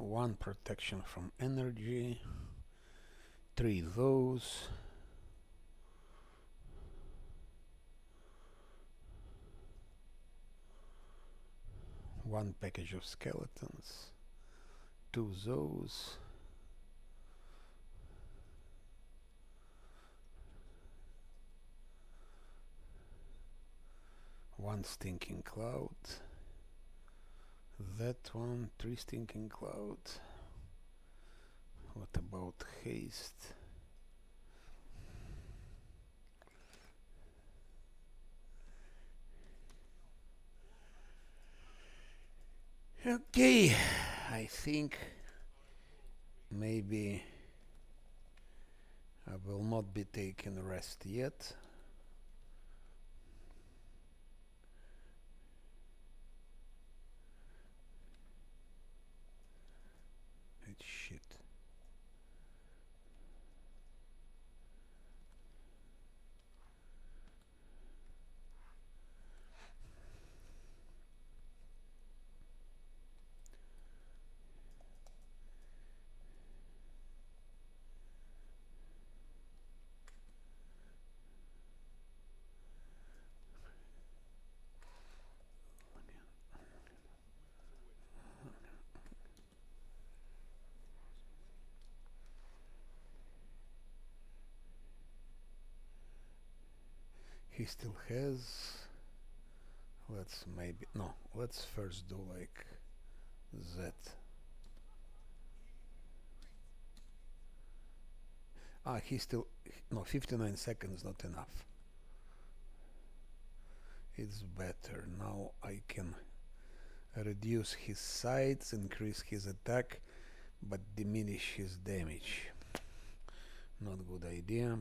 1 protection from energy, 3 those, one package of skeletons, 2 those, one stinking cloud, that one, 3 stinking cloud. What about haste? Okay, I think maybe I will not be taking rest yet. It's shit. He still has. Let's maybe no. Let's first do like that. He still no. 59 seconds not enough. It's better now. I can reduce his sides, increase his attack, but diminish his damage. Not good idea.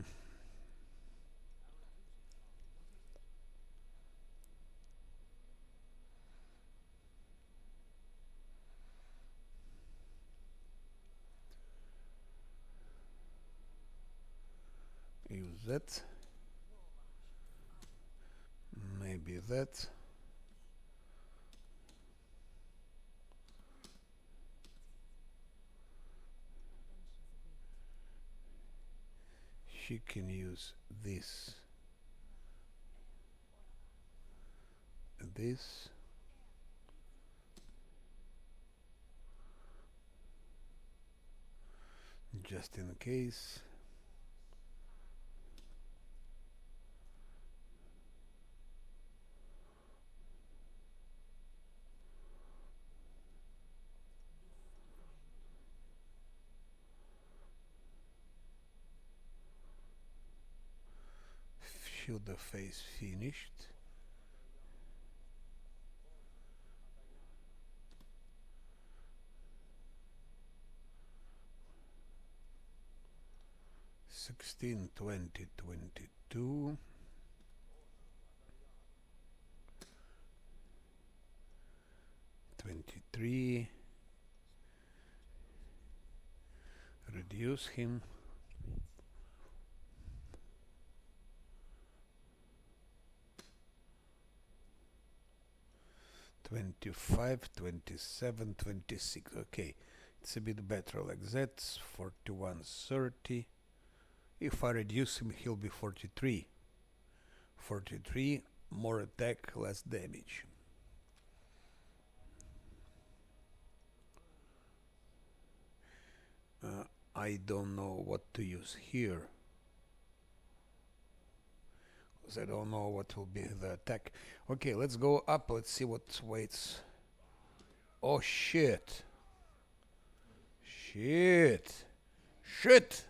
Use that. Maybe that. She can use this. This. Just in case. Should the phase finished? Sixteen, 20, 22. 23. Reduce him. 25, 27, 26. Okay, it's a bit better like that. 41, 30. If I reduce him, he'll be 43. 43, more attack, less damage. I don't know what to use here. I don't know what will be the attack. Okay, let's go up. Let's see what waits. Oh shit. Shit. Shit.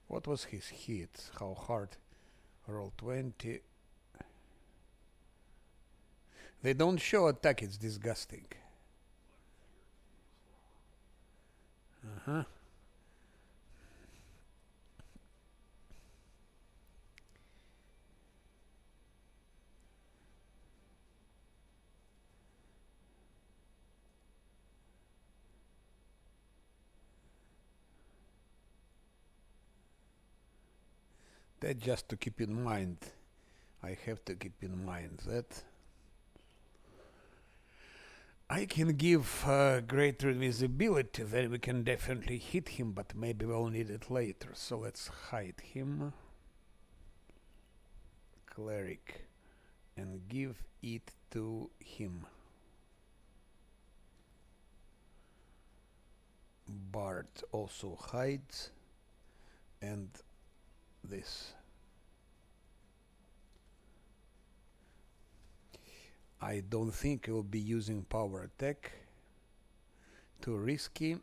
What was his hit? How hard? Roll 20. They don't show attack. It's disgusting. Uh-huh. That just to keep in mind. I have to keep in mind that. I can give greater invisibility, then we can definitely hit him, but maybe we'll need it later. So let's hide him. Cleric. And give it to him. Bard also hides. And this. I don't think we'll be using power attack. Too risky.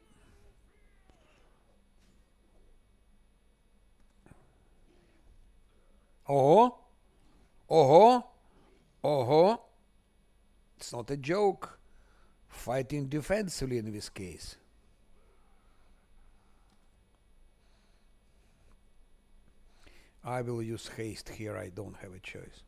Oh! Oh! Oh! It's not a joke. Fighting defensively in this case. I will use haste here. I don't have a choice.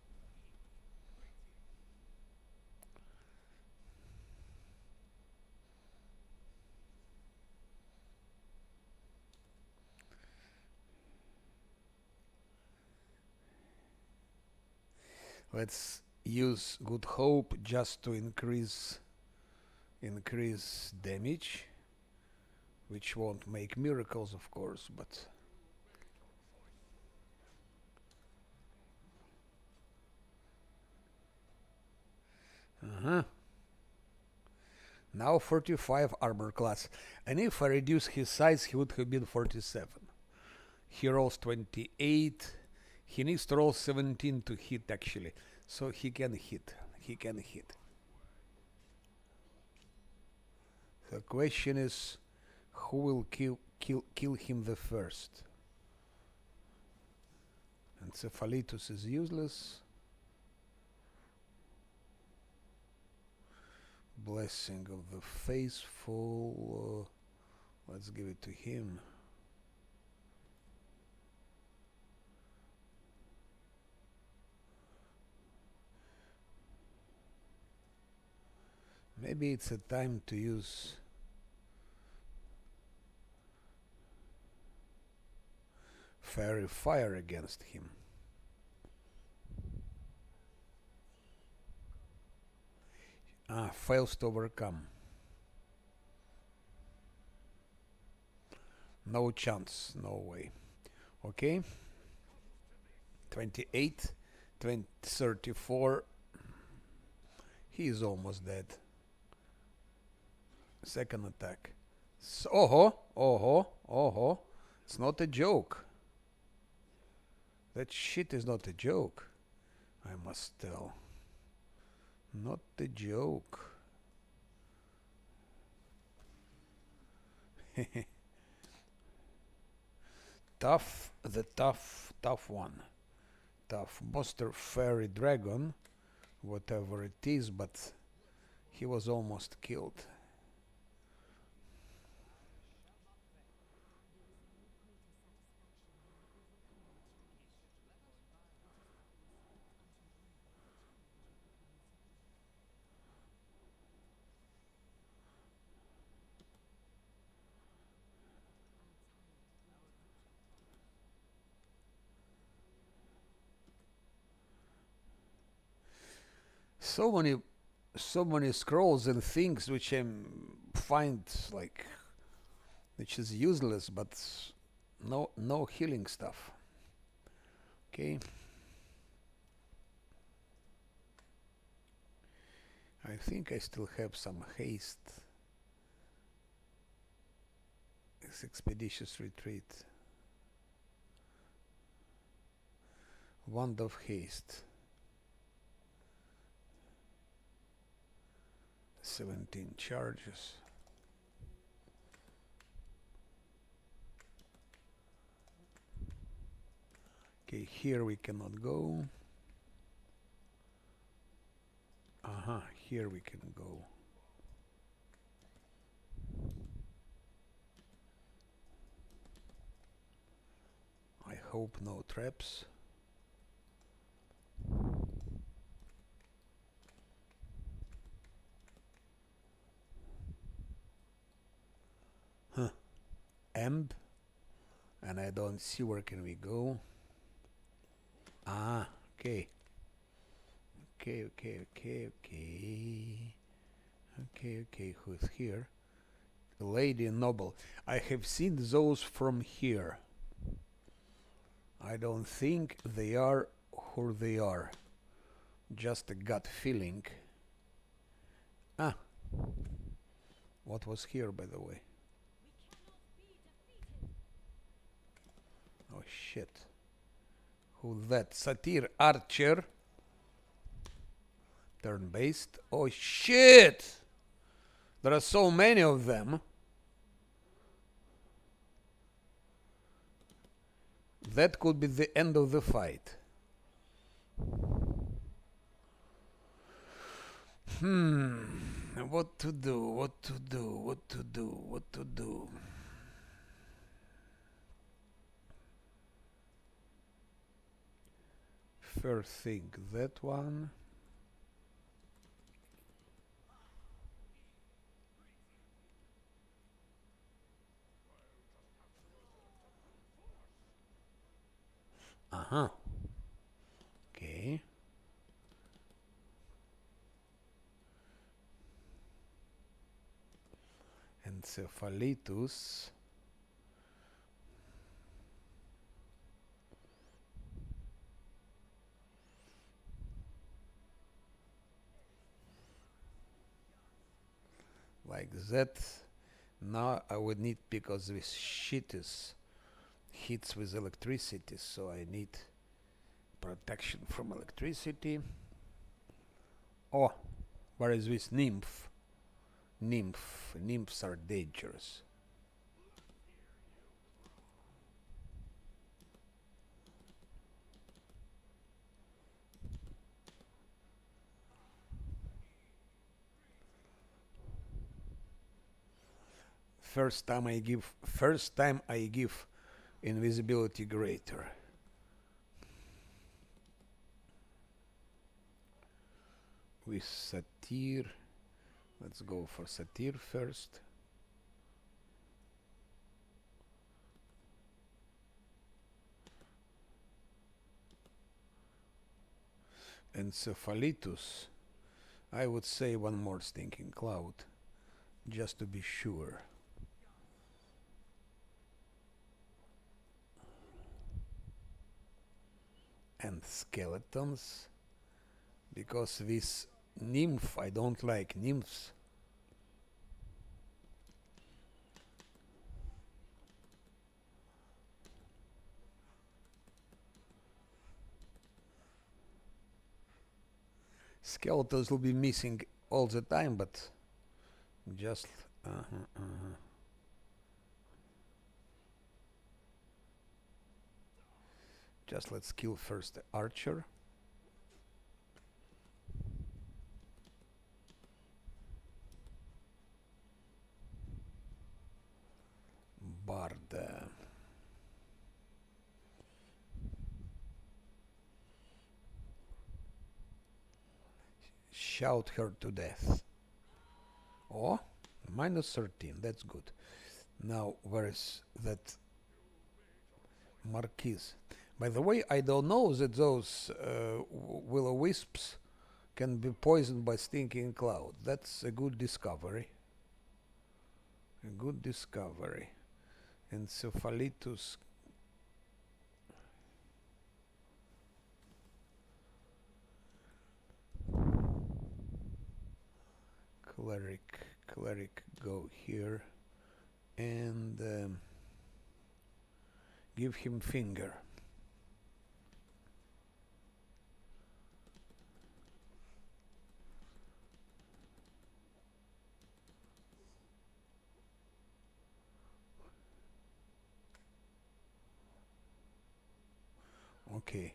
Let's use Good Hope just to increase damage, which won't make miracles, of course, but now 45 armor class, and if I reduce his size he would have been 47. He rolls 28. He needs to roll 17 to hit actually, so he can hit. The question is, who will kill him the first? Encephalitus is useless. Blessing of the Faithful. Let's give it to him. Maybe it's a time to use Fairy Fire against him. Fails to overcome. No chance, no way. Okay. 28, 34. He is almost dead. Second attack. Oh. It's not a joke. That shit is not a joke. I must tell. Not a joke. Tough one. Tough Buster Fairy Dragon, whatever it is, but he was almost killed. So many scrolls and things which I find like which is useless, but no healing stuff. Okay. I think I still have some haste. This expeditious retreat. Wand of haste. 17 charges. Okay, here we cannot go. Here we can go. I hope no traps. Emb, and I don't see where can we go. Okay. Okay, who is here? Lady Noble. I have seen those from here. I don't think they are who they are. Just a gut feeling. Ah, what was here, by the way? Oh shit. Who that? Satyr Archer. Turn-based. Oh shit! There are so many of them. That could be the end of the fight. What to do? What to do? What to do? What to do? First thing, that one. Uh-huh. Okay. Encephalitus. Like that. Now I would need, because this shit is hits with electricity, so I need protection from electricity. Oh, where is this nymph? Nymphs are dangerous. First time I give invisibility greater. With Satyr. Let's go for Satyr first. Encephalitus. I would say one more stinking cloud, just to be sure. And skeletons, because this nymph, I don't like nymphs. Skeletons will be missing all the time, but just just let's kill first the archer. Bard. Shout her to death. Oh, minus 13, that's good. Now, where is that Marquise? By the way, I don't know that those will-o-wisps can be poisoned by stinking cloud. That's a good discovery. A good discovery. Encephalitus. Cleric, go here and give him finger. Okay.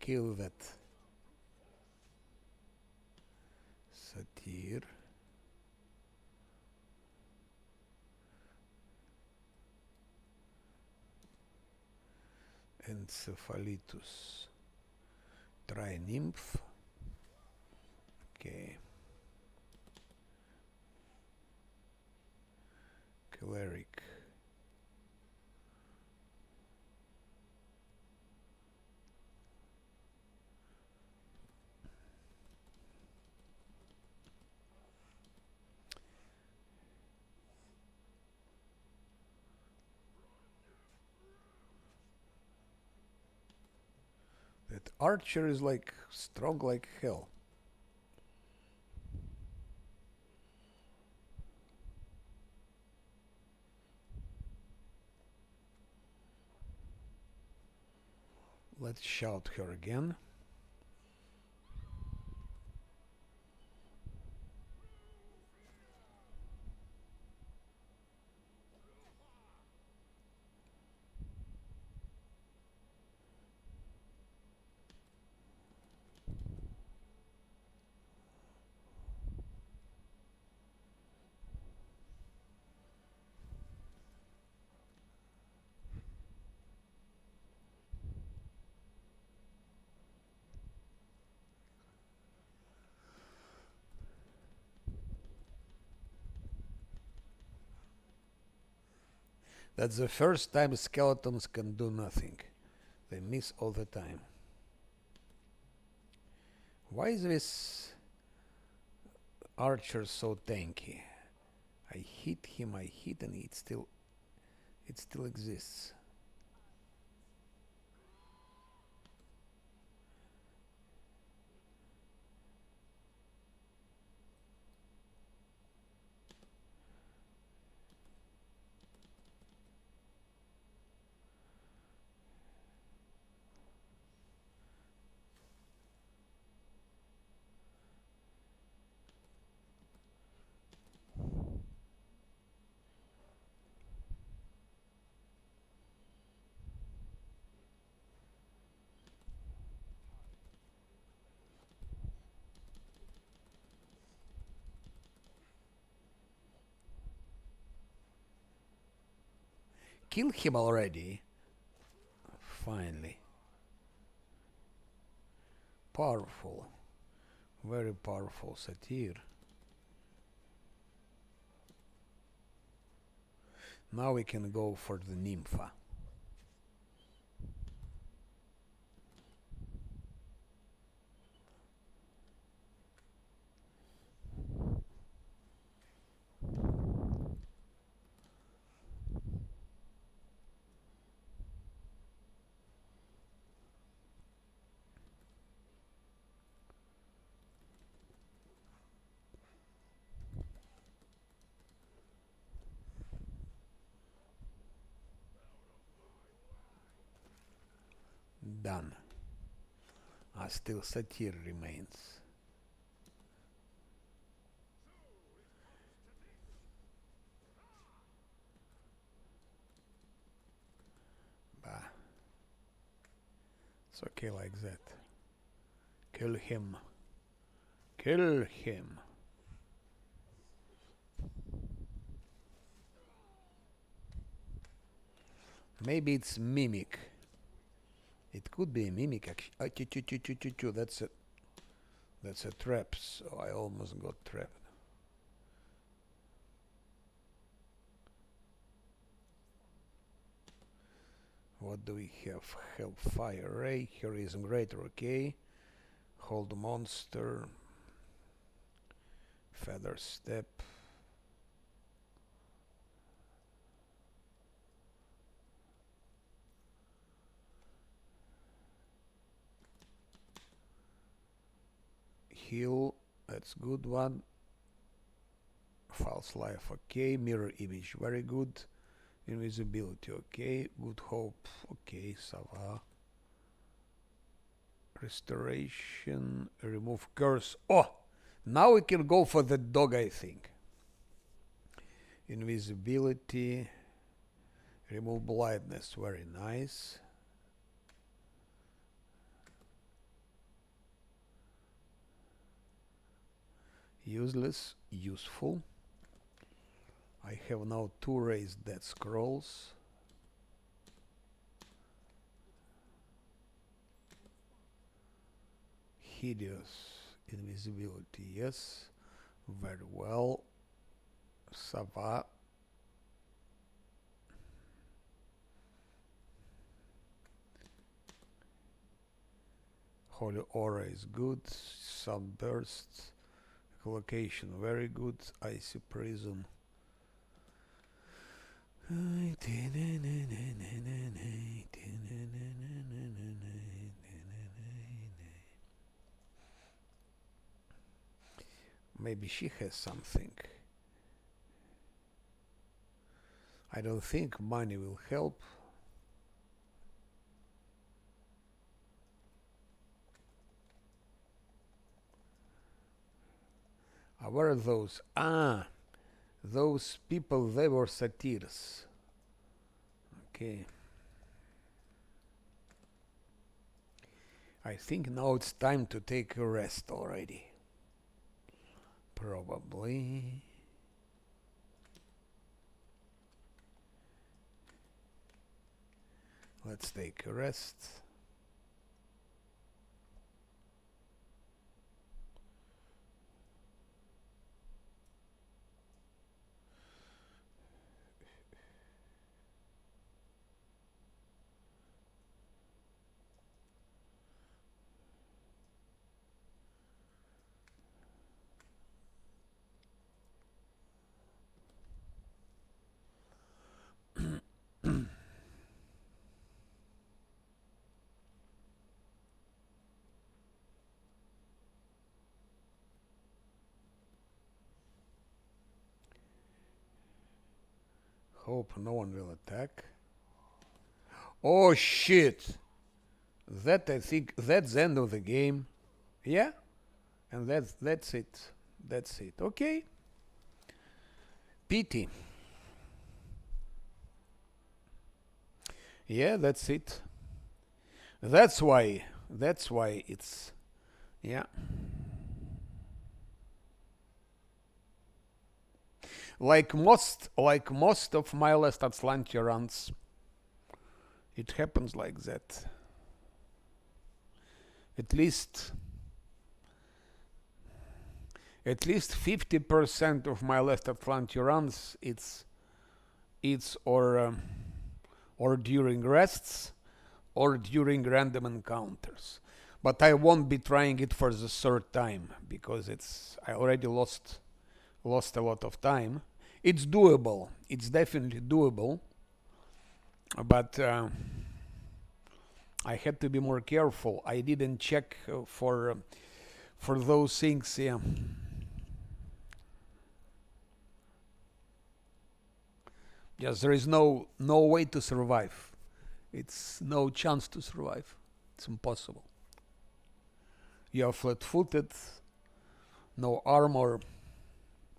Kill that Satyr. Encephalitus. Try nymph. Okay. Cleric. That archer is like strong like hell. Let's shout her again. That's the first time skeletons can do nothing. They miss all the time. Why is this archer so tanky? I hit him, and it still exists. Kill him already. Finally. Powerful. Very powerful satyr. Now we can go for the nympha. Done. Still satyr remains. Bah. It's okay like that. Kill him. Kill him. Maybe it's mimic. It could be a mimic actually. That's a trap, so I almost got trapped. What do we have? Hellfire Ray, Heroism Greater, okay. Hold Monster. Feather Step. Heal, that's good one. False Life, okay. Mirror Image, very good. Invisibility, okay. Good Hope, okay. Sava. Restoration, remove curse. Oh! Now we can go for the dog, I think. Invisibility. Remove blindness, very nice. Useless, useful. I have now 2 raised death scrolls. hideous invisibility. Yes, very well. Sava. Holy aura is good. Sunburst. Location very good. Icy prison. Maybe she has something. I don't think money will help. Where are those? Those people, they were satyrs. Okay. I think now it's time to take a rest already. Probably. Let's take a rest. Hope no one will attack. Oh shit! That I think that's the end of the game. Yeah? And that's it. That's it. Okay. Pity. Yeah, that's it. That's why it's yeah. Like most of my last Azlanti runs, it happens like that. At least 50% of my last Azlanti runs, it's or during rests or during random encounters. But I won't be trying it for the third time because I already lost a lot of time. It's doable. It's definitely doable. But I had to be more careful. I didn't check for those things. Yeah. Yes, there is no way to survive. It's no chance to survive. It's impossible. You are flat-footed, no armor.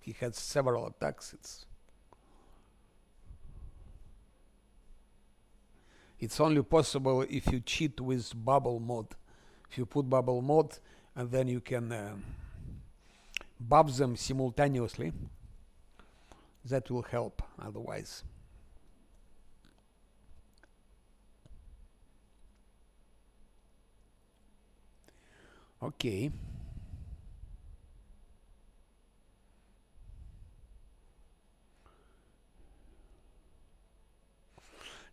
He has several attacks. It's only possible if you cheat with bubble mode. If you put bubble mode, and then you can buff them simultaneously. That will help. Otherwise. Okay.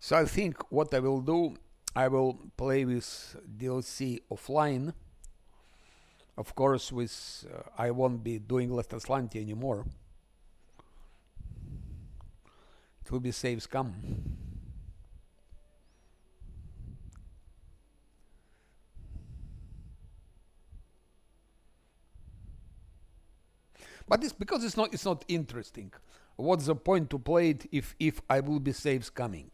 So I think what I will do, I will play with DLC offline. Of course, I won't be doing Last Azlanti anymore. It will be save scum. But because it's not interesting. What's the point to play it if I will be save scumming?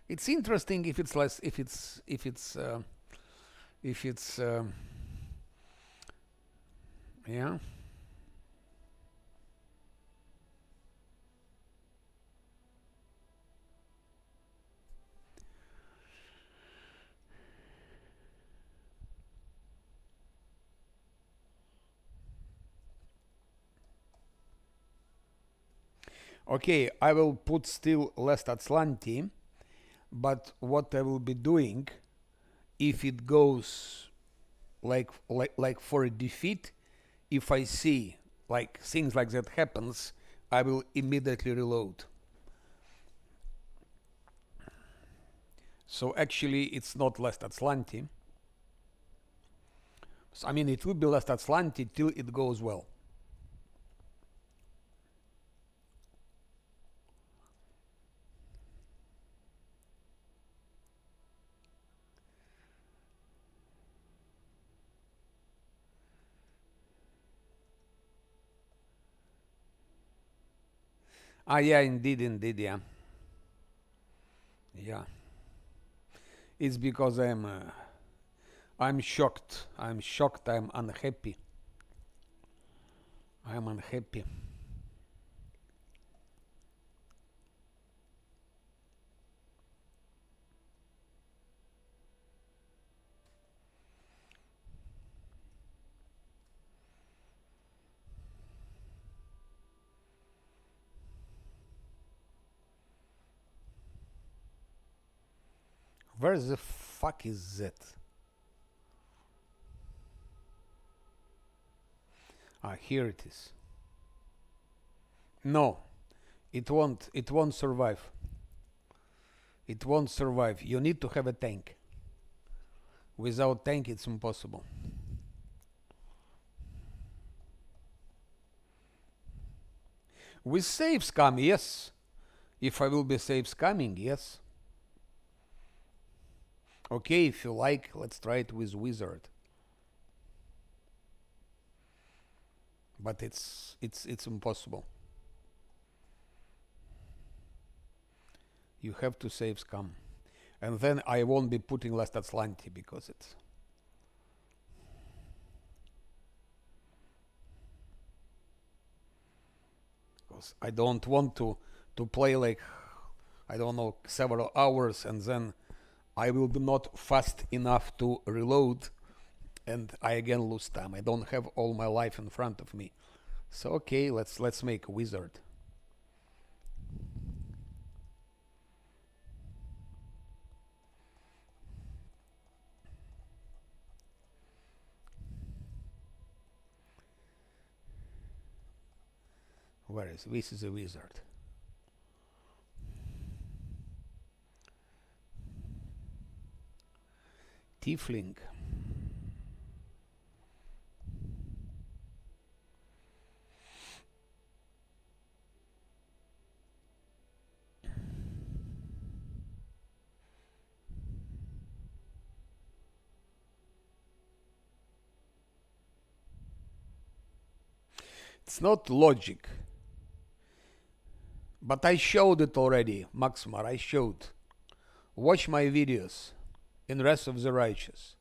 It's interesting if it's less if it's yeah. Okay, I will put still less Azlanti, but what I will be doing if it goes like for a defeat, if I see like things like that happens, I will immediately reload. So actually, it's not last Azlanti. So, I mean, it will be last Azlanti till it goes well. Ah, yeah, indeed, yeah. Yeah. It's because I'm shocked. I'm shocked. I'm unhappy. I'm unhappy. Where the fuck is that? Ah, here it is. No, it won't. It won't survive. It won't survive. You need to have a tank. Without tank, it's impossible. With save scam, yes. If I will be save scamming, yes. Okay, if you like, let's try it with wizard. But it's impossible. You have to save scam. And then I won't be putting last Azlanti because it's... Because I don't want to play like, I don't know, several hours and then I will be not fast enough to reload and I again lose time. I don't have all my life in front of me. So okay, let's make a wizard. Where is this? Is a wizard. Tiefling. It's not logic. But I showed it already, Maxmar, I showed. Watch my videos in Rest of the Righteous.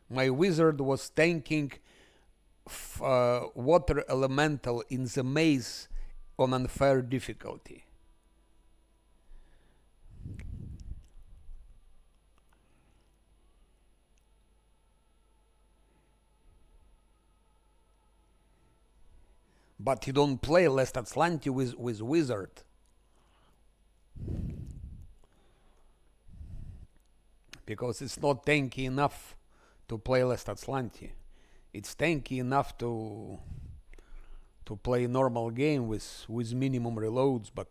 My wizard was tanking water elemental in the maze on unfair difficulty. But you don't play Last Azlanti with wizard. Because it's not tanky enough to play Last Azlanti. It's tanky enough to play normal game with minimum reloads, but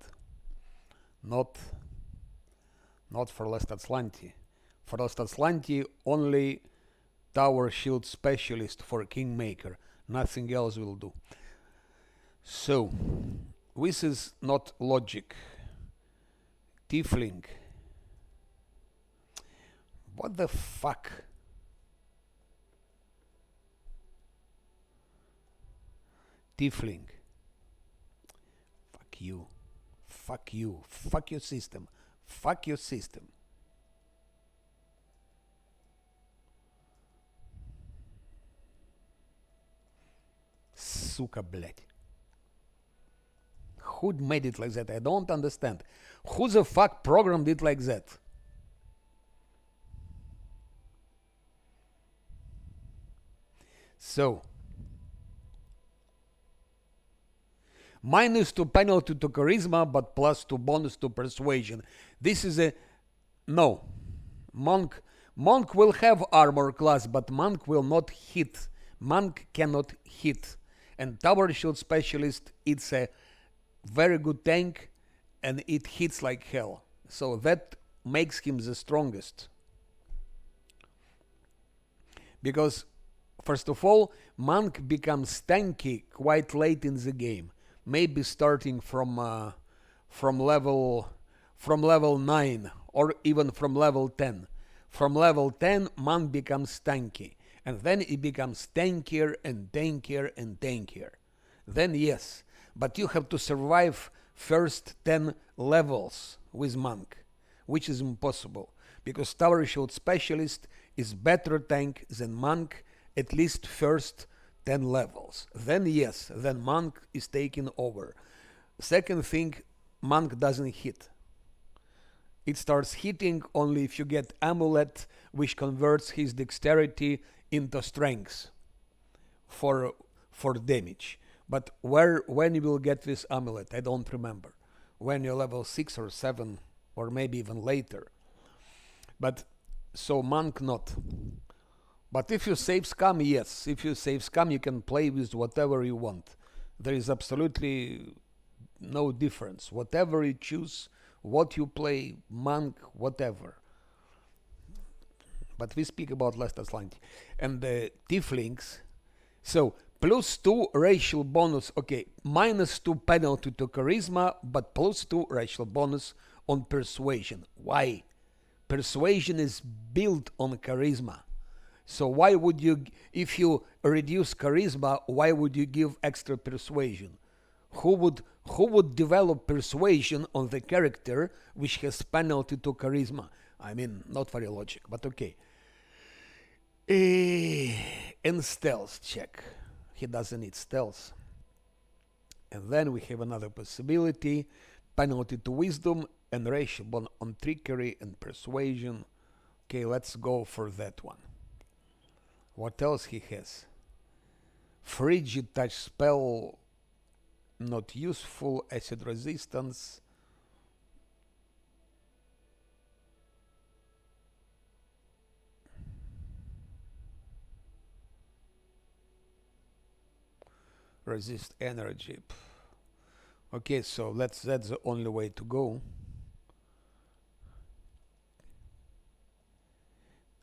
not for Last Azlanti. For Last Azlanti, only Tower Shield Specialist for Kingmaker. Nothing else will do. So, this is not logic. Tiefling. What the fuck? Tiefling. Fuck you. Fuck you. Fuck your system. Fuck your system. Сука, блядь. Who made it like that? I don't understand. Who the fuck programmed it like that? So, -2 penalty to charisma, but +2 bonus to persuasion. This is a... No. Monk Monk will have armor class, but monk will not hit. Monk cannot hit. And tower shield specialist, it's a very good tank, and it hits like hell. So that makes him the strongest. Because first of all, monk becomes tanky quite late in the game, maybe starting from level 9 or even from level 10. From level 10, monk becomes tanky, and then it becomes tankier and tankier and tankier. Then yes, but you have to survive first 10 levels with monk, which is impossible because tower shield specialist is better tank than monk at least first 10 levels. Then yes, then monk is taking over. Second thing, monk doesn't hit. It starts hitting only if you get amulet, which converts his dexterity into strength for damage. But when you will get this amulet, I don't remember. When you're level 6 or 7, or maybe even later. But so monk not. But if you save scum, yes. If you save scum, you can play with whatever you want. There is absolutely no difference. Whatever you choose, what you play, monk, whatever. But we speak about last Azlanti. And the tieflings. So +2 racial bonus. Okay, -2 penalty to charisma, but +2 racial bonus on persuasion. Why? Persuasion is built on charisma. So why would you, if you reduce charisma, why would you give extra persuasion? Who would develop persuasion on the character which has penalty to charisma? I mean, not very logic, but okay. And stealth check. He doesn't need stealth. And then we have another possibility: penalty to wisdom and ratio on trickery and persuasion. Okay, let's go for that one. What else he has? Frigid touch spell, not useful. Acid resistance. Resist energy. Okay, so that's the only way to go.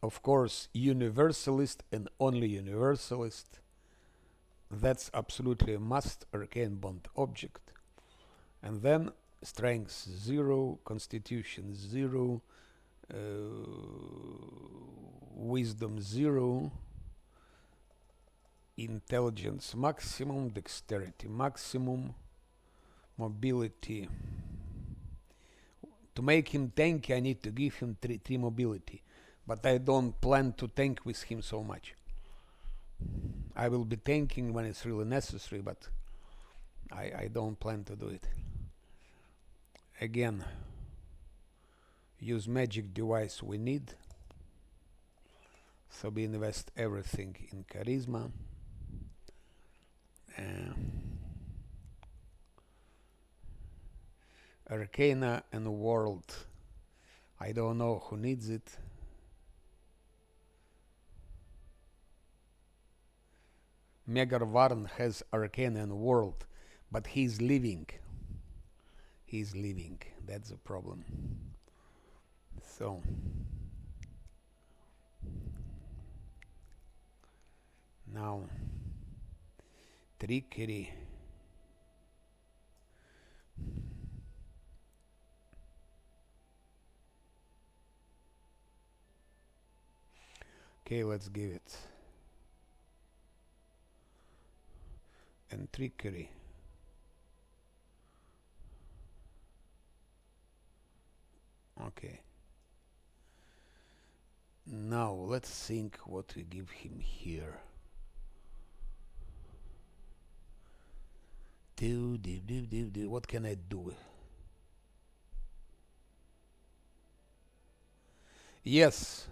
Of course, universalist and only universalist. That's absolutely a must. Arcane bond object. And then strength 0, constitution 0, wisdom 0, intelligence maximum, dexterity maximum, mobility. To make him tanky, I need to give him 3 mobility. But I don't plan to tank with him so much. I will be tanking when it's really necessary, but I don't plan to do it. Again, use magic device we need. So we invest everything in charisma. Arcana and world. I don't know who needs it. Megarvarn has Arcana and world, but he's leaving. He's leaving. That's the problem. So now trickery. Okay, let's give it. And trickery. Okay. Now let's think what we give him here. What can I do? Yes,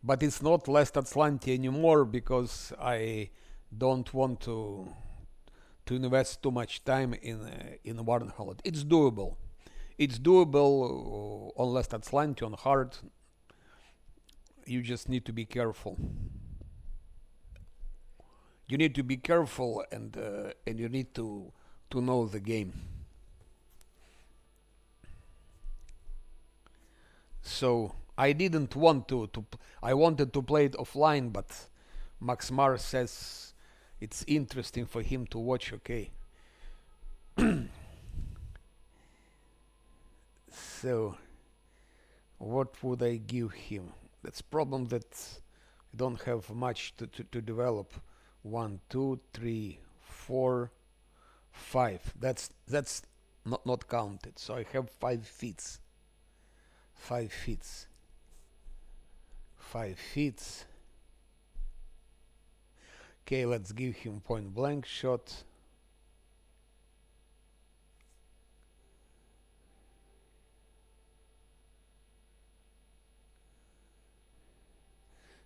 but it's not Last Azlanti anymore because I don't want to invest too much time in Warnhold. It's doable. It's doable on Last Azlanti on hard. You just need to be careful. You need to be careful, and you need to know the game. So I didn't want to I wanted to play it offline, but Max Mars says it's interesting for him to watch. Okay. So what would I give him? That's problem that I don't have much to develop. 1, 2, 3, 4, 5. That's not counted. So I have 5 feet. 5 feet. 5 feet. Okay, let's give him point blank shot.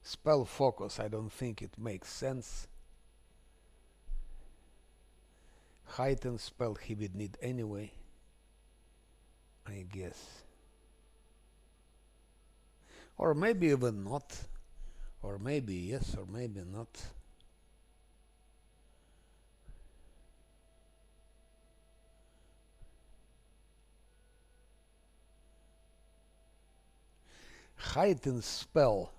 Spell focus, I don't think it makes sense. Heighten spell he would need anyway, I guess. Or maybe even not. Or maybe yes, or maybe not. Heighten spell.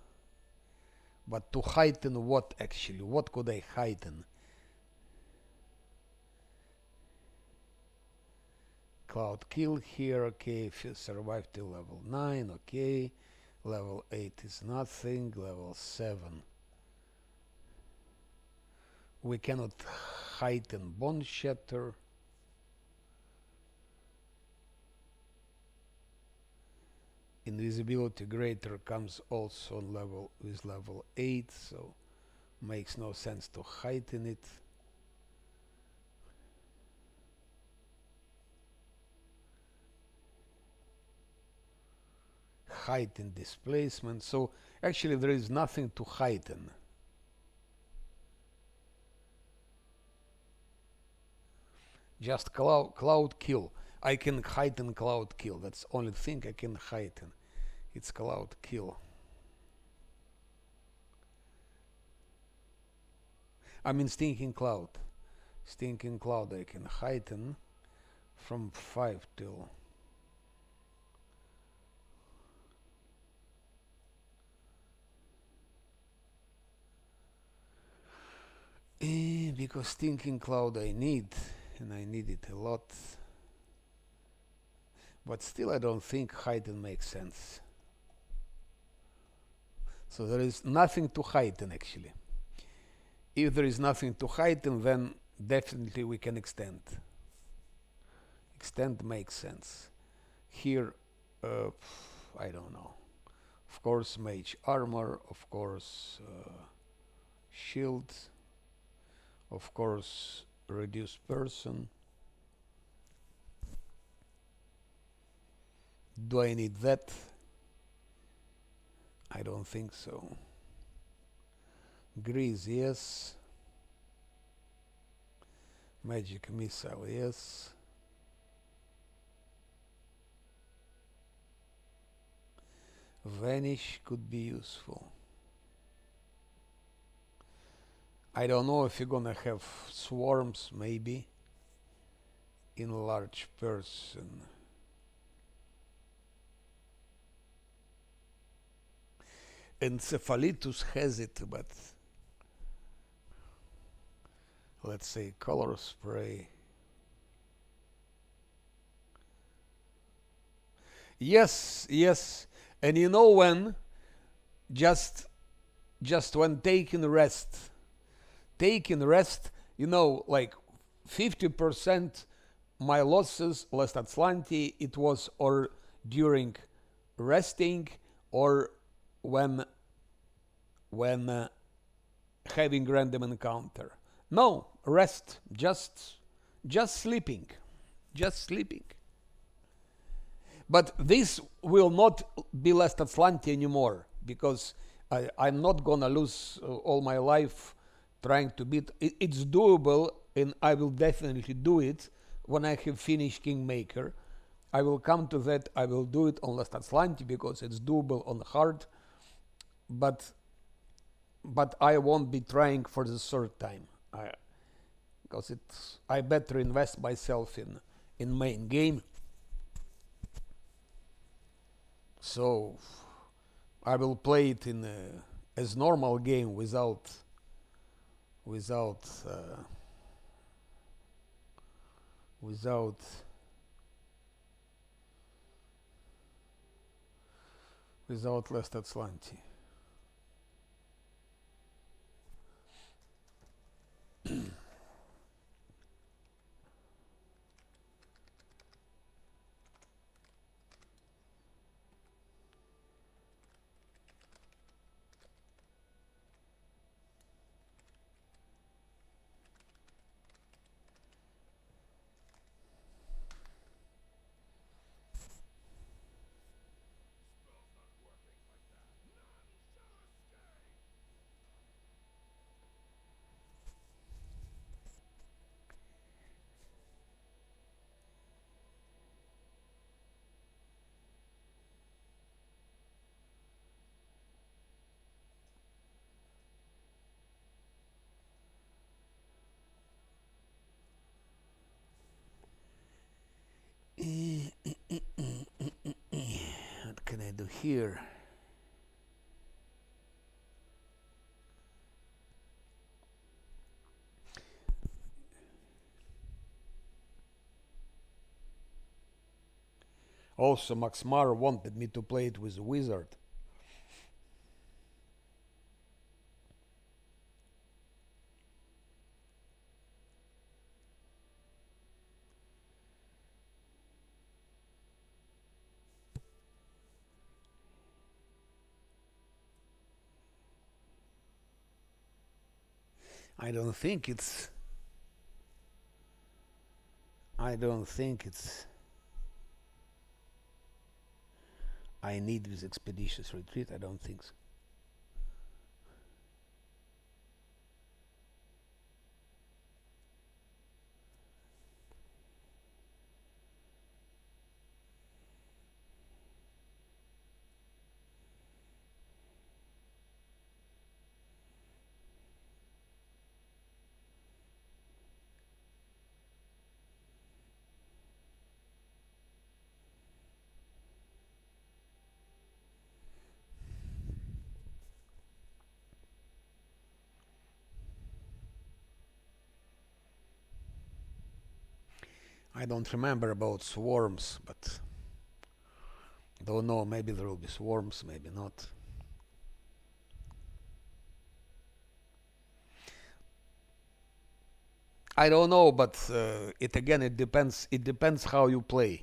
But to heighten what actually? What could I heighten? Cloud kill here, okay, if you survive till level 9, okay. Level 8 is nothing, level 7. We cannot heighten Bone Shatter. Invisibility greater comes also on level with level 8, so makes no sense to heighten it. Heighten displacement, so actually there is nothing to heighten. Just cloud kill. I can heighten cloud kill. That's the only thing I can heighten. It's cloud kill. I mean stinking cloud. Stinking cloud I can heighten from 5 till because stinking cloud I need, and I need it a lot. But still I don't think heighten makes sense. So there is nothing to heighten actually. If there is nothing to heighten, then definitely we can extend. Extend makes sense. Here, I don't know. Of course, mage armor, of course, shield, of course, reduce person. Do I need that? I don't think so. Grease, yes. Magic missile, yes. Vanish could be useful. I don't know if you're gonna have swarms, maybe. Enlarge person. Encephalitus has it, but let's say color spray. Yes, yes. And you know when? Just when taking rest. Taking rest, you know, like 50% my losses last Azlanti, it was or during resting or when having random encounter. No, rest, just sleeping. Just sleeping. But this will not be last Azlanti anymore because I'm not gonna lose all my life trying to beat. It's doable, and I will definitely do it when I have finished Kingmaker. I will come to that. I will do it on last Azlanti because it's doable on hard. but I won't be trying for the third time. Because it's I better invest myself in main game. So I will play it in as normal game without without without last Azlanti. What can I do here? Also, Max Mar wanted me to play it with a wizard. I don't think it's. I don't think it's. I need this expeditious retreat. I don't think so. I don't remember about swarms, but don't know. Maybe there will be swarms, maybe not. I don't know, but it again it depends. It depends how you play.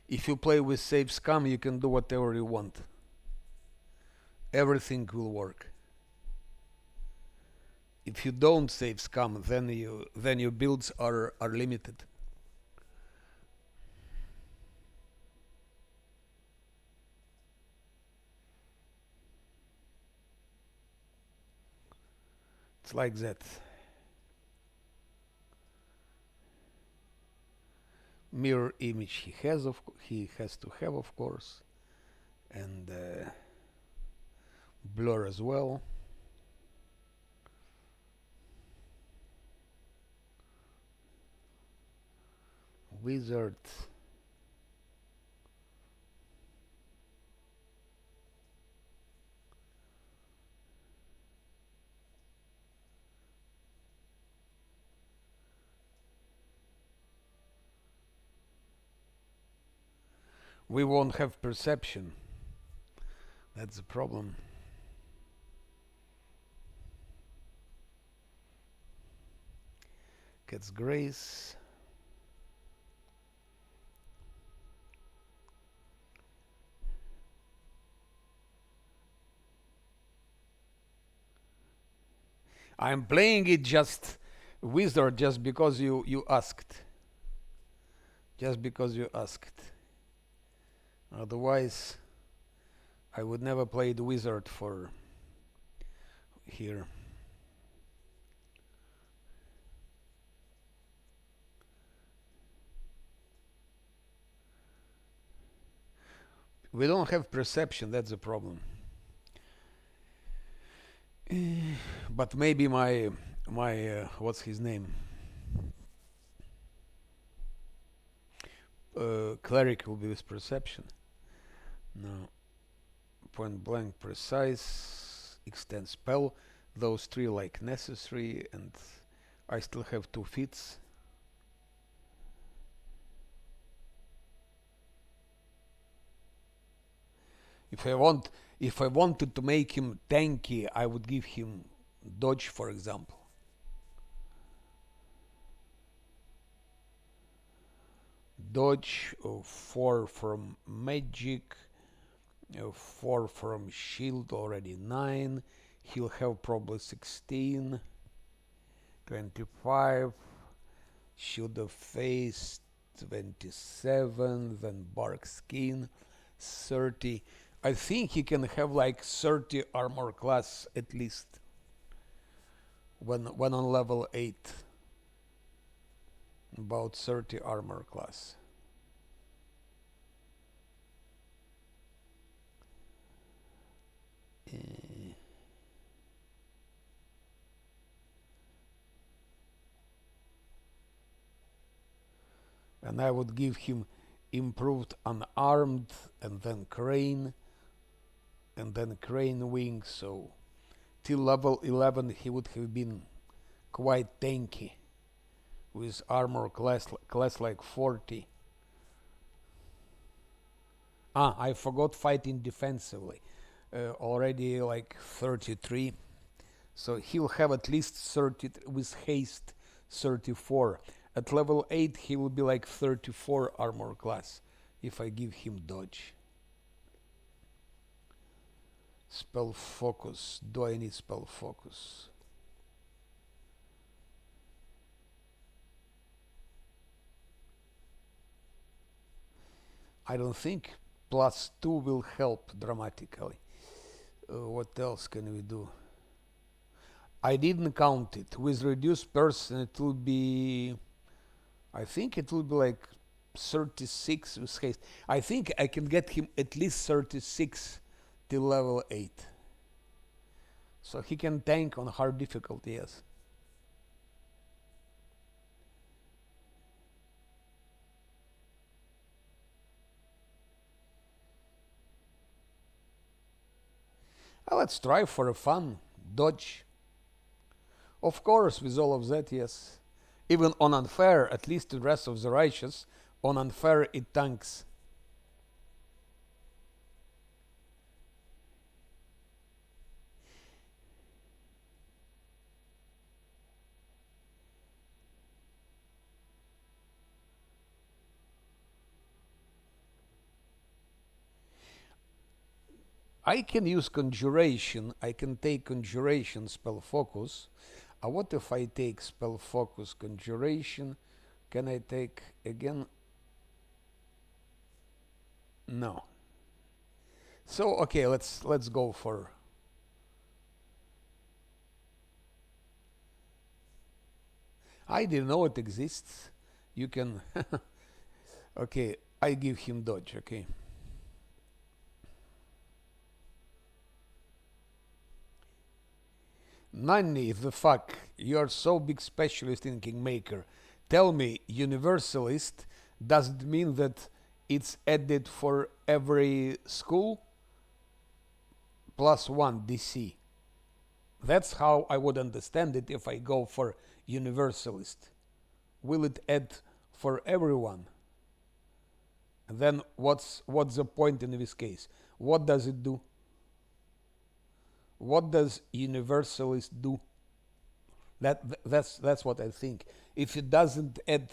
If you play with save scum, you can do whatever you want. Everything will work. If you don't save scum, then your builds are limited. It's like that. Mirror image he has to have, of course, and blur as well. Wizard. We won't have perception. That's the problem. Gets grace. I'm playing it just wizard just because you asked. Just because you asked. Otherwise, I would never play the wizard for here. We don't have perception, that's the problem. But maybe my what's his name? Cleric will be with perception. No, point blank precise, extend spell, those three like necessary, and I still have 2 feats. If I wanted to make him tanky, I would give him dodge, for example. Dodge, 4 from magic, 4 from shield, already 9. He'll have probably 16, 25. Shield of face, 27. Then bark skin, 30. I think he can have like 30 armor class at least when on level 8. About 30 armor class. And I would give him improved unarmed, and then crane, and then crane wing, so till level 11 he would have been quite tanky with armor class like 40. I forgot fighting defensively. Already like 33. So he'll have at least 30 with haste, 34. At level 8 he will be like 34 armor class if I give him dodge. Spell focus. Do I need spell focus? I don't think +2 will help dramatically. What else can we do? I didn't count it. With reduced person it will be, I think it will be like 36 with haste. I think I can get him at least 36 till level 8. So he can tank on hard difficulty, yes. Let's try for a fun. Dodge. Of course, with all of that, yes. Even on unfair, at least the rest of the righteous, on unfair it tanks. I can use conjuration. I can take conjuration spell focus. What if I take spell focus conjuration? Can I take again? No. So okay, let's go for. I didn't know it exists. You can. Okay, I give him dodge. Okay. Nanny, the fuck? You're so big specialist in Kingmaker. Tell me, universalist doesn't mean that it's added for every school? +1 DC. That's how I would understand it if I go for universalist. Will it add for everyone? And then what's the point in this case? What does it do? What does universalist do? That's what I think. If it doesn't add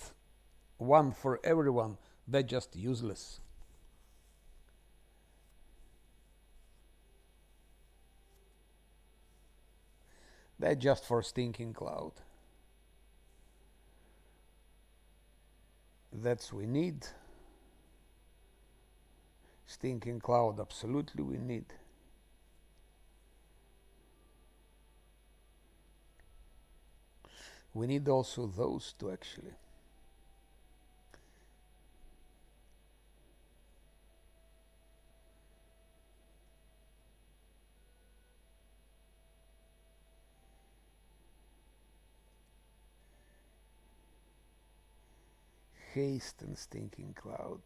one for everyone, that's just useless. That's just for stinking cloud. That's we need. Stinking cloud, absolutely we need. We need also those two actually. Haste and Stinking Cloud.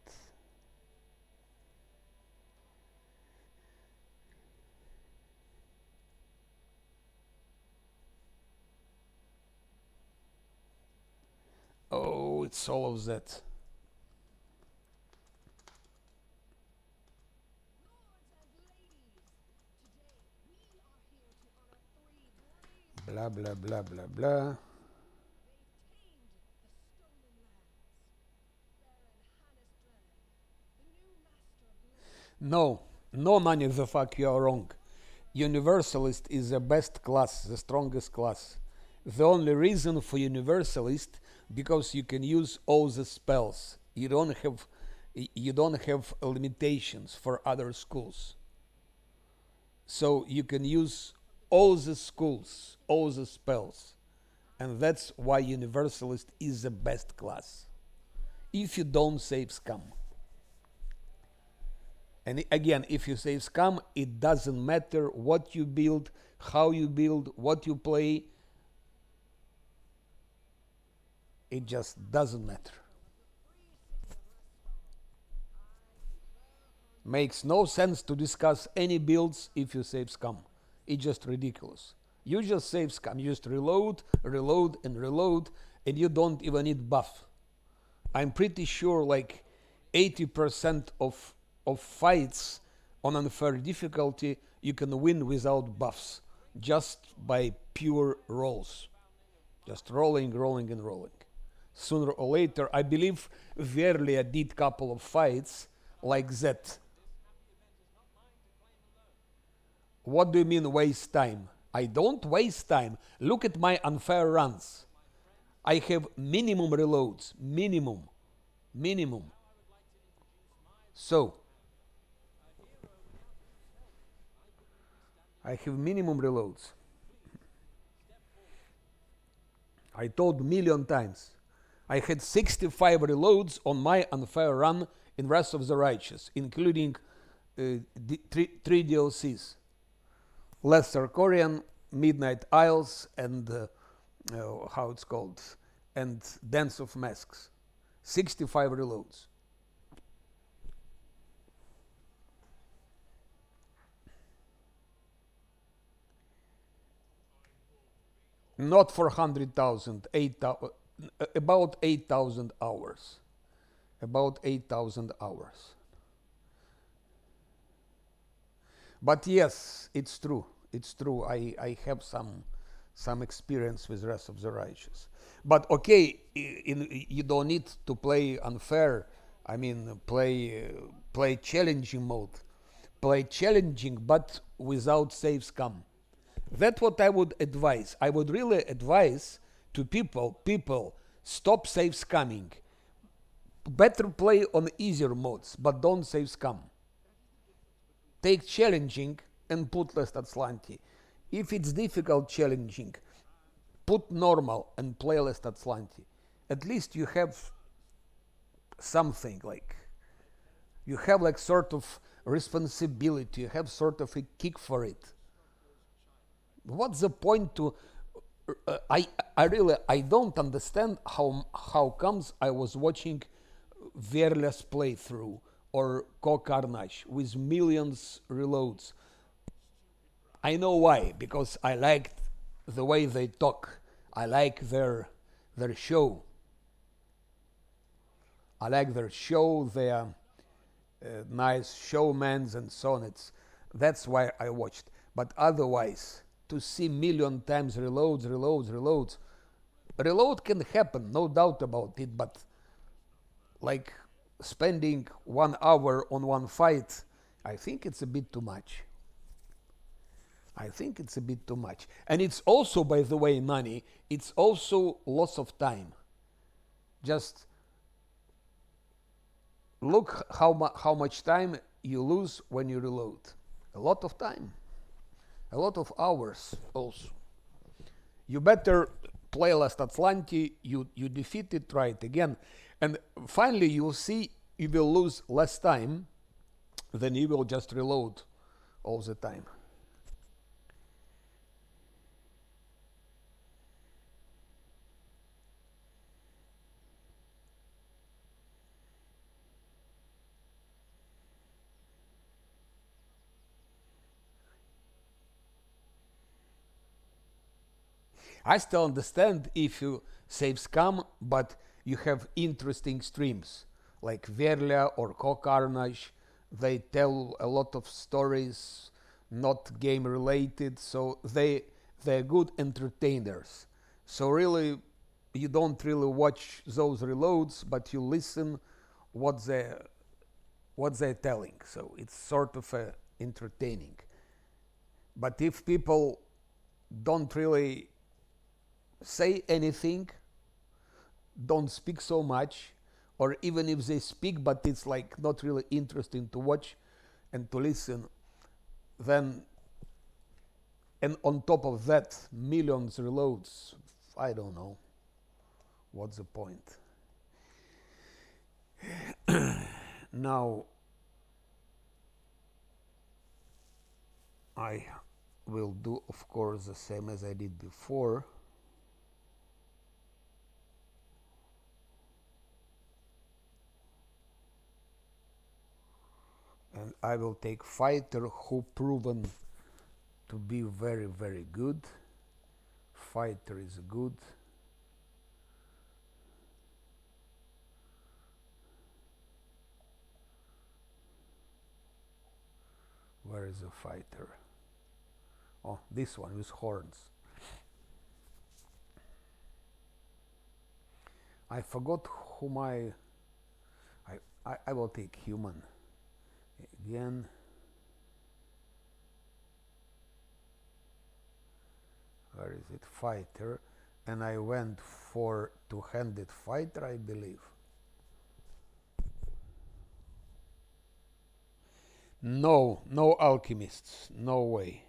Oh, it's all of that. Blah, blah, blah, blah, blah. No, no, Nani the fuck, you are wrong. Universalist is the best class, the strongest class. The only reason for Universalist because you can use all the spells. You don't have limitations for other schools. So you can use all the schools, all the spells. And that's why Universalist is the best class. If you don't save scum. And again, if you save scum, it doesn't matter what you build, how you build, what you play. It just doesn't matter. Makes no sense to discuss any builds if you save scum. It's just ridiculous. You just save scum. You just reload, reload, and reload, and you don't even need buff. I'm pretty sure like 80% of fights on unfair difficulty you can win without buffs, just by pure rolls. Just rolling, rolling, and rolling. Sooner or later, I believe Verlia did couple of fights like that. What do you mean waste time? I don't waste time. Look at my unfair runs. I have minimum reloads. Minimum. Minimum. So, I have minimum reloads. I told million times. I had 65 reloads on my unfair run in Wrath of the Righteous, including three DLCs. Lesser Korean, Midnight Isles, and how it's called, and Dance of Masks. 65 reloads. Not for 100,000, about 8,000 hours. About 8,000 hours. But yes, it's true. It's true. I have some experience with Wrath of the Righteous. But okay, you don't need to play unfair. I mean, play challenging mode. Play challenging, but without save scum. That's what I would advise. I would really advise to people, stop save scumming. Better play on easier modes, but don't save scum. Take challenging and put less Azlanti. If it's difficult challenging, put normal and play less Azlanti. At least you have something like, you have like sort of responsibility, you have sort of a kick for it. What's the point to I don't understand how comes I was watching Verla's playthrough or Carnage with millions reloads. I know why, because I liked the way they talk. I like their show. I like their show, their nice showmans and so on. That's why I watched. But otherwise, to see million times reloads, reload can happen, no doubt about it. But like spending 1 hour on one fight, I think it's a bit too much. I think it's a bit too much. And it's also, by the way, Nani, it's also loss of time. Just look how much time you lose when you reload. A lot of time. A lot of hours also. You better play less Azlanti, you defeat it, try it again. And finally you'll see you will lose less time than you will just reload all the time. I still understand if you save scam, but you have interesting streams like Verlia or Co-Carnage. They tell a lot of stories, not game related, so they're good entertainers. So really, you don't really watch those reloads, but you listen what they're telling. So it's sort of entertaining. But if people don't really say anything, don't speak so much, or even if they speak, but it's like not really interesting to watch and to listen, then and on top of that, millions reloads. I don't know what's the point. Now I will do, of course, the same as I did before. And I will take fighter who proven to be very, very good. Fighter is good. Where is the fighter? Oh, this one with horns. I forgot whom I will take human again. Where is it? Fighter. And I went for two-handed fighter, I believe. No, no alchemists. No way.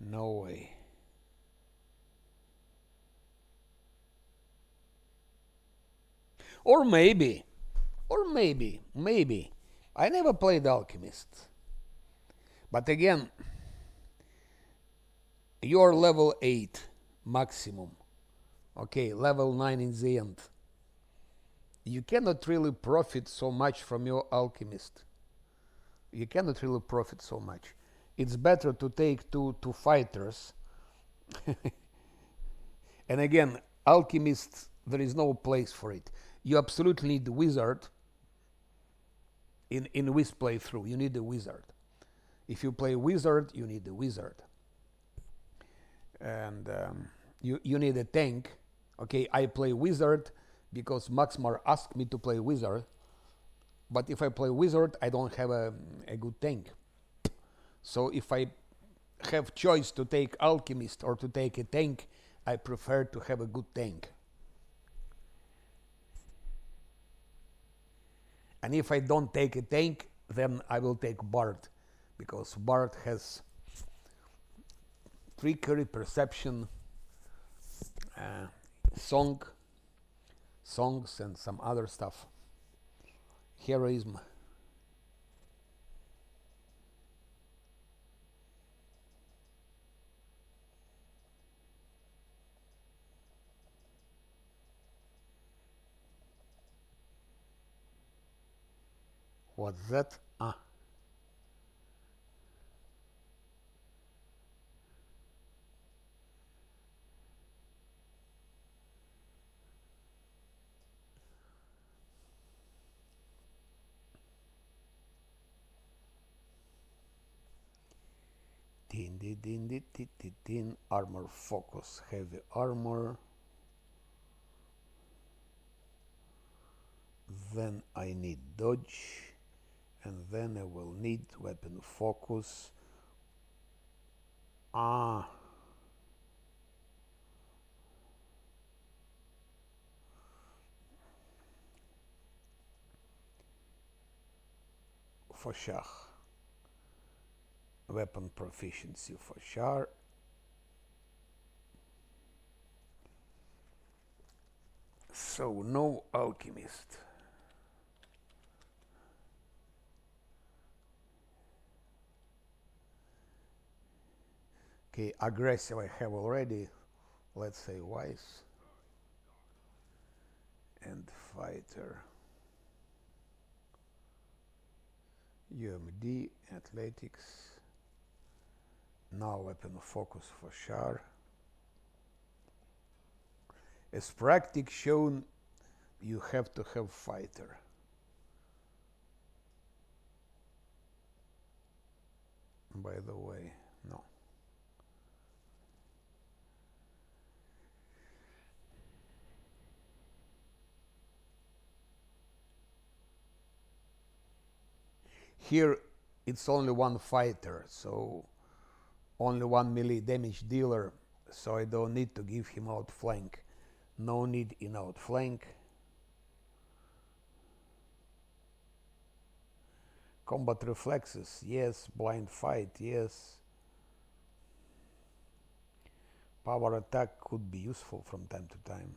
No way. Or maybe. Or maybe. I never played alchemist. But again, you're level 8 maximum. Okay, level 9 in the end. You cannot really profit so much from your alchemist. You cannot really profit so much. It's better to take two fighters. And again, alchemists, there is no place for it. You absolutely need the wizard. In Wiz playthrough, you need a wizard. If you play wizard, you need a wizard. And you need a tank. Okay, I play wizard because Maxmar asked me to play wizard. But if I play wizard, I don't have a good tank. So if I have choice to take alchemist or to take a tank, I prefer to have a good tank. And if I don't take a tank, then I will take Bard, because Bard has trickery, perception, songs, and some other stuff. Heroism. What's that? Ah. Armor focus, heavy armor. Then I need dodge, and then I will need weapon focus. Ah. For sure. Weapon proficiency for sure. So no alchemist. Okay, aggressive I have already. Let's say wise. And fighter. UMD, athletics. Now weapon focus for sure. As practice shown, you have to have fighter. By the way, no. Here it's only one fighter, so only one melee damage dealer, so I don't need to give him outflank. No need in outflank. Combat reflexes, yes. Blind fight, yes. Power attack could be useful from time to time.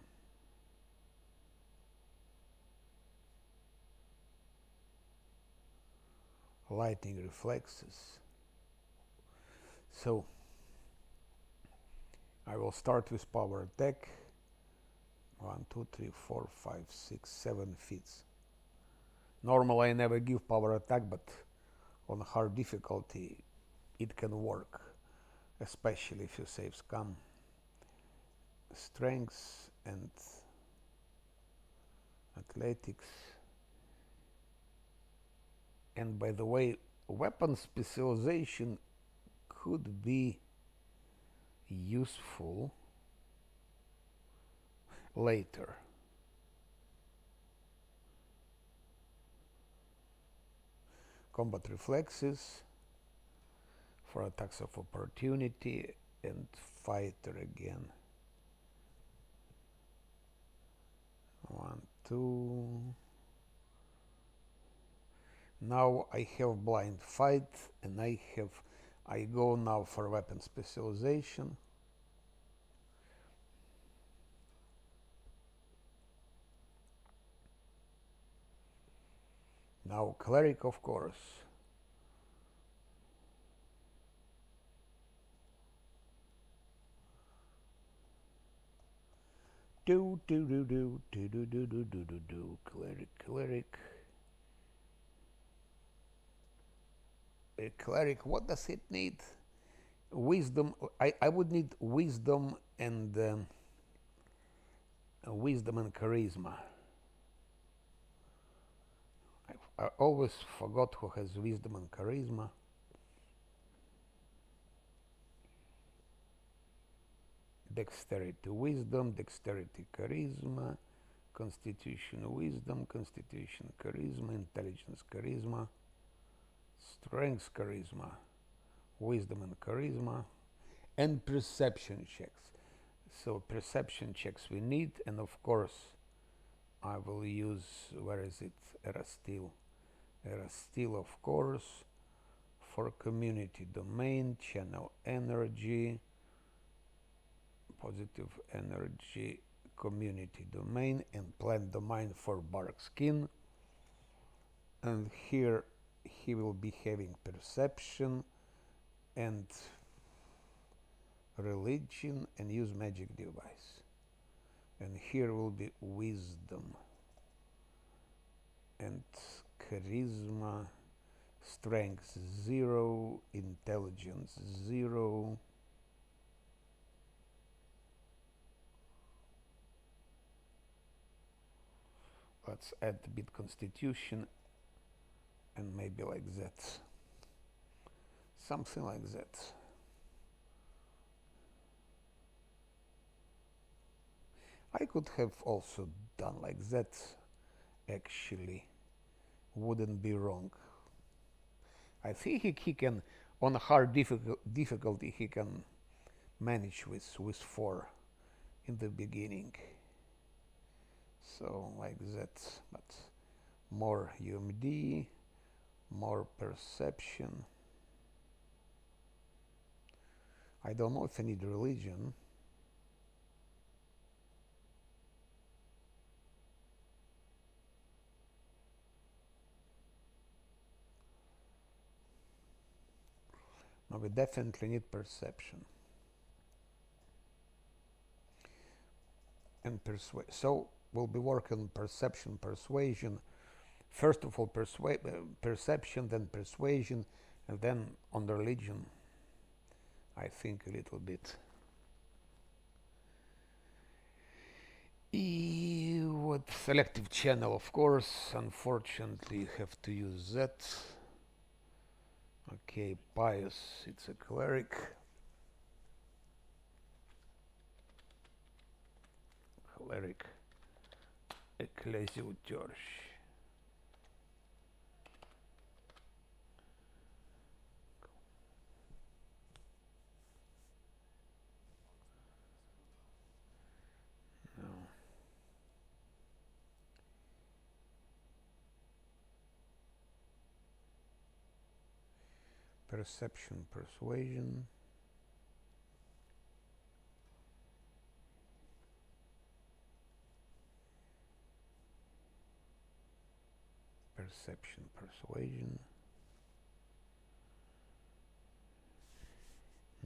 Lightning reflexes. So I will start with power attack. 1, 2, 3, 4, 5, 6, 7 feats. Normally I never give power attack, but on hard difficulty it can work, especially if you save scum. Strength and athletics. And by the way, weapon specialization could be useful later. Combat reflexes for attacks of opportunity and fighter again. 1, 2. Now I have blind fight and I go now for weapon specialization. Now cleric, of course. Cleric. A cleric, what does it need? Wisdom. I would need wisdom and charisma. I always forgot who has wisdom and charisma. Dexterity, wisdom, dexterity, charisma, constitution, wisdom, constitution, charisma, intelligence, charisma, strength, charisma, wisdom and charisma, and perception checks. So perception checks we need, and of course I will use, where is it, Erasteel, of course, for community domain, channel energy, positive energy, community domain, and plant domain for bark skin. And here he will be having perception and religion and use magic device. And here will be wisdom and charisma, strength 0, intelligence 0. Let's add a bit constitution and maybe like that. Something like that. I could have also done like that, actually. Wouldn't be wrong. I think he can, on a hard difficulty, he can manage with 4 in the beginning. So like that, but more UMD, more perception. I don't know if I need religion. No, we definitely need perception. And so we'll be working on perception, persuasion. First of all, perception, then persuasion, and then on the religion, I think a little bit. What selective channel, of course. Unfortunately, you have to use that. Okay, pious, it's a cleric. Cleric, ecclesioutor. No. Perception, persuasion. Perception, persuasion.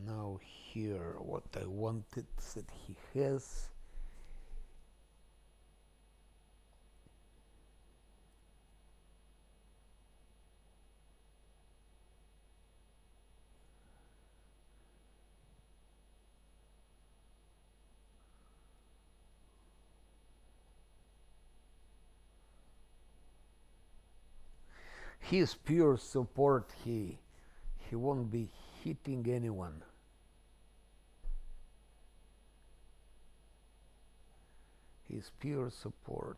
Now here, what I wanted that he has. His pure support, he won't be hitting anyone. His pure support.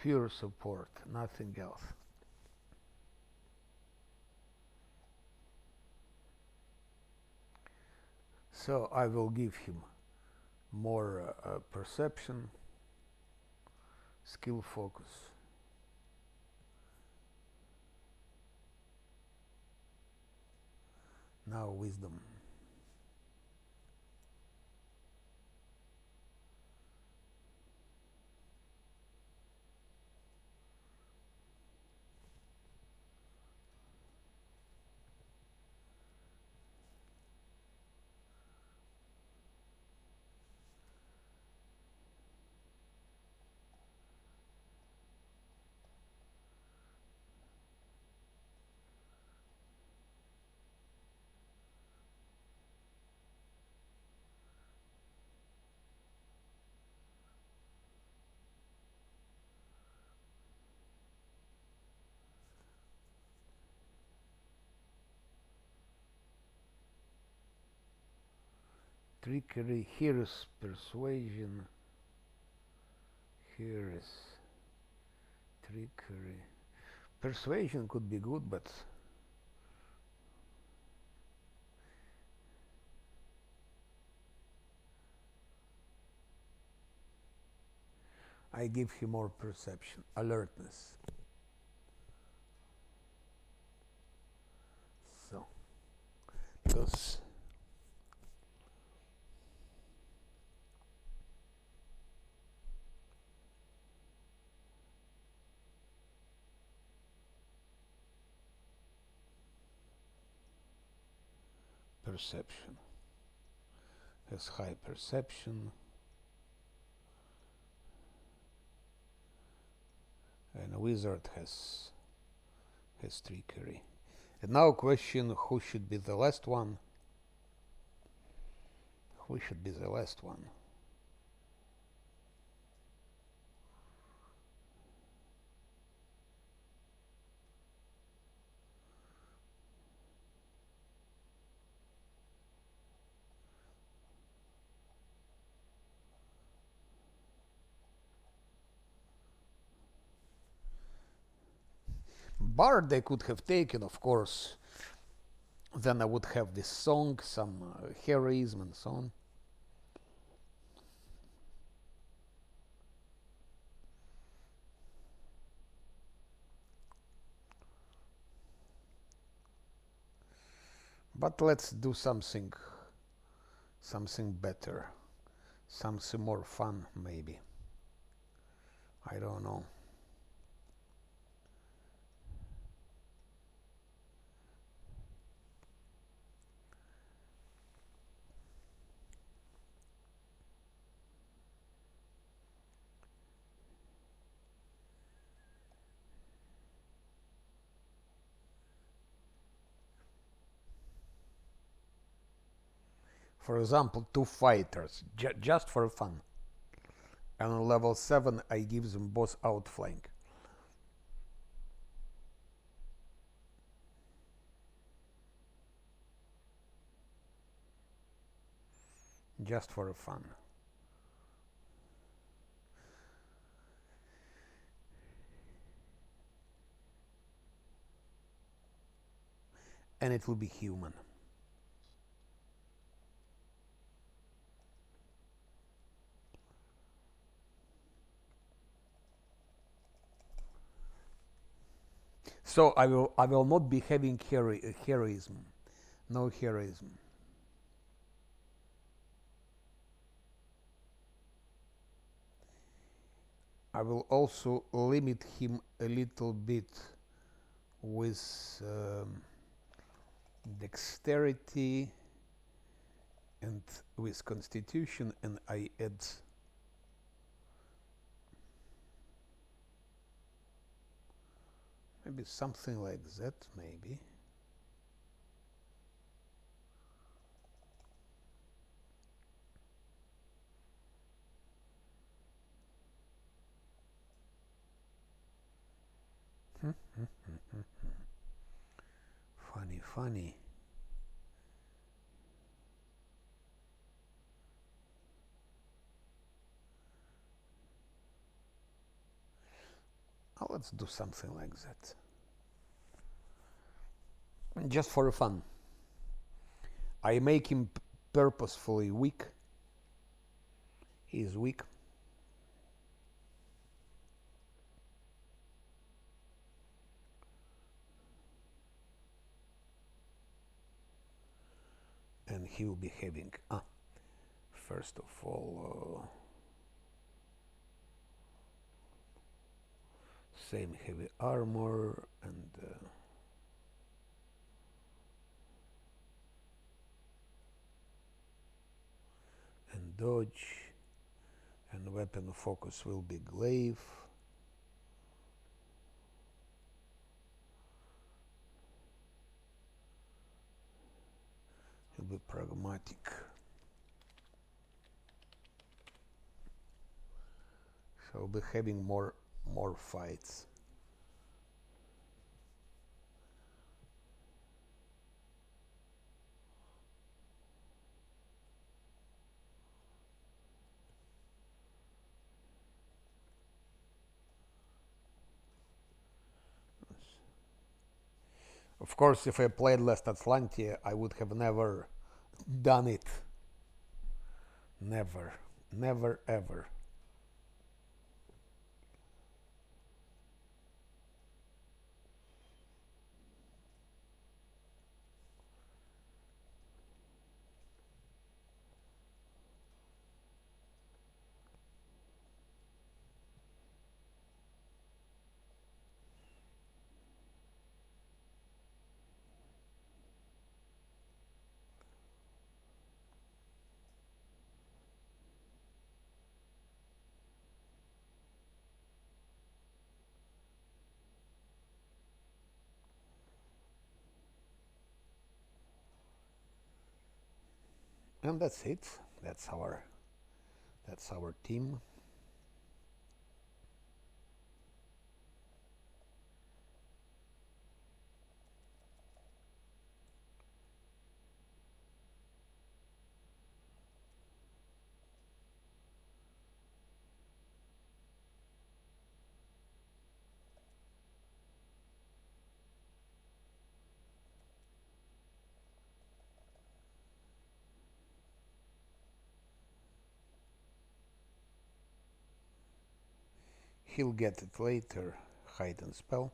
Pure support, nothing else. So I will give him more perception, skill focus. Now wisdom. Trickery, here is persuasion, here is trickery. Persuasion could be good, but I give him more perception, alertness. So, because perception has high perception, and a wizard has trickery. And now question, who should be the last one? Who should be the last one? Bard they could have taken, of course. Then I would have this song, some heroism and so on. But let's do something better, Something more fun, maybe. I don't know. For example, two fighters, just for fun. And on level 7, I give them both outflank. Just for fun. And it will be human. So I will not be having heroism. No heroism. I will also limit him a little bit with dexterity and with constitution, and I add maybe something like that, maybe. Funny, funny. Oh, let's do something like that. Just for fun. I make him purposefully weak. He is weak. And he will be having, first of all, same heavy armor and dodge, and weapon focus will be glaive. He'll be pragmatic. So we'll be having more fights. Of course, if I played less Azlanti, I would have never done it. Never. Never ever. And that's it. That's our team. He'll get it later. Hide and spell.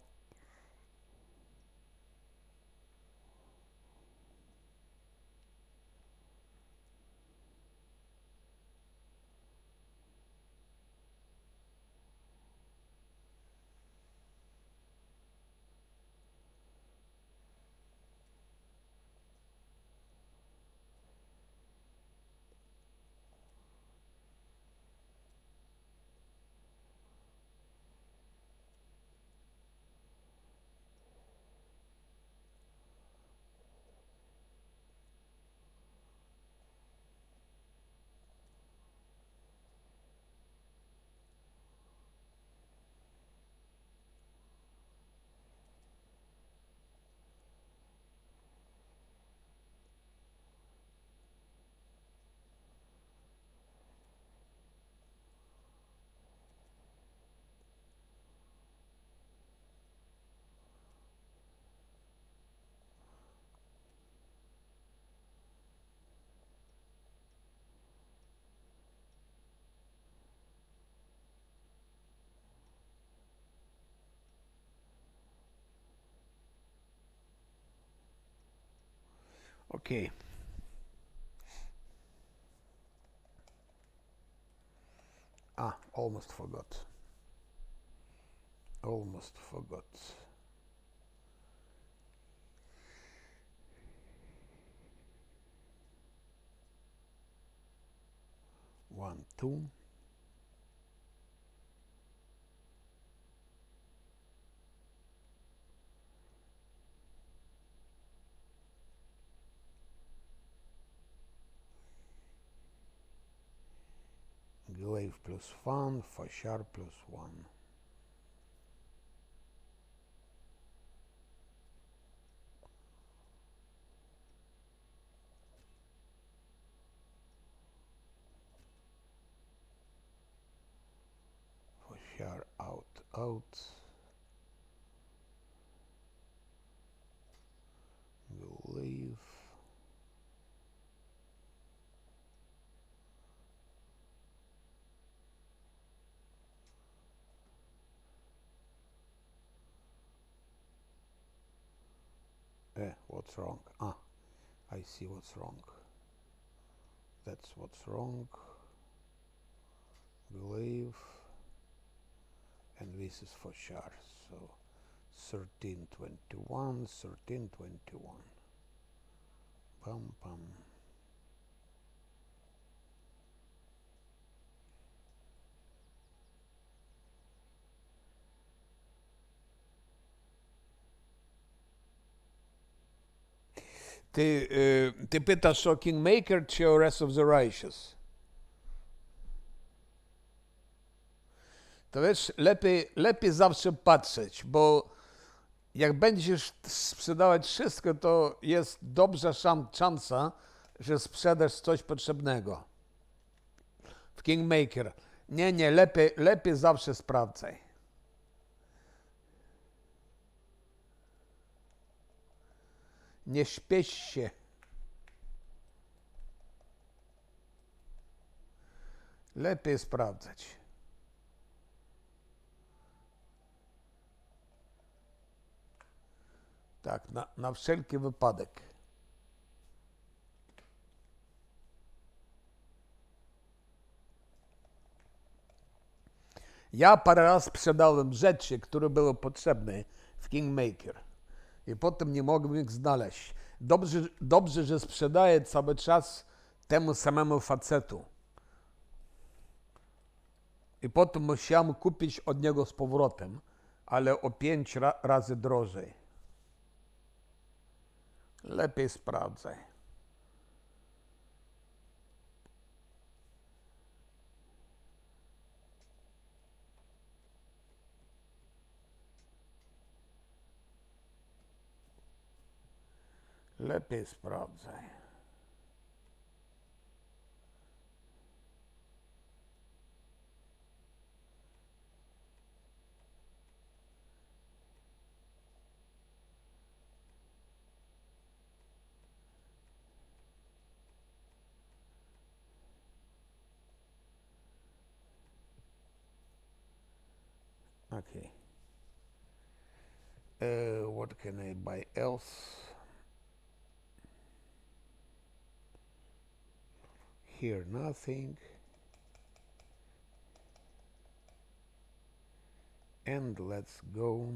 Okay. Almost forgot. Almost forgot. 1, 2. Glaive +1, Fashar +1. Fashar out. Glaive. What's wrong? I see what's wrong. That's what's wrong. Glaive. And this is for sure. So 1321, 1321. Pam pam. Ty pytasz o Kingmaker czy o Rest of the Righteous? To wiesz, lepiej zawsze patrzeć, bo jak będziesz sprzedawać wszystko, to jest dobrze szansa, że sprzedasz coś potrzebnego. W Kingmaker. Nie, lepiej zawsze sprawdzaj. Nie śpiesz się. Lepiej sprawdzać. Tak, na wszelki wypadek. Ja parę razy sprzedałem rzeczy, które były potrzebne w Kingmaker i potem nie mogłem ich znaleźć. Dobrze, że sprzedaję cały czas temu samemu facetu. I potem musiałem kupić od niego z powrotem, ale o 5 razy drożej. Lepiej sprawdzaj. Lepiej sprawdzaj. Okay. What can I buy else? Here nothing. And let's go.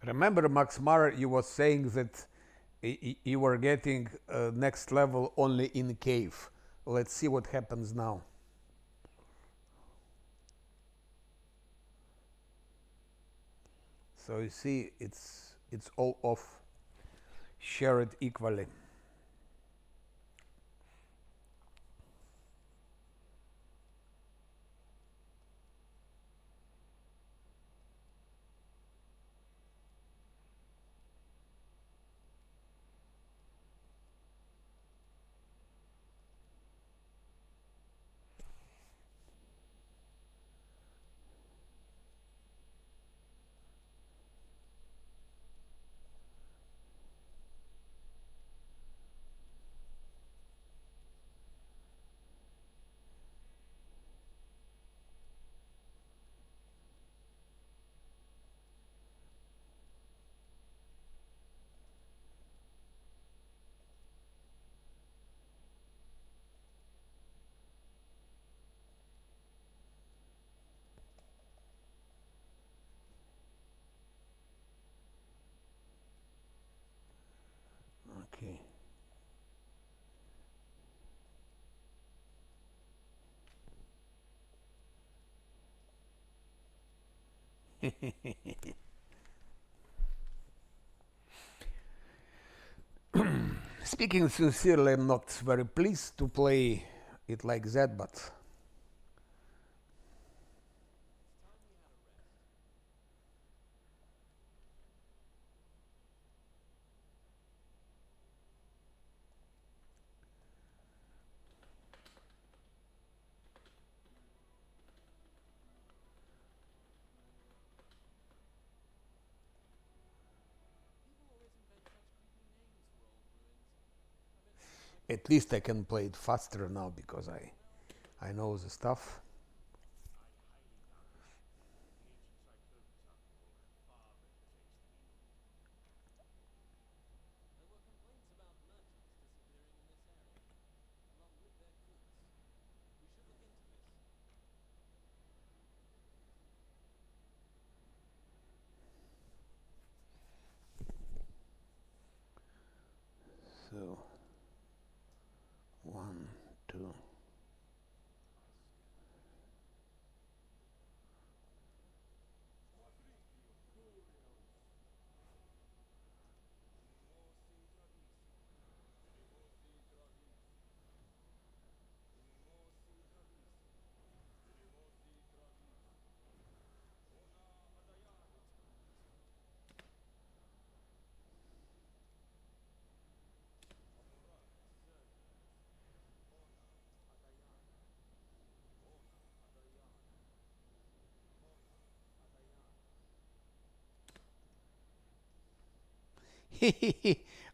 Remember, Max Mara, you were saying that you were getting next level only in cave. Let's see what happens now. So you see, it's all off. Share it equally. Speaking sincerely, I'm not very pleased to play it like that, but at least I can play it faster now because I know the stuff. So 1, 2.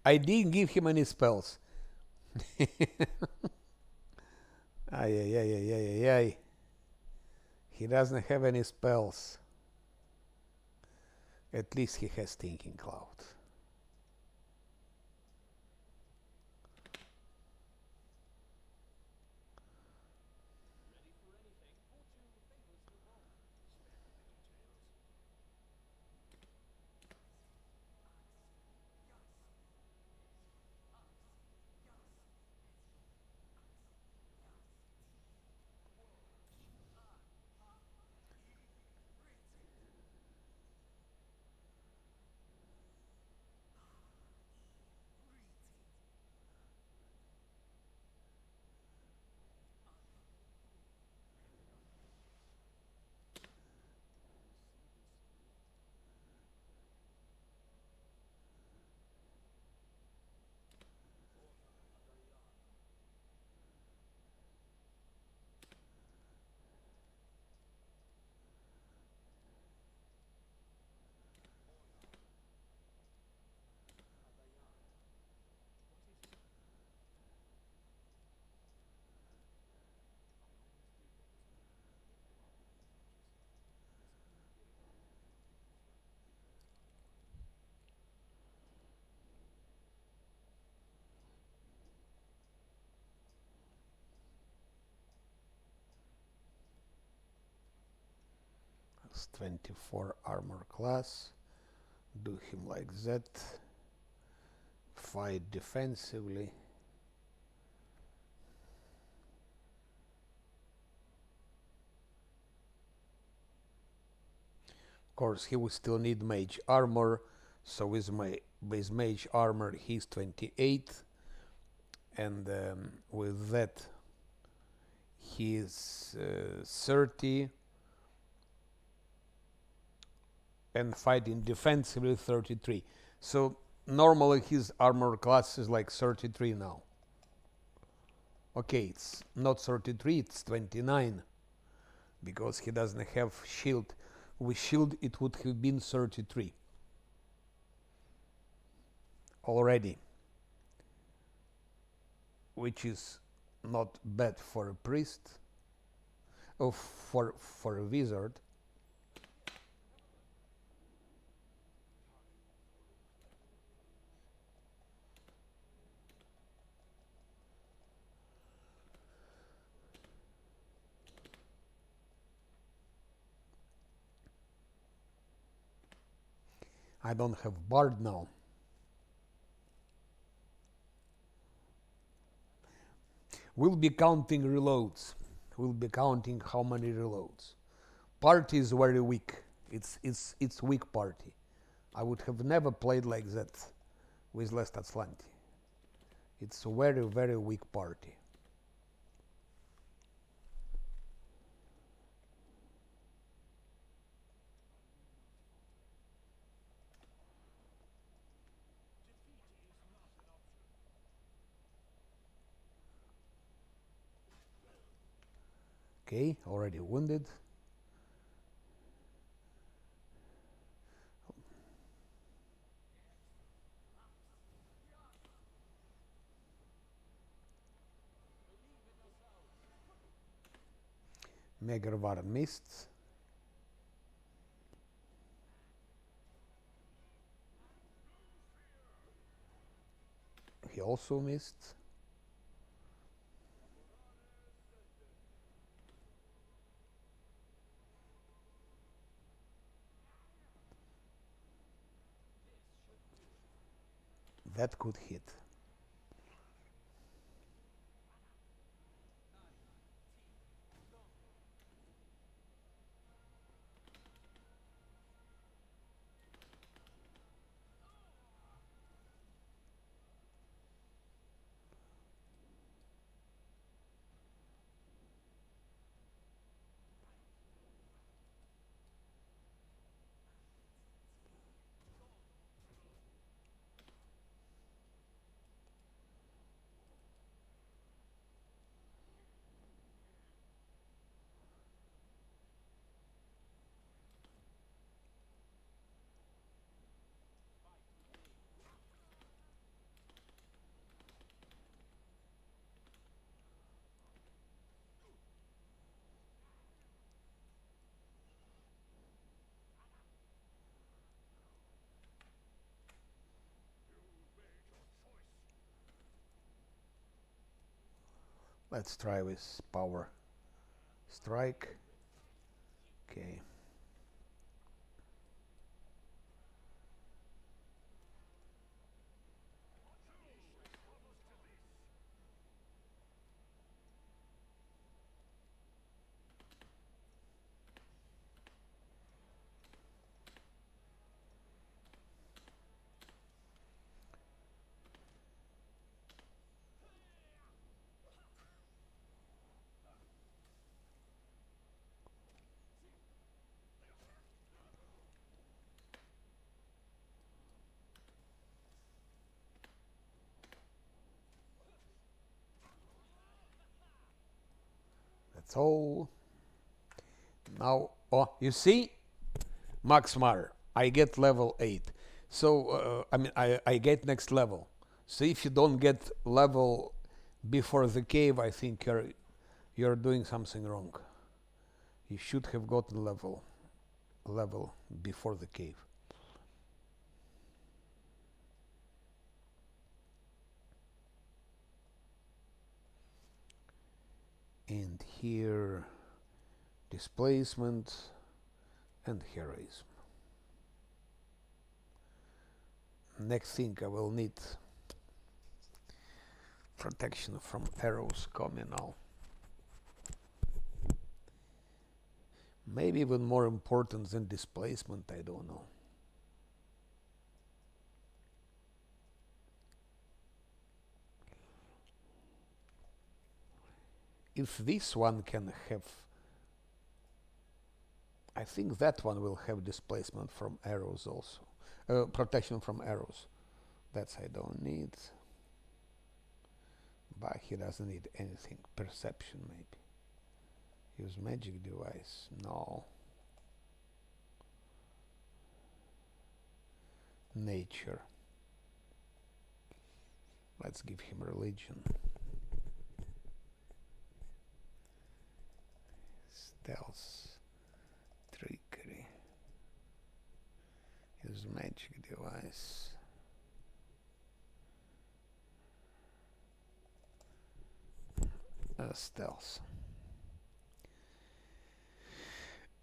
I didn't give him any spells. Ay, ay, ay, ay, ay, ay, ay. He doesn't have any spells. At least he has Thinking Cloud. It's 24 armor class. Do him like that. Fight defensively. Of course, he will still need mage armor. So with mage armor, he's 28, and with that, he's 30, and fighting defensively 33. So normally his armor class is like 33 now. Okay, it's not 33, it's 29 because he doesn't have shield. With shield, it would have been 33 already, which is not bad for a priest or for a wizard. I don't have bard now. We'll be counting reloads. We'll be counting how many reloads. Party is very weak. It's weak party. I would have never played like that with last Azlanti. It's a very, very weak party. Okay, already wounded. Megarvar missed. He also missed. That could hit. Let's try with power strike. Okay. That's all. Now, oh, you see, Max Mar, I get level 8. So, I get next level. So if you don't get level before the cave, I think you're doing something wrong. You should have gotten level before the cave. And here, displacement and heroism. Next thing I will need protection from arrows coming now. Maybe even more important than displacement, I don't know. If this one can have, I think that one will have displacement from arrows also. Protection from arrows. That's I don't need. But he doesn't need anything. Perception maybe. Use magic device. No. Nature. Let's give him religion. Stealth. Trickery. Use magic device. Stealth.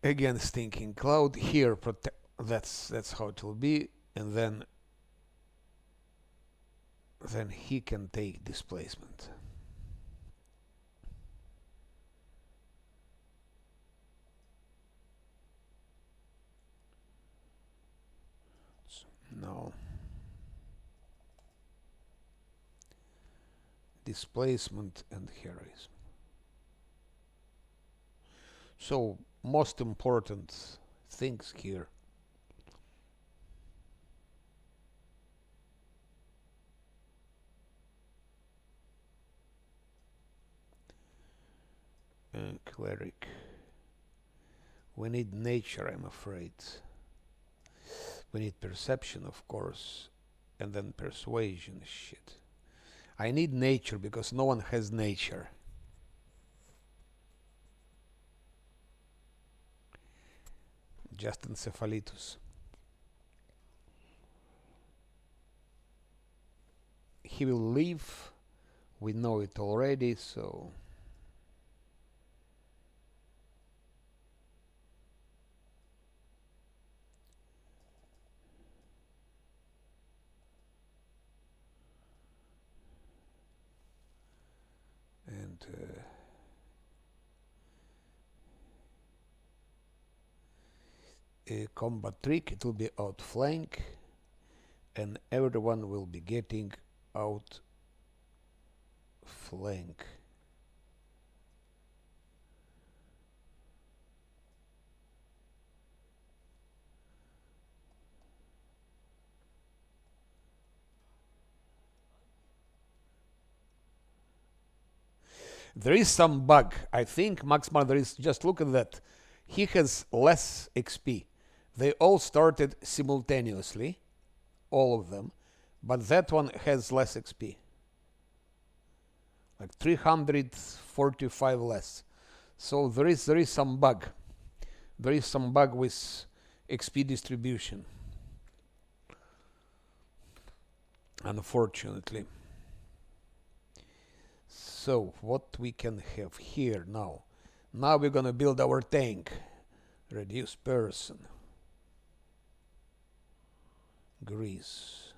Again, stinking cloud. Here, that's how it will be, and then he can take displacement. displacement and heroism. So most important things here. Cleric. We need nature, I'm afraid. We need perception, of course, and then persuasion. Shit. I need nature because no one has nature. Just encephalitis. He will leave. We know it already, so... And... a combat trick, it will be outflank, and everyone will be getting outflank. There is some bug. I think Maxmar, there is, just look at that. He has less XP. They all started simultaneously, all of them, but that one has less XP. Like 345 less. So there is some bug. There is some bug with XP distribution. Unfortunately. So what we can have here now? Now we're gonna build our tank. Reduce person. Grease.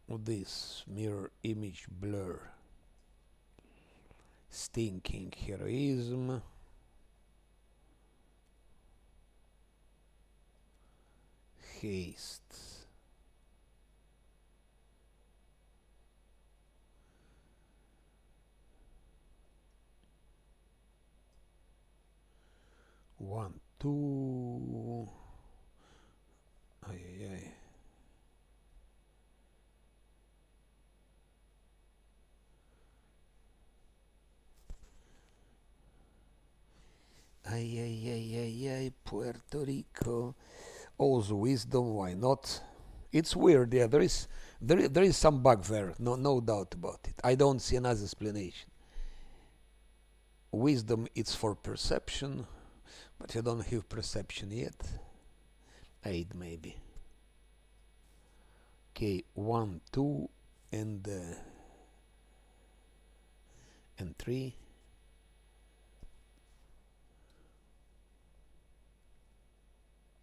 This mirror image blur. Stinking heroism. Haste. One, two. Ay, ay, ay. Ay, ay, ay, ay, ay, Puerto Rico. Also wisdom, why not? It's weird, yeah. There is some bug there, no doubt about it. I don't see another explanation. Wisdom, it's for perception, but you don't have perception yet. Aid maybe. Okay, 1, 2, and 3.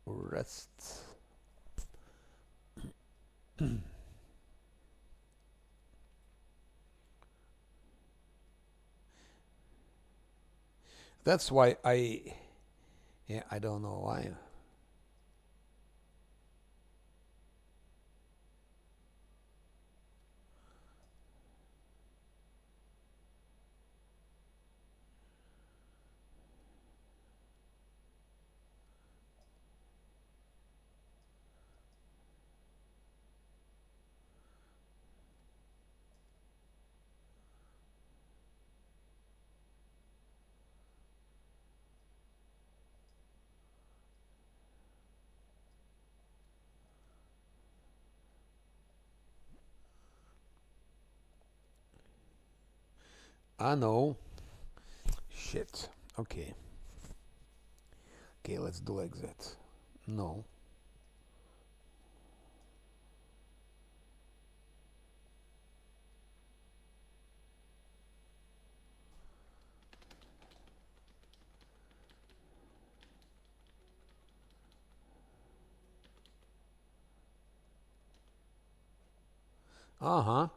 Rest. That's why I don't know why. I know. Shit. Okay. Okay, let's do like that. No. Uh-huh.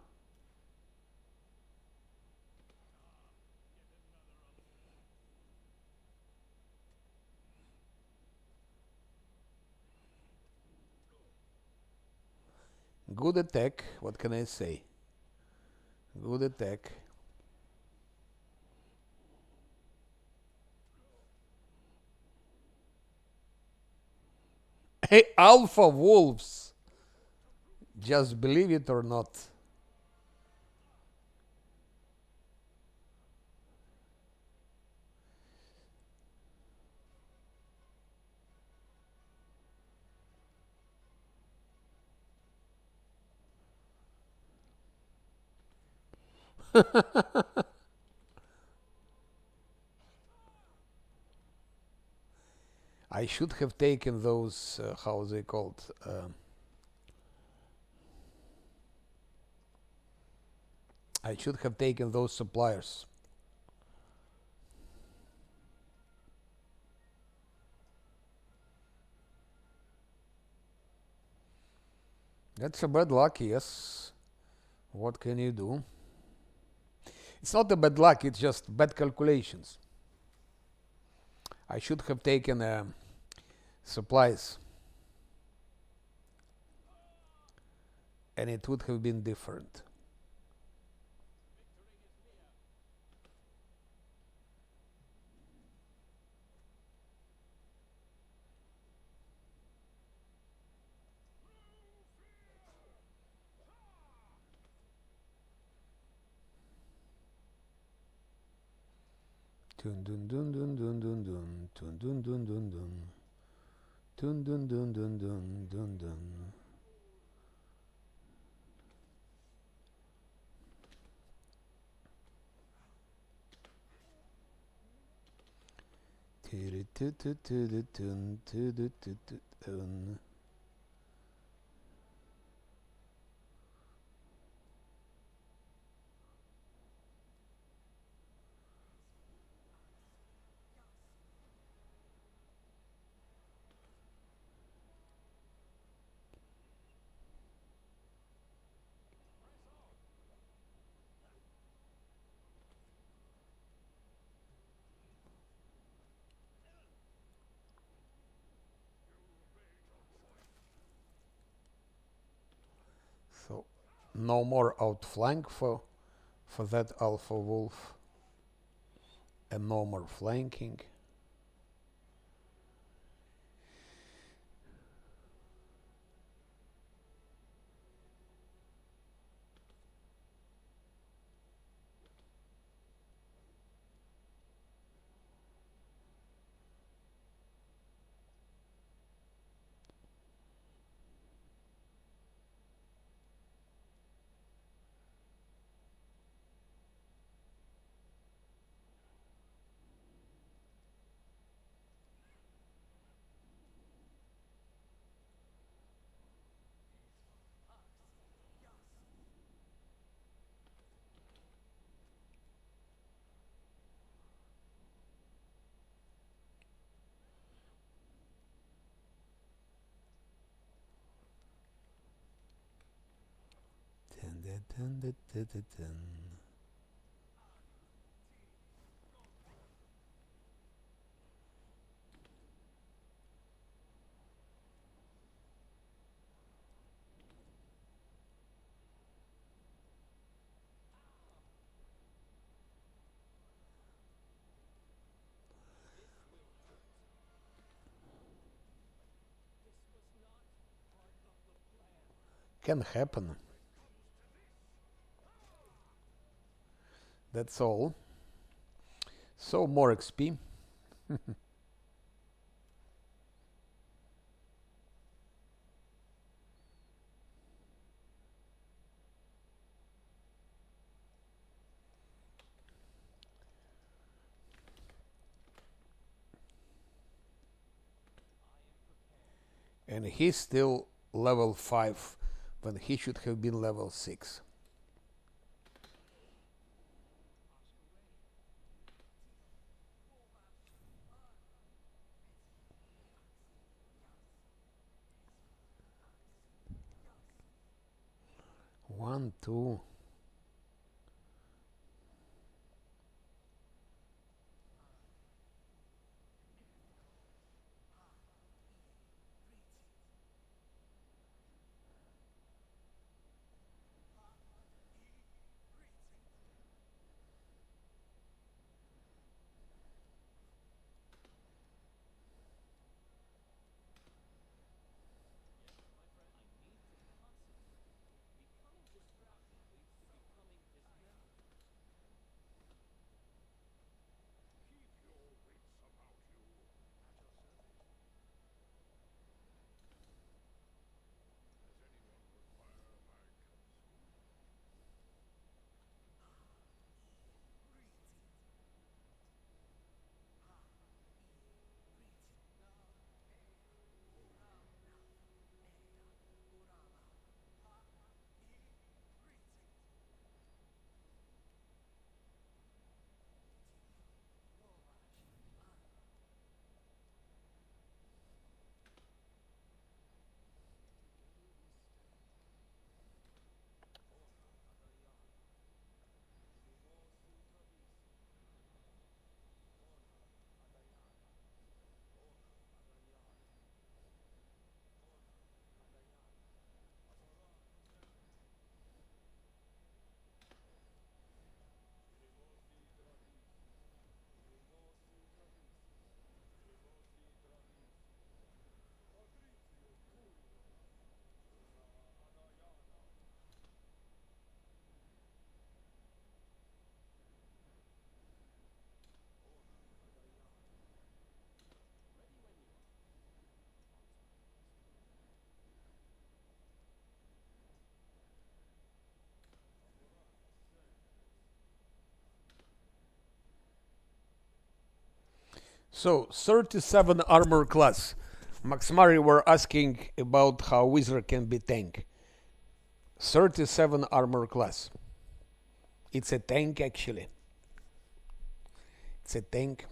Good attack. What can I say? Good attack. Hey, Alpha Wolves. Just believe it or not. I should have taken those, how they called? I should have taken those suppliers. That's a bad luck, yes. What can you do? It's not a bad luck, it's just bad calculations. I should have taken supplies, and it would have been different. Dun dun dun dun dun dun dun dun dun dun dun dun dun dun dun dun dun dun. So no more outflank for that alpha wolf, and no more flanking. Can happen. That's all. So more XP. And he's still level 5 when he should have been level 6. One, two. So 37 armor class. Maxmari were asking about how wizard can be tank. 37 armor class. It's a tank actually. It's a tank.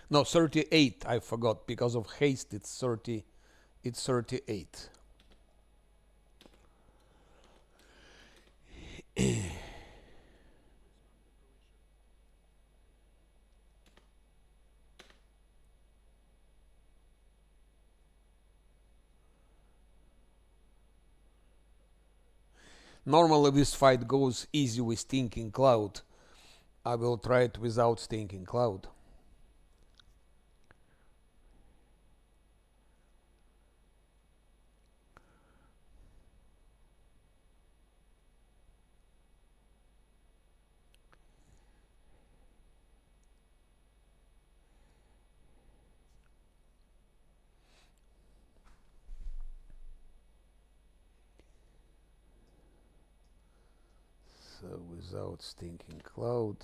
No, 38. I forgot because of haste. It's 30. It's 38. Normally this fight goes easy with Stinking Cloud. I will try it without Stinking Cloud. So without Stinking Cloud.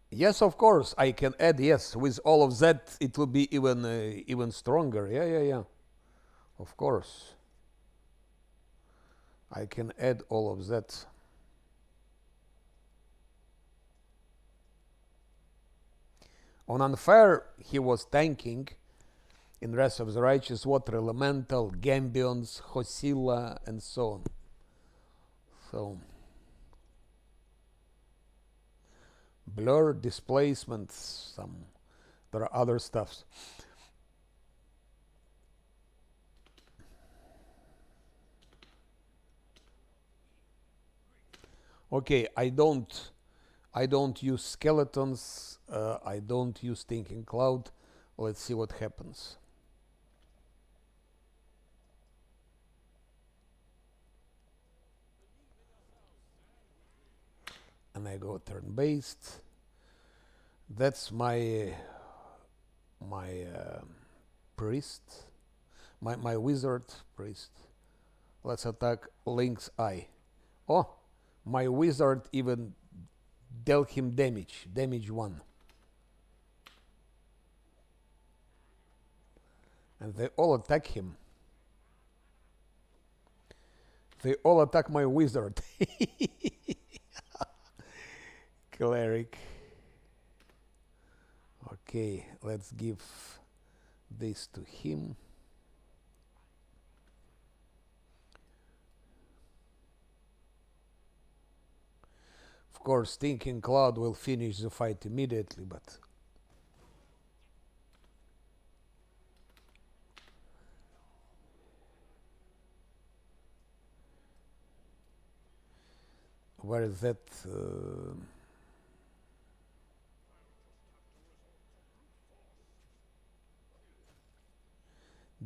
Yes, of course, I can add, yes, with all of that it will be even stronger. Yeah. Of course. I can add all of that. On Unfair, he was tanking in Wrath of the Righteous, Water Elemental, Gambions, Hosilla, and so on. So, Blur, Displacement, there are other stuffs. Okay, I don't use skeletons. I don't use Stinking Cloud. Let's see what happens. And I go turn-based. That's my priest, my wizard priest. Let's attack Link's Eye. Oh, my wizard even dealt him damage 1. And they all attack him. They all attack my wizard. Cleric. Okay, let's give this to him. Of course, Stinking Cloud will finish the fight immediately, but where is that?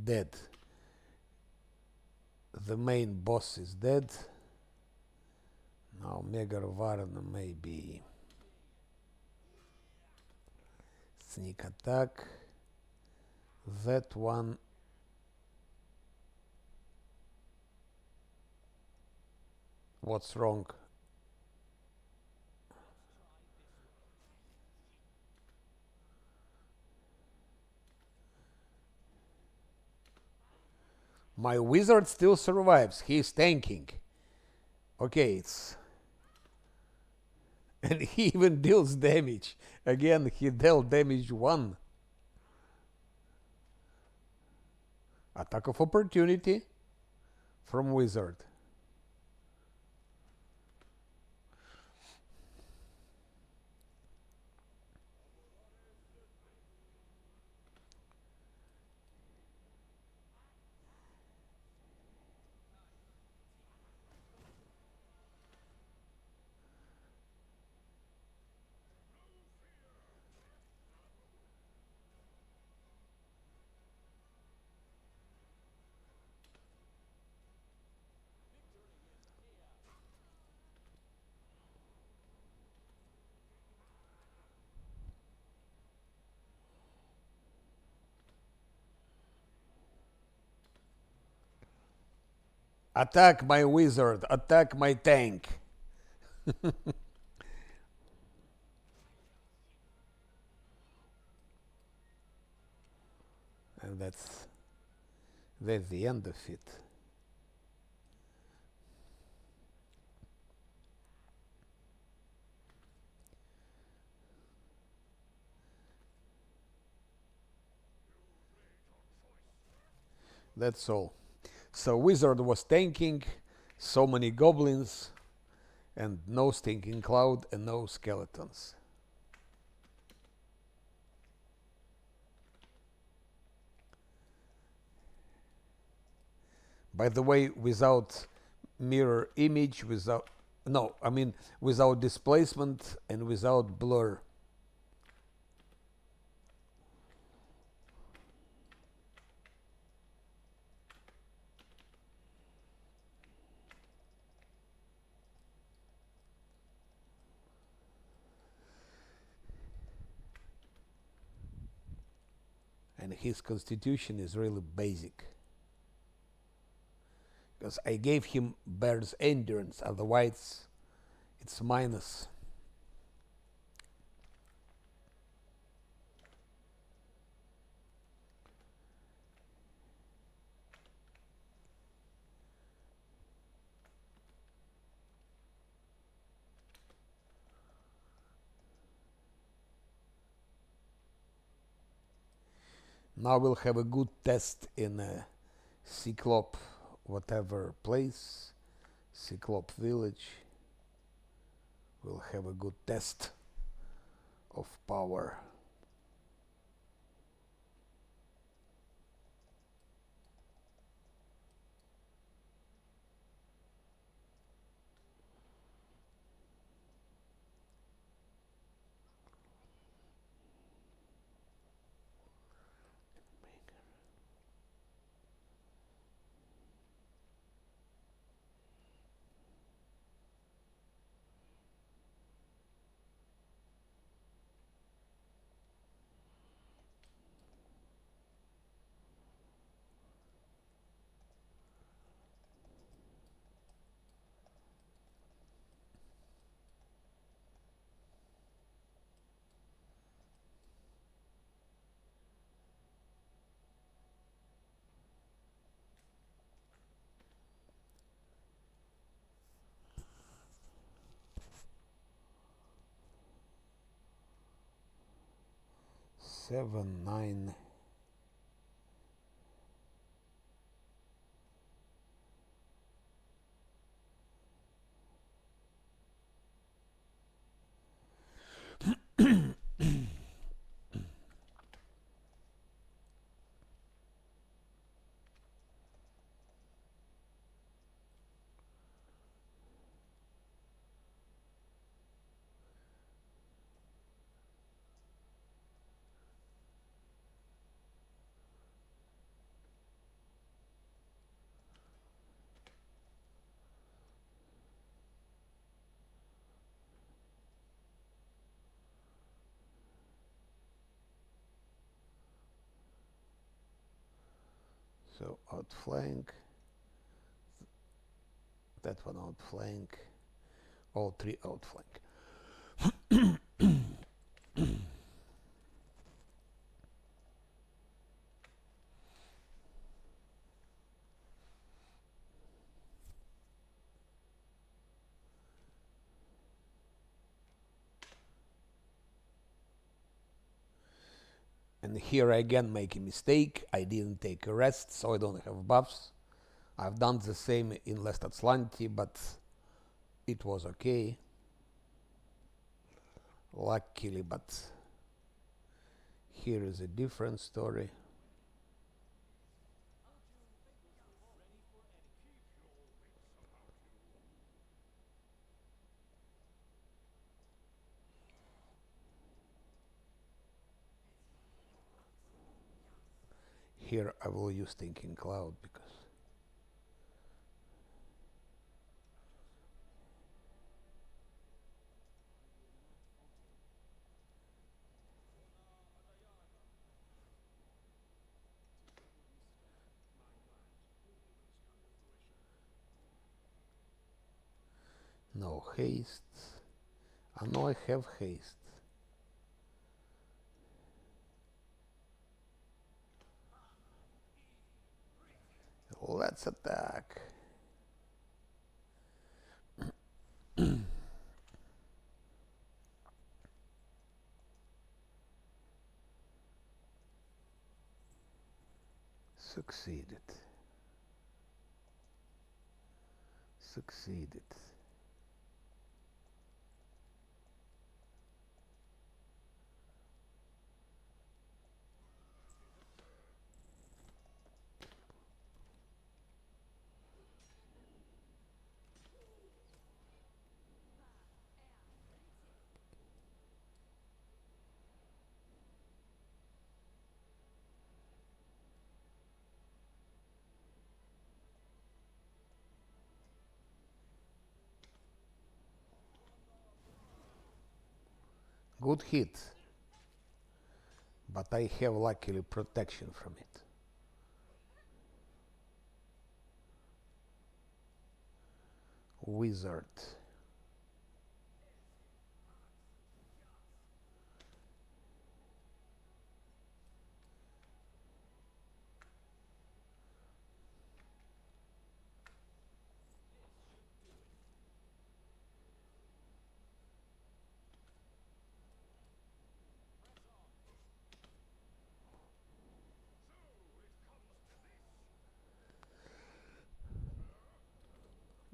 Dead. The main boss is dead. Now Mega Varna maybe sneak attack. That one. What's wrong? My wizard still survives. He's tanking. Okay, it's and he even deals damage. Again, he dealt damage 1. Attack of opportunity from wizard. Attack my wizard, attack my tank. And that's the end of it. That's all. So wizard was tanking, so many goblins, and no stinking cloud and no skeletons. By the way, without mirror image, without no, I mean without displacement and without blur. And his constitution is really basic. Because I gave him bear's endurance, otherwise it's minus. Now we'll have a good test in a Cyclop whatever place, Cyclop village. We'll have a good test of power. Seven, nine. So outflank, that one outflank, all three outflank. And here I again make a mistake. I didn't take a rest, so I don't have buffs. I've done the same in last Azlanti, but it was okay. Luckily, but here is a different story. Here I will use Thinking Cloud because No haste. I know I have haste. Let's attack. Succeeded. Succeeded. Good hit. But I have luckily protection from it. Wizard.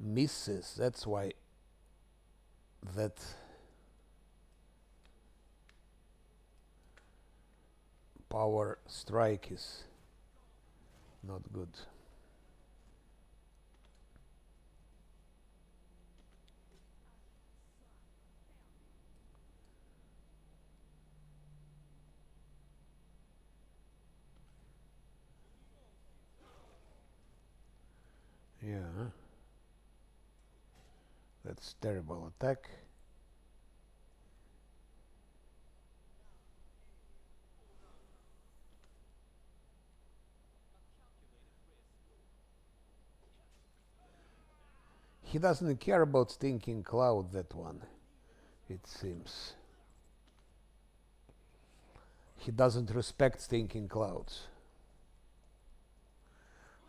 Misses. That's why that power strike is not good. Yeah. That's terrible attack. He doesn't care about Stinking Cloud, that one, it seems. He doesn't respect Stinking Clouds.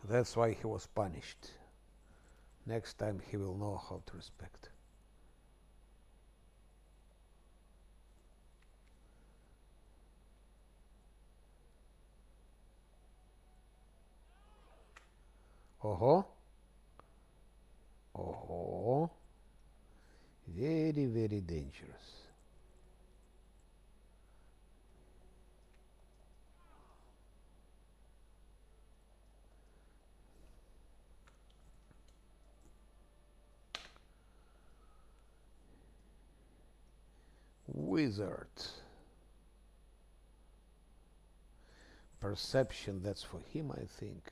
That's why he was punished. Next time he will know how to respect. Oh. Oh. Very, very dangerous. Wizard. Perception, that's for him, I think.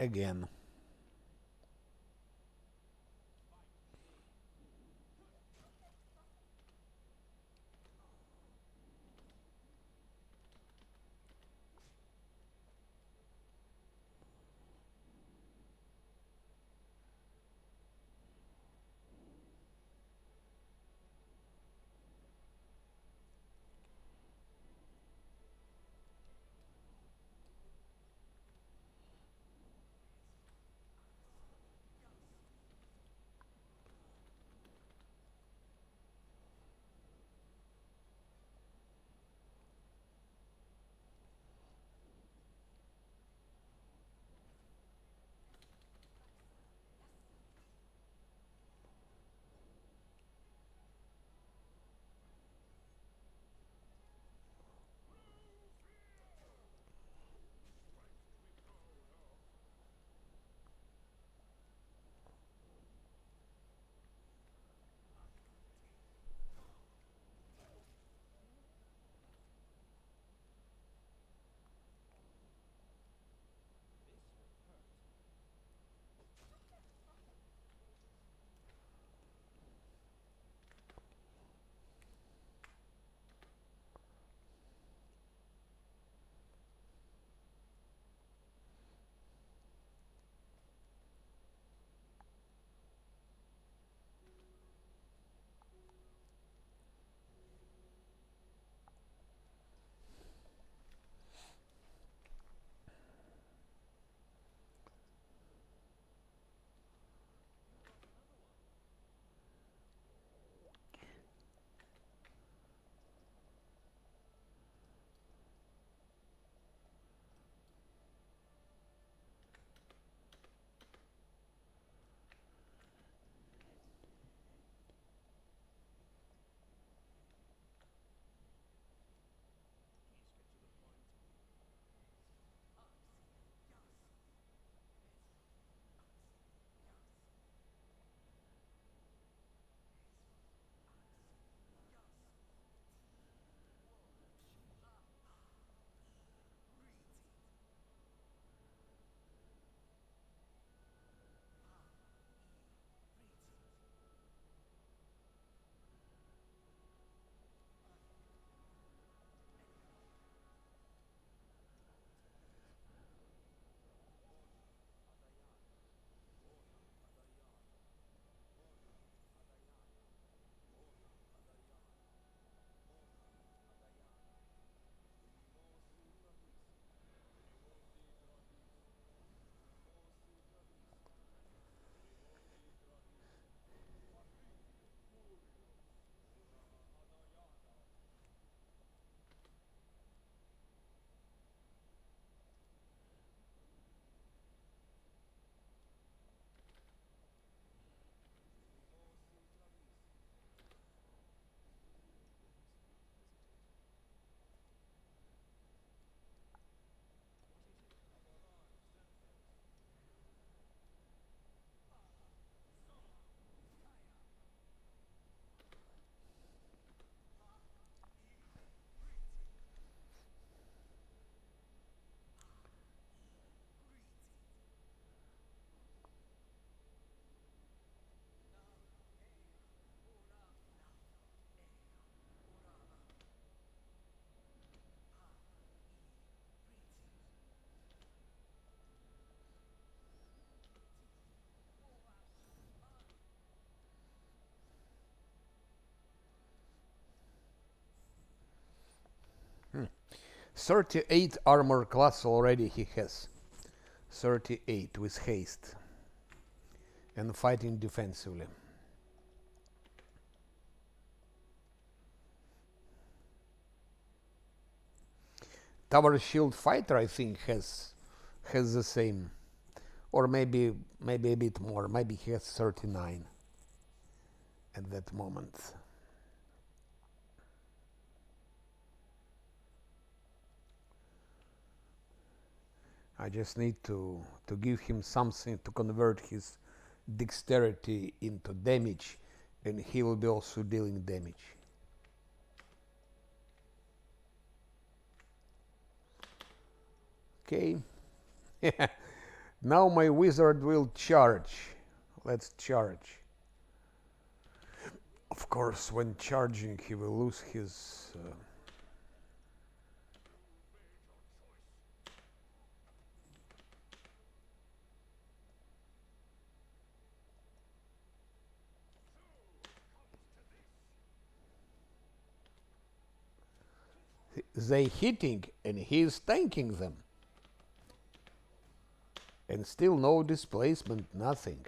again. Hmm. 38 armor class already he has. 38 with haste and fighting defensively. Tower shield fighter I think has the same, or maybe a bit more. Maybe he has 39 at that moment. I just need to give him something to convert his dexterity into damage, and he will be also dealing damage. Okay. Now my wizard will charge. Let's charge. Of course, when charging, he will lose his. They hitting, and he is tanking them. And still no displacement, nothing.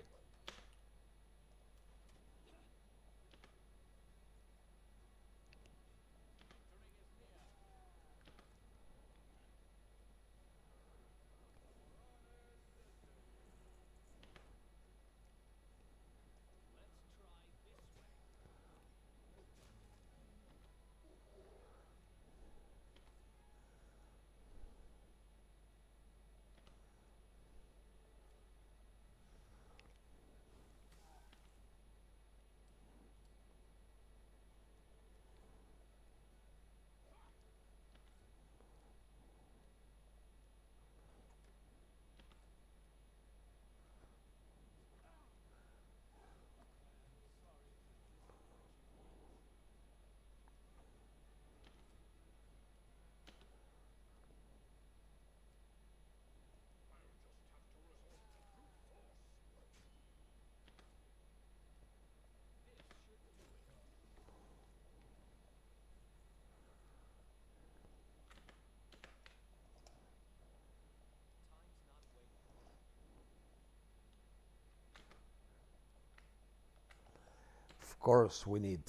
Of course, we need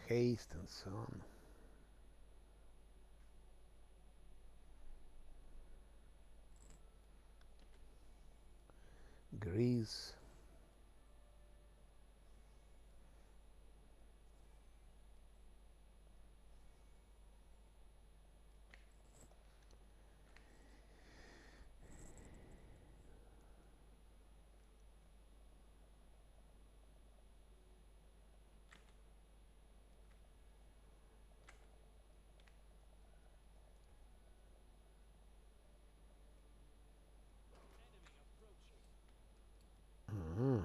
haste and so on. Grease. Mhm.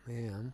Yeah.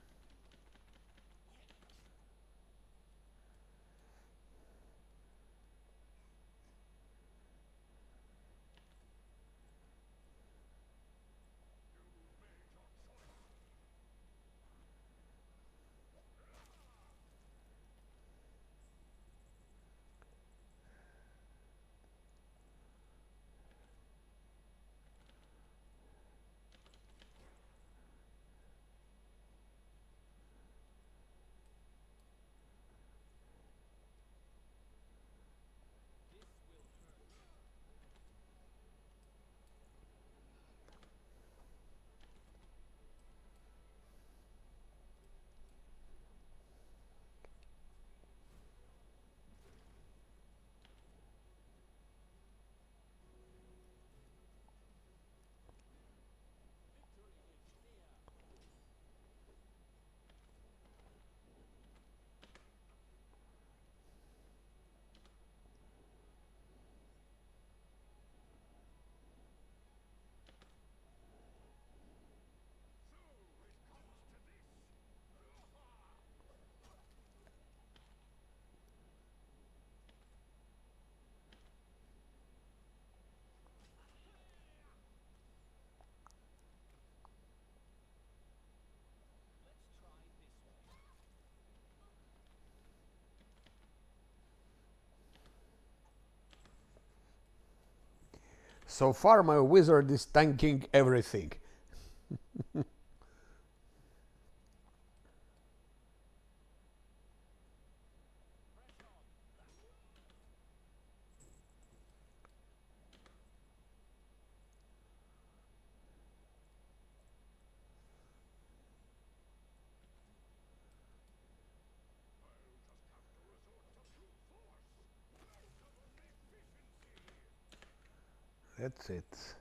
So far, my wizard is tanking everything. That's it.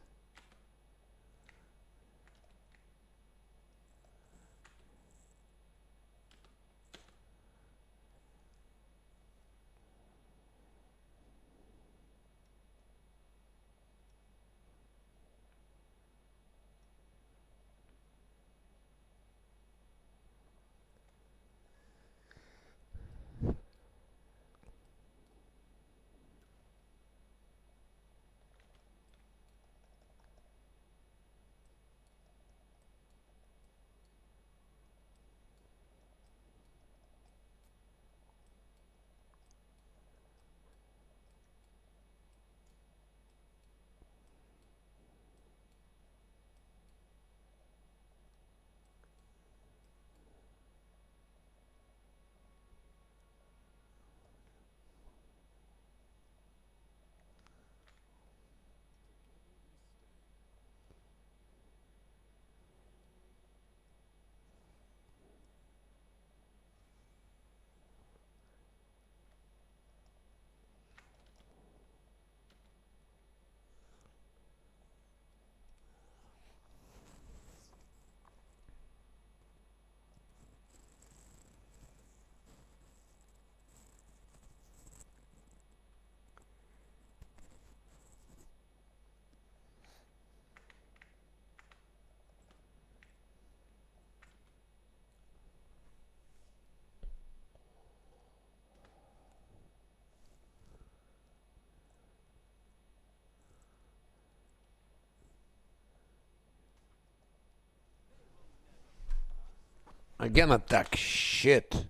Again attack. Shit.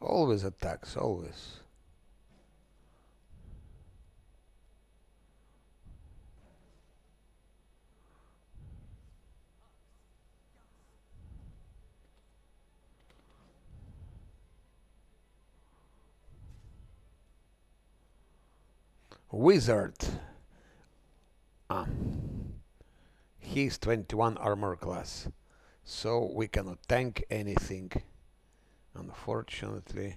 Always attacks, always. Wizard. Ah. He's 21 armor class. So we cannot tank anything. Unfortunately.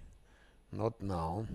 Not now.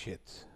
Shit.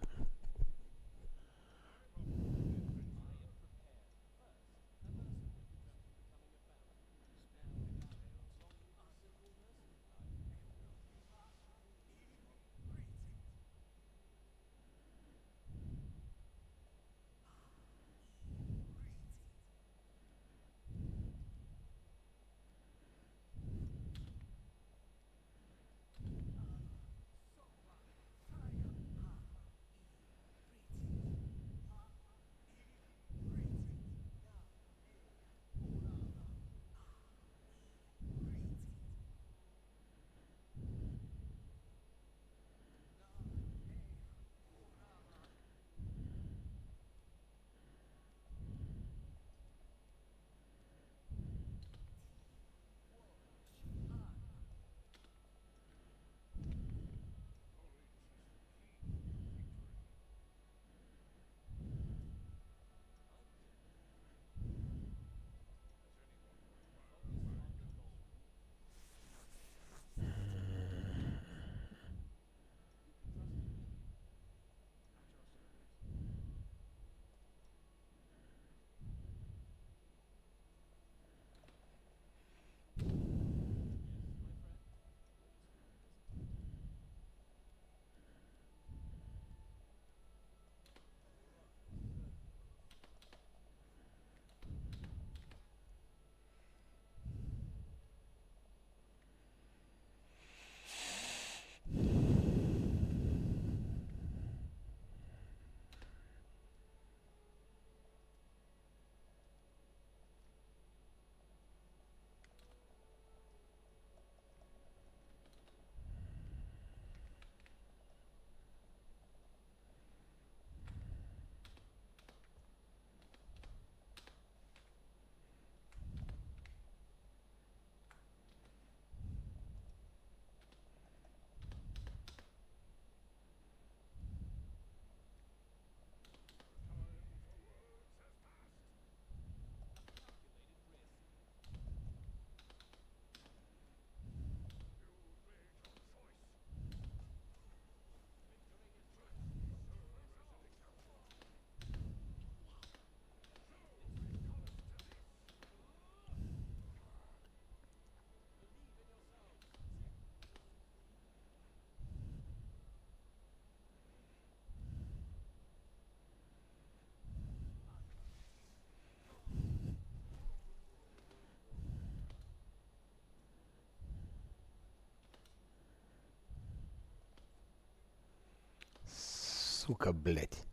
Сука, блядь.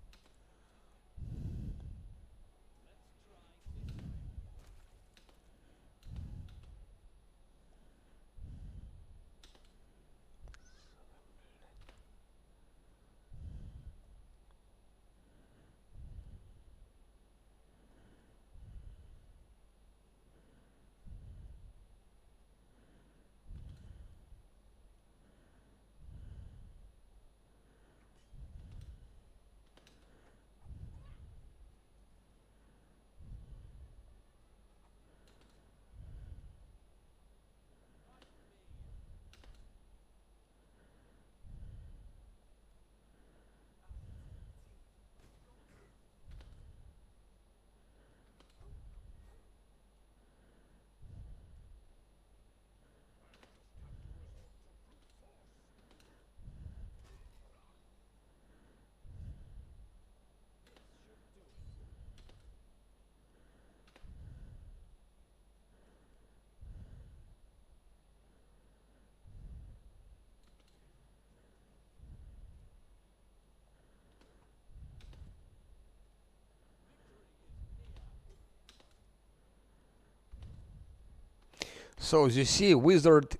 So as you see, Wizard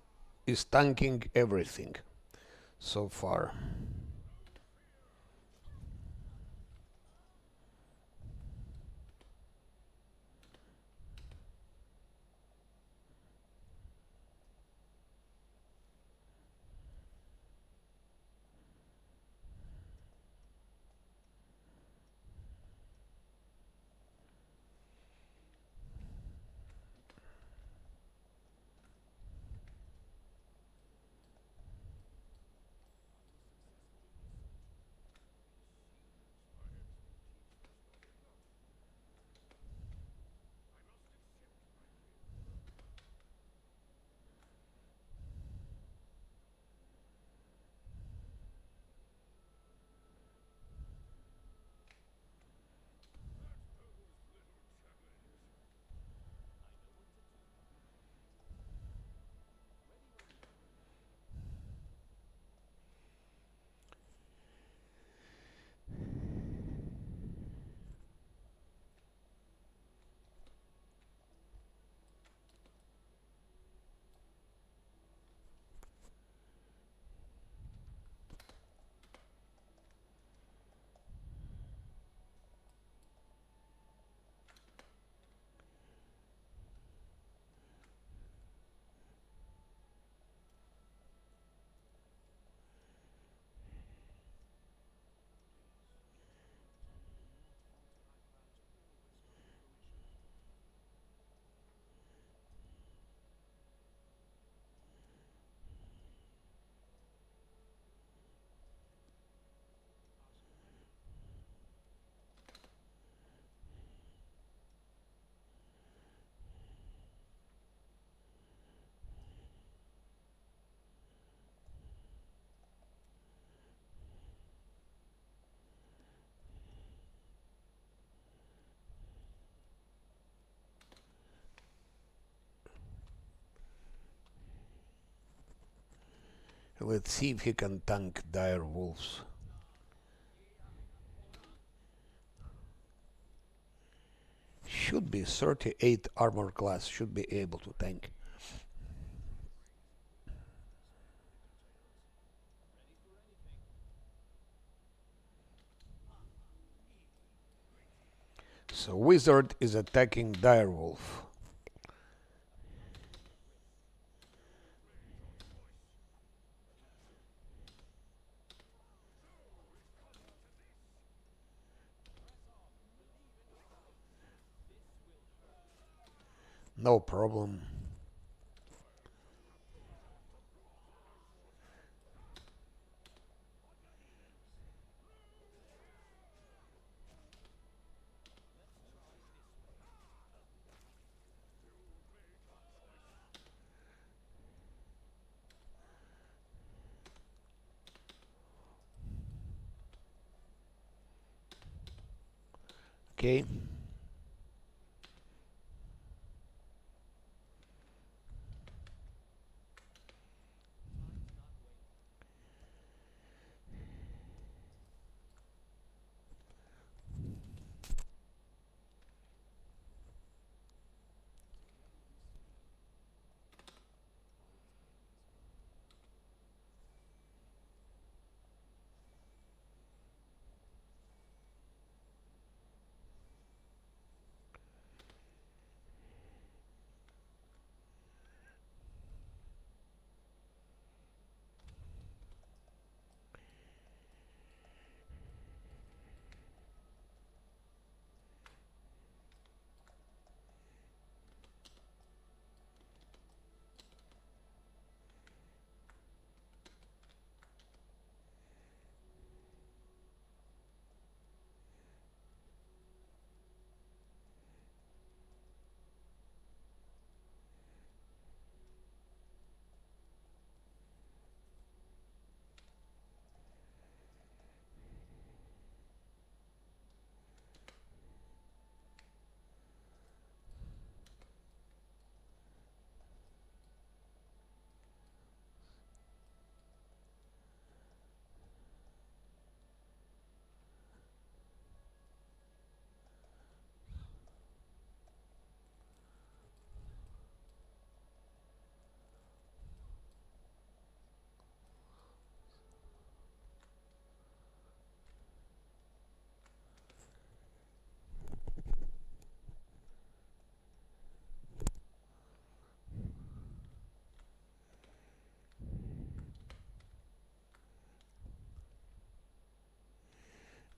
is tanking everything so far. Let's see if he can tank dire wolves. Should be 38 armor class, should be able to tank. So wizard is attacking direwolf. No problem. Okay.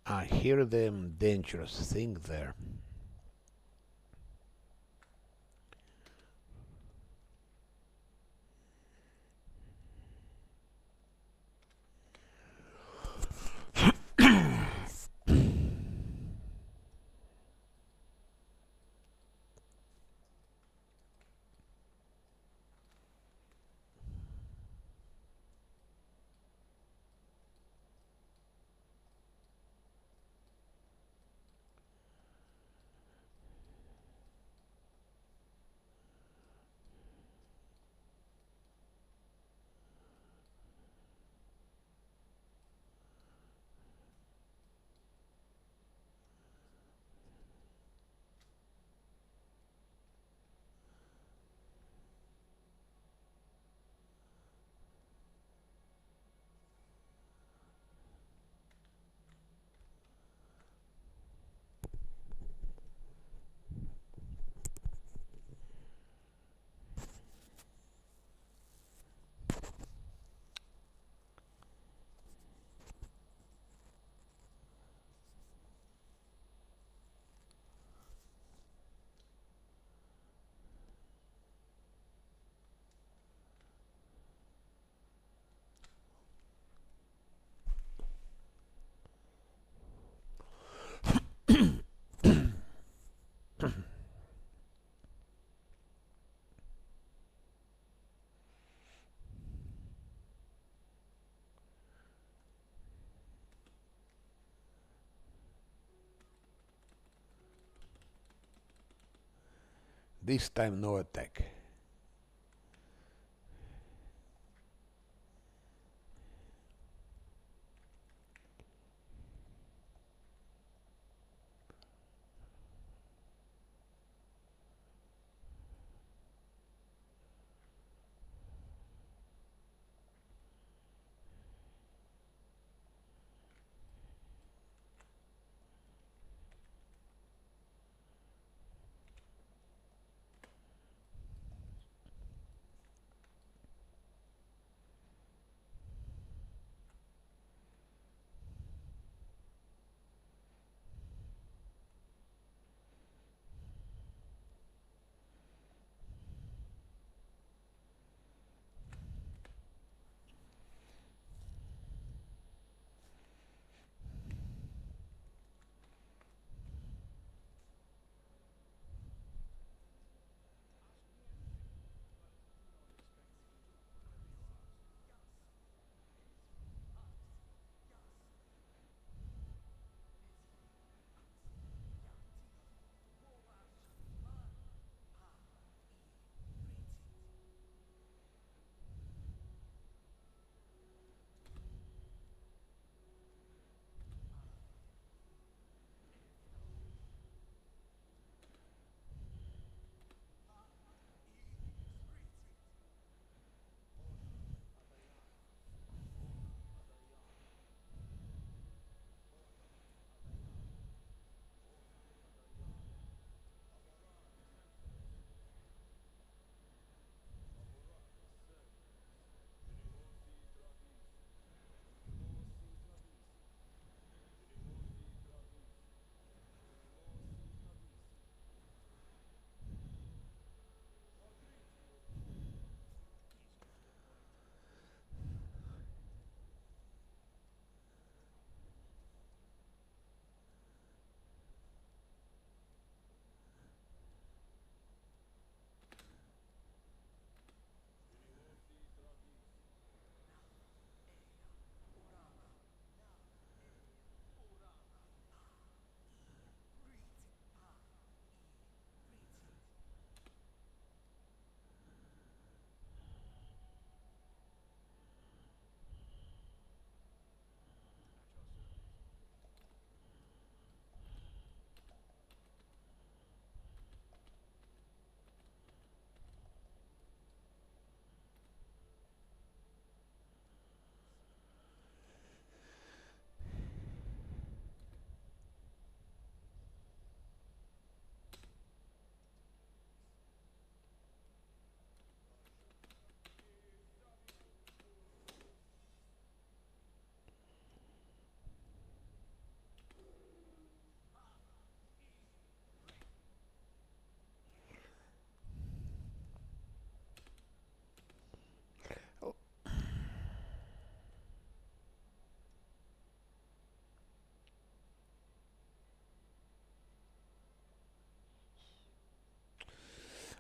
I hear them dangerous thing there. This time no attack.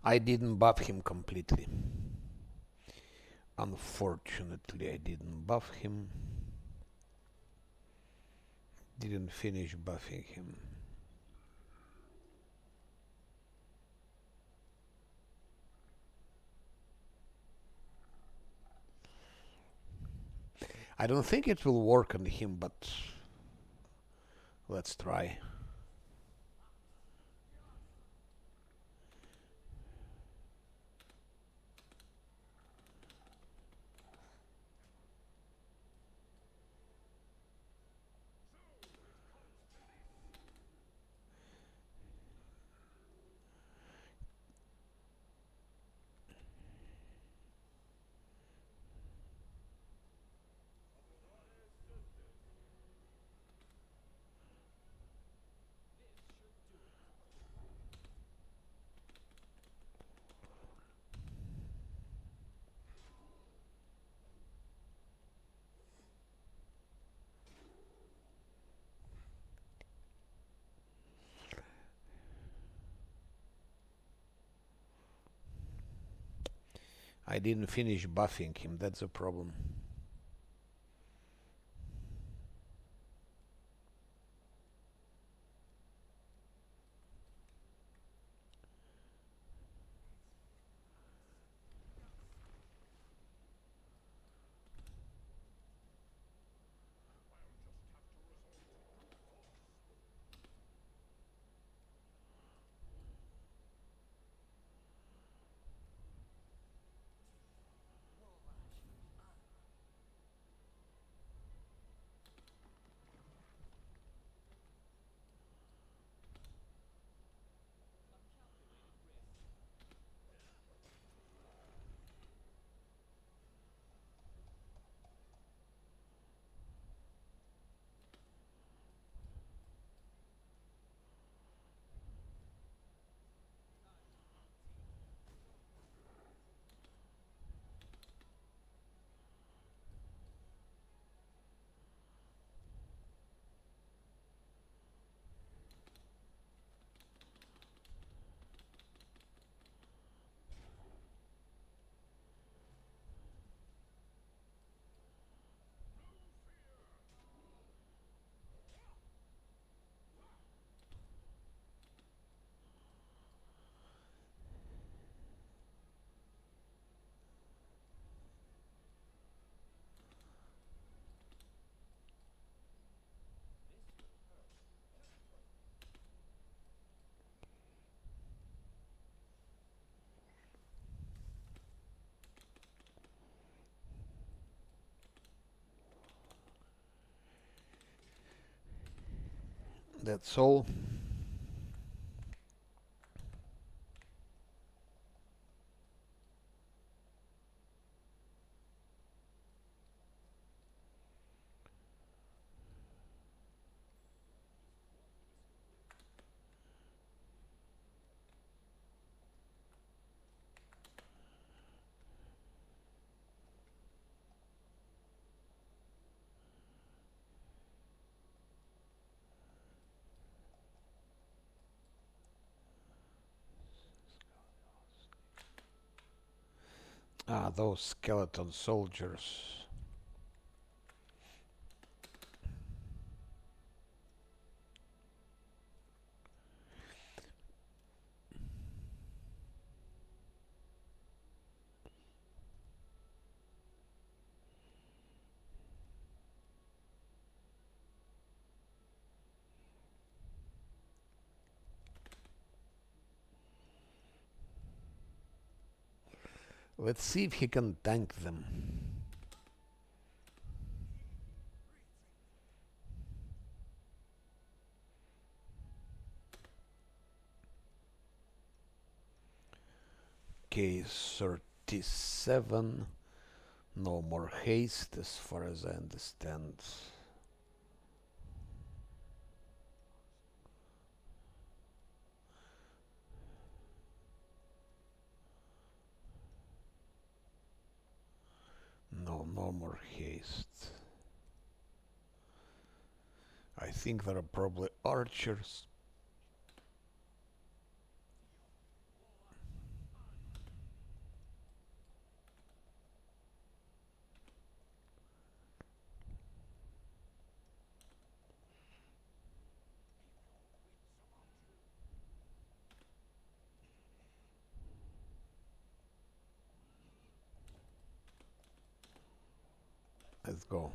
I didn't buff him completely. Unfortunately, I didn't buff him. Didn't finish buffing him. I don't think it will work on him, but let's try. I didn't finish buffing him, that's a problem. That's all. Ah, those skeleton soldiers. Let's see if he can tank them. Okay, 37. No more haste as far as I understand. No, no more haste. I think there are probably archers. Let's go.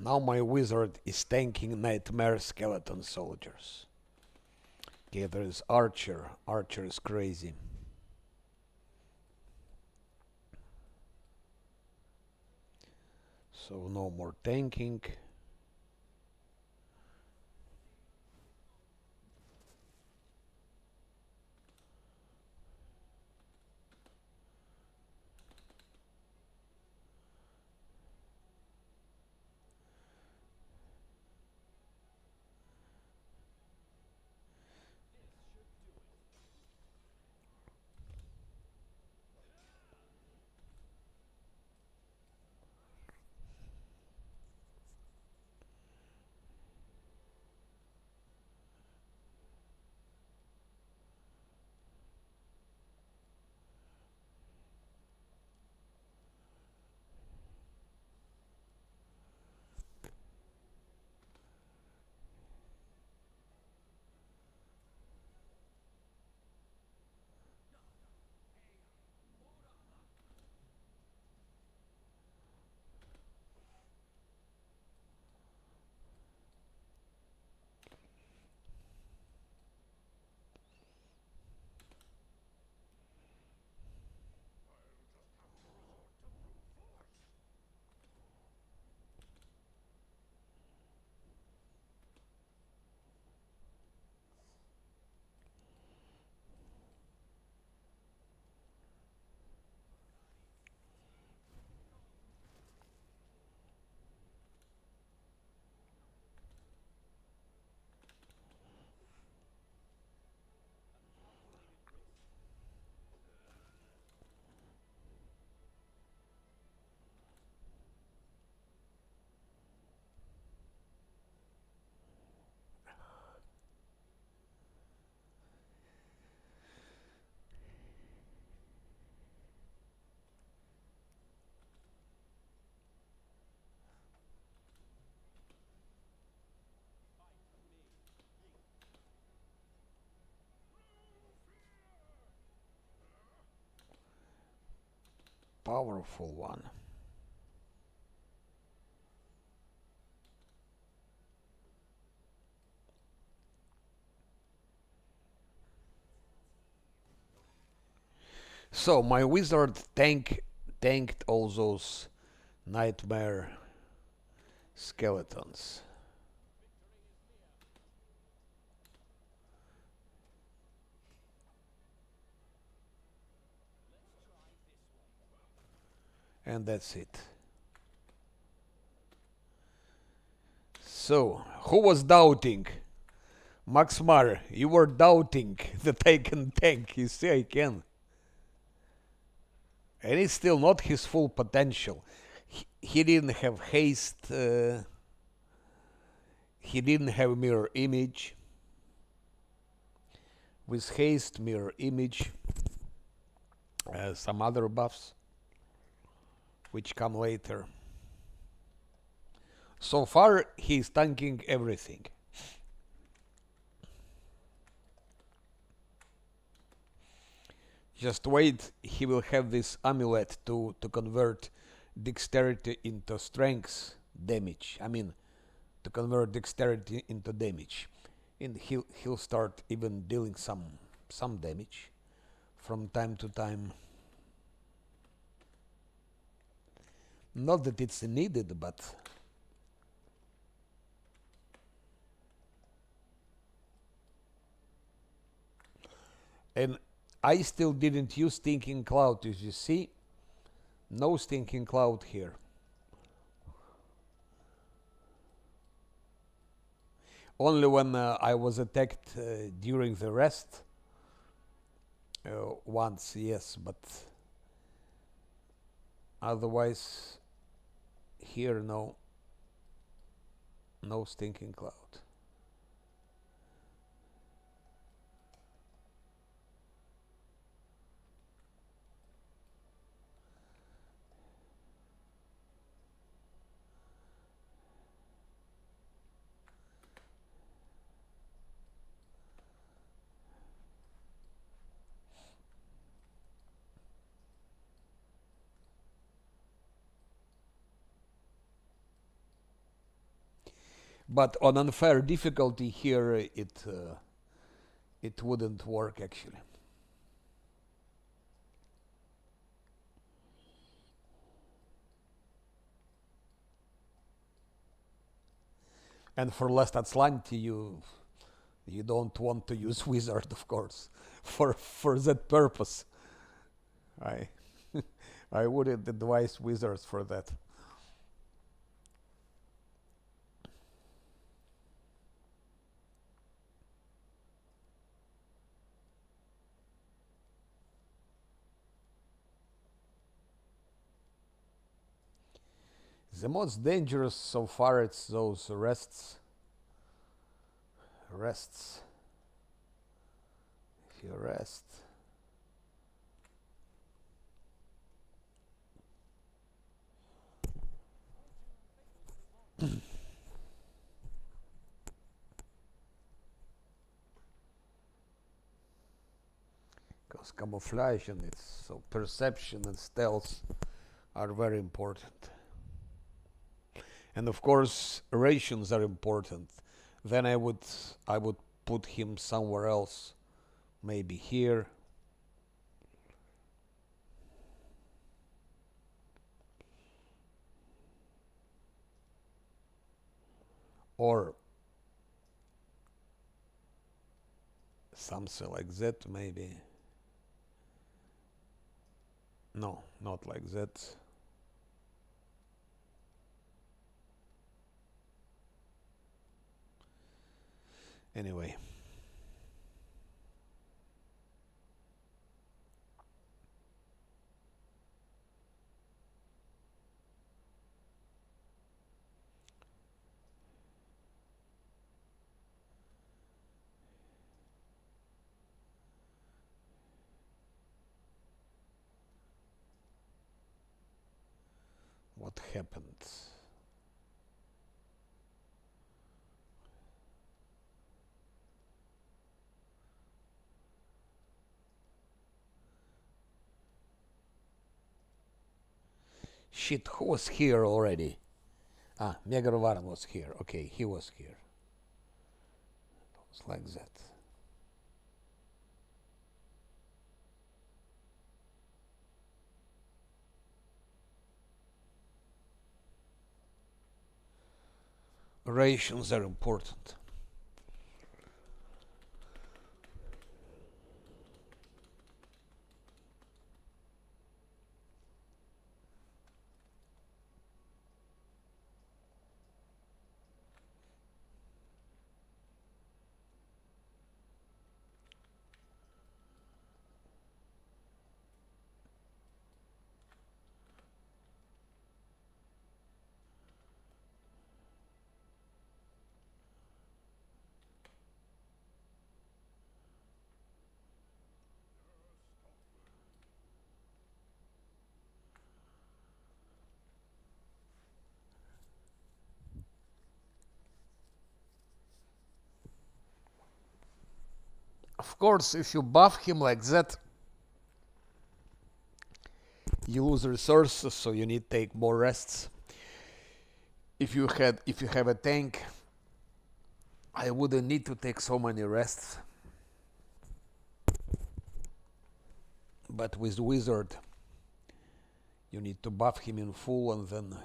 Now my wizard is tanking nightmare skeleton soldiers. Okay, there is archer. Archer is crazy. So no more tanking. Powerful one. So my wizard tanked all those nightmare skeletons. And that's it. So, who was doubting? Max Mar, you were doubting that I can tank. You see, I can. And it's still not his full potential. He didn't have haste. He didn't have mirror image. With haste, mirror image, some other buffs, which come later. So far, he's tanking everything. Just wait, he will have this amulet to convert dexterity into strength damage. I mean, to convert dexterity into damage. And he'll start even dealing some damage from time to time. Not that it's needed, but and I still didn't use Stinking Cloud, as you see. No Stinking Cloud here. Only when I was attacked during the rest. Once, yes, but otherwise, here no Stinking Cloud. But on unfair difficulty here, it wouldn't work actually. And for last Azlanti, you don't want to use wizard, of course, for that purpose. I I wouldn't advise wizards for that. The most dangerous so far it's those rests. If you rest, because camouflage and it's so perception and stealth are very important. And of course, rations are important. Then I would put him somewhere else, maybe here. Or something like that, maybe. No, not like that. Anyway, what happened? Shit, who was here already? Ah, Megarvaran was here. Okay, he was here. It's like that. Rations are important. Of course, if you buff him like that, you lose resources, so you need to take more rests. If you have a tank, I wouldn't need to take so many rests. But with wizard, you need to buff him in full and then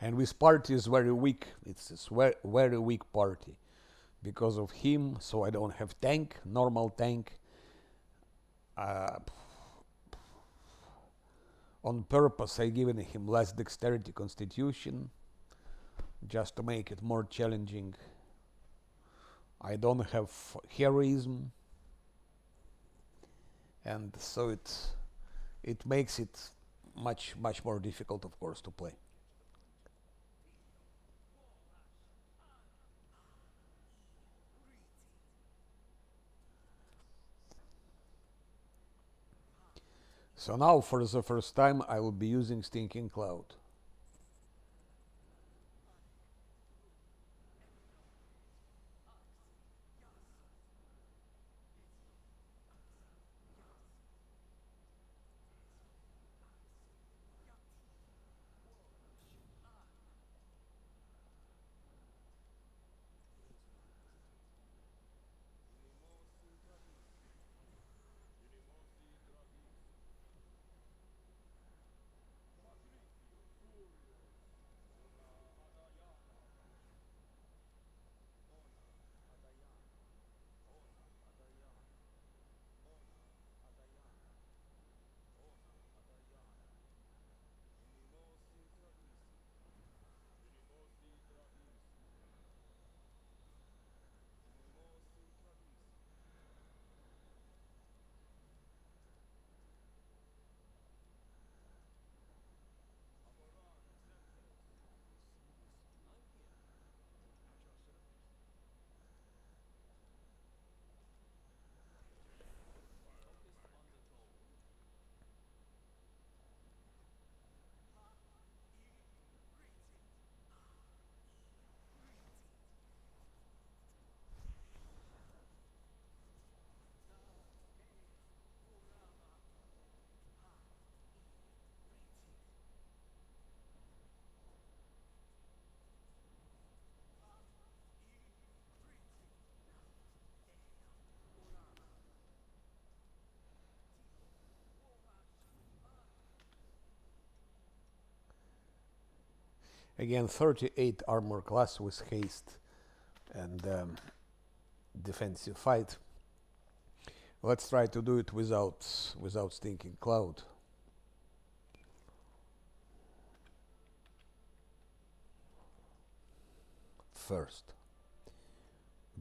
and this party is very weak. It's a very weak party because of him. So I don't have tank, normal tank. Uh, on purpose, I given him less dexterity constitution just to make it more challenging. I don't have heroism, and so it makes it much more difficult, of course, to play. So now, for the first time, I will be using Stinking Cloud. Again, 38 armor class with haste and defensive fight. Let's try to do it without Stinking Cloud. First,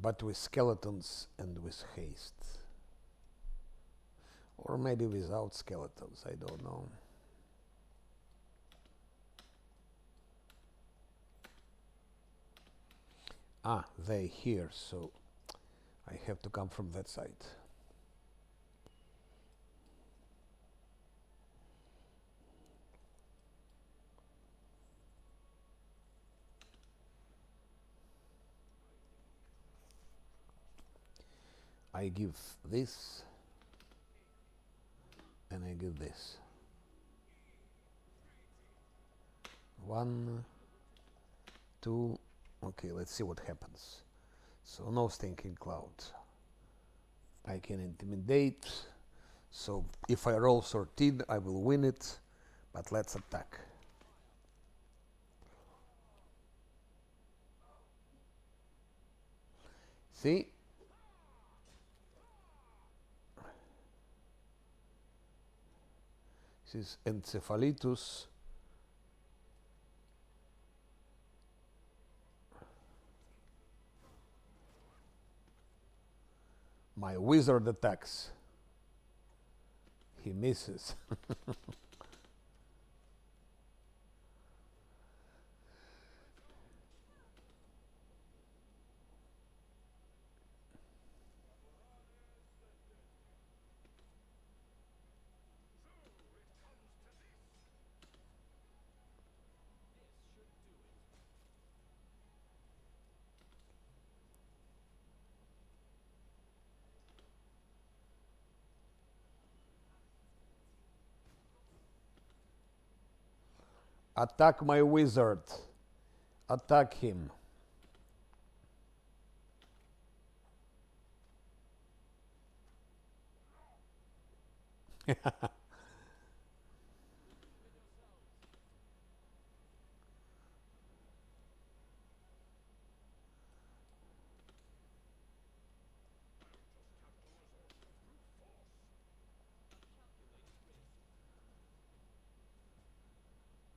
but with skeletons and with haste. Or maybe without skeletons, I don't know. Ah, they here, so I have to come from that side. I give this, and I give this. 1, 2, okay, let's see what happens. So no Stinking Cloud. I can intimidate, so if I roll 13, I will win it, but let's attack. See? This is Encephalitus. My wizard attacks. He misses. Attack my wizard. Attack him.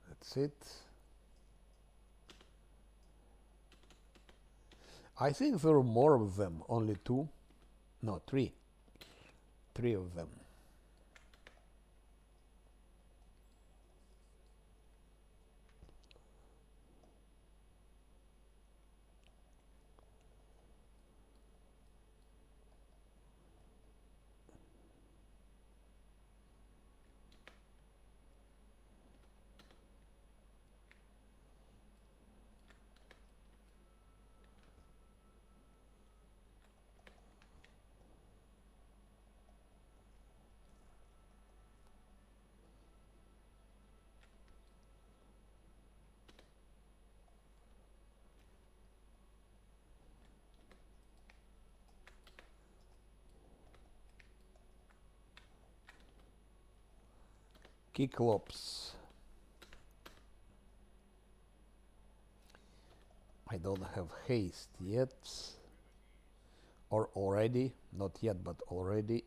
That's it. I think there are more of them. Only 2? No, 3. 3 of them. Cyclops. I don't have haste yet. Or already. Not yet, but already.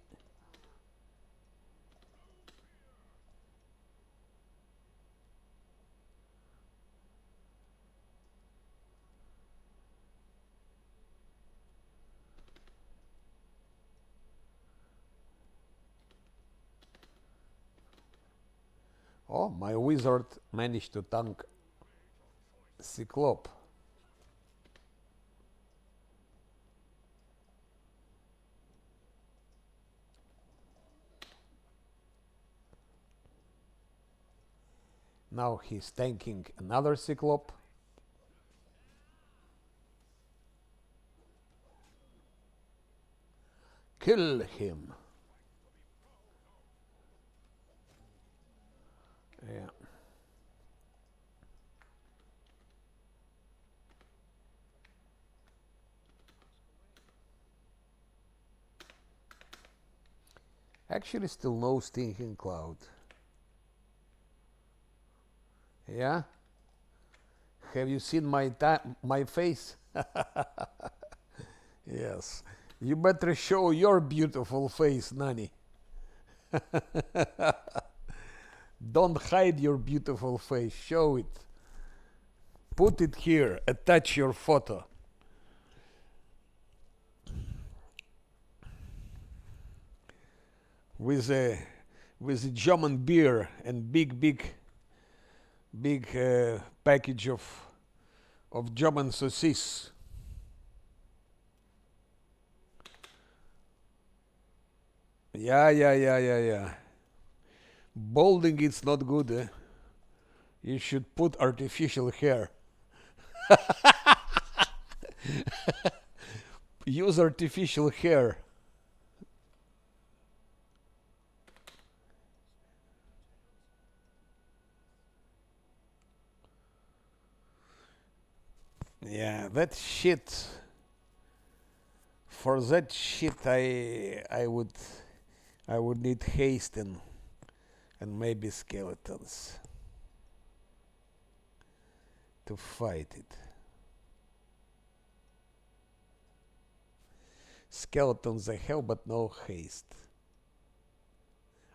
Oh, my wizard managed to tank Cyclop. Now he's tanking another Cyclop. Kill him. Yeah. Actually, still no stinking cloud. Yeah? Have you seen my face? Yes. You better show your beautiful face, Nani. Don't hide your beautiful face. Show it. Put it here. Attach your photo. With a German beer and big package of German sausage. Yeah. Balding it's not good. You should put artificial hair. Use artificial hair. Yeah, that shit. For that shit, I would need haste and maybe skeletons to fight it. Skeletons I have, but no haste.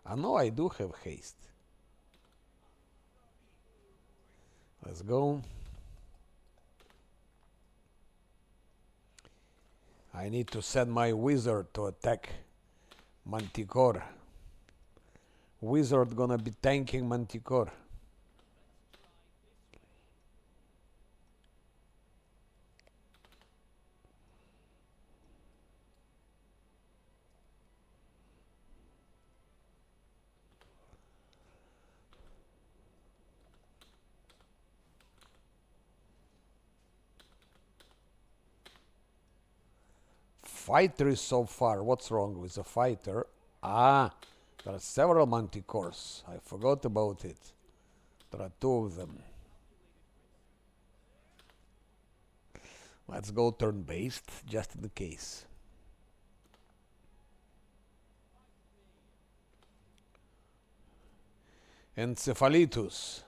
I know I do have haste. Let's go. I need to send my wizard to attack Manticore. Wizard gonna be tanking Manticore. Fighter is so far. What's wrong with the fighter? Ah, there are several Manticores. I forgot about it. There are two of them. Let's go turn-based, just in case. Encephalitus.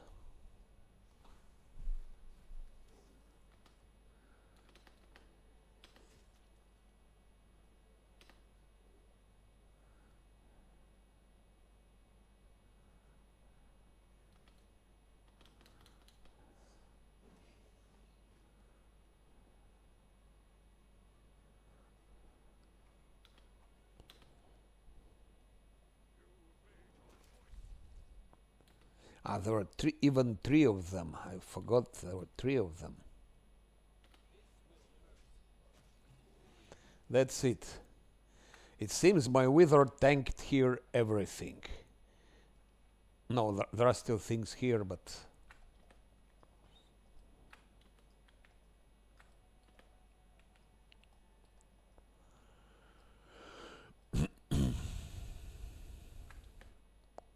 Ah, there were even three of them. I forgot there were three of them. That's it. It seems my wizard tanked here everything. No, there are still things here, but...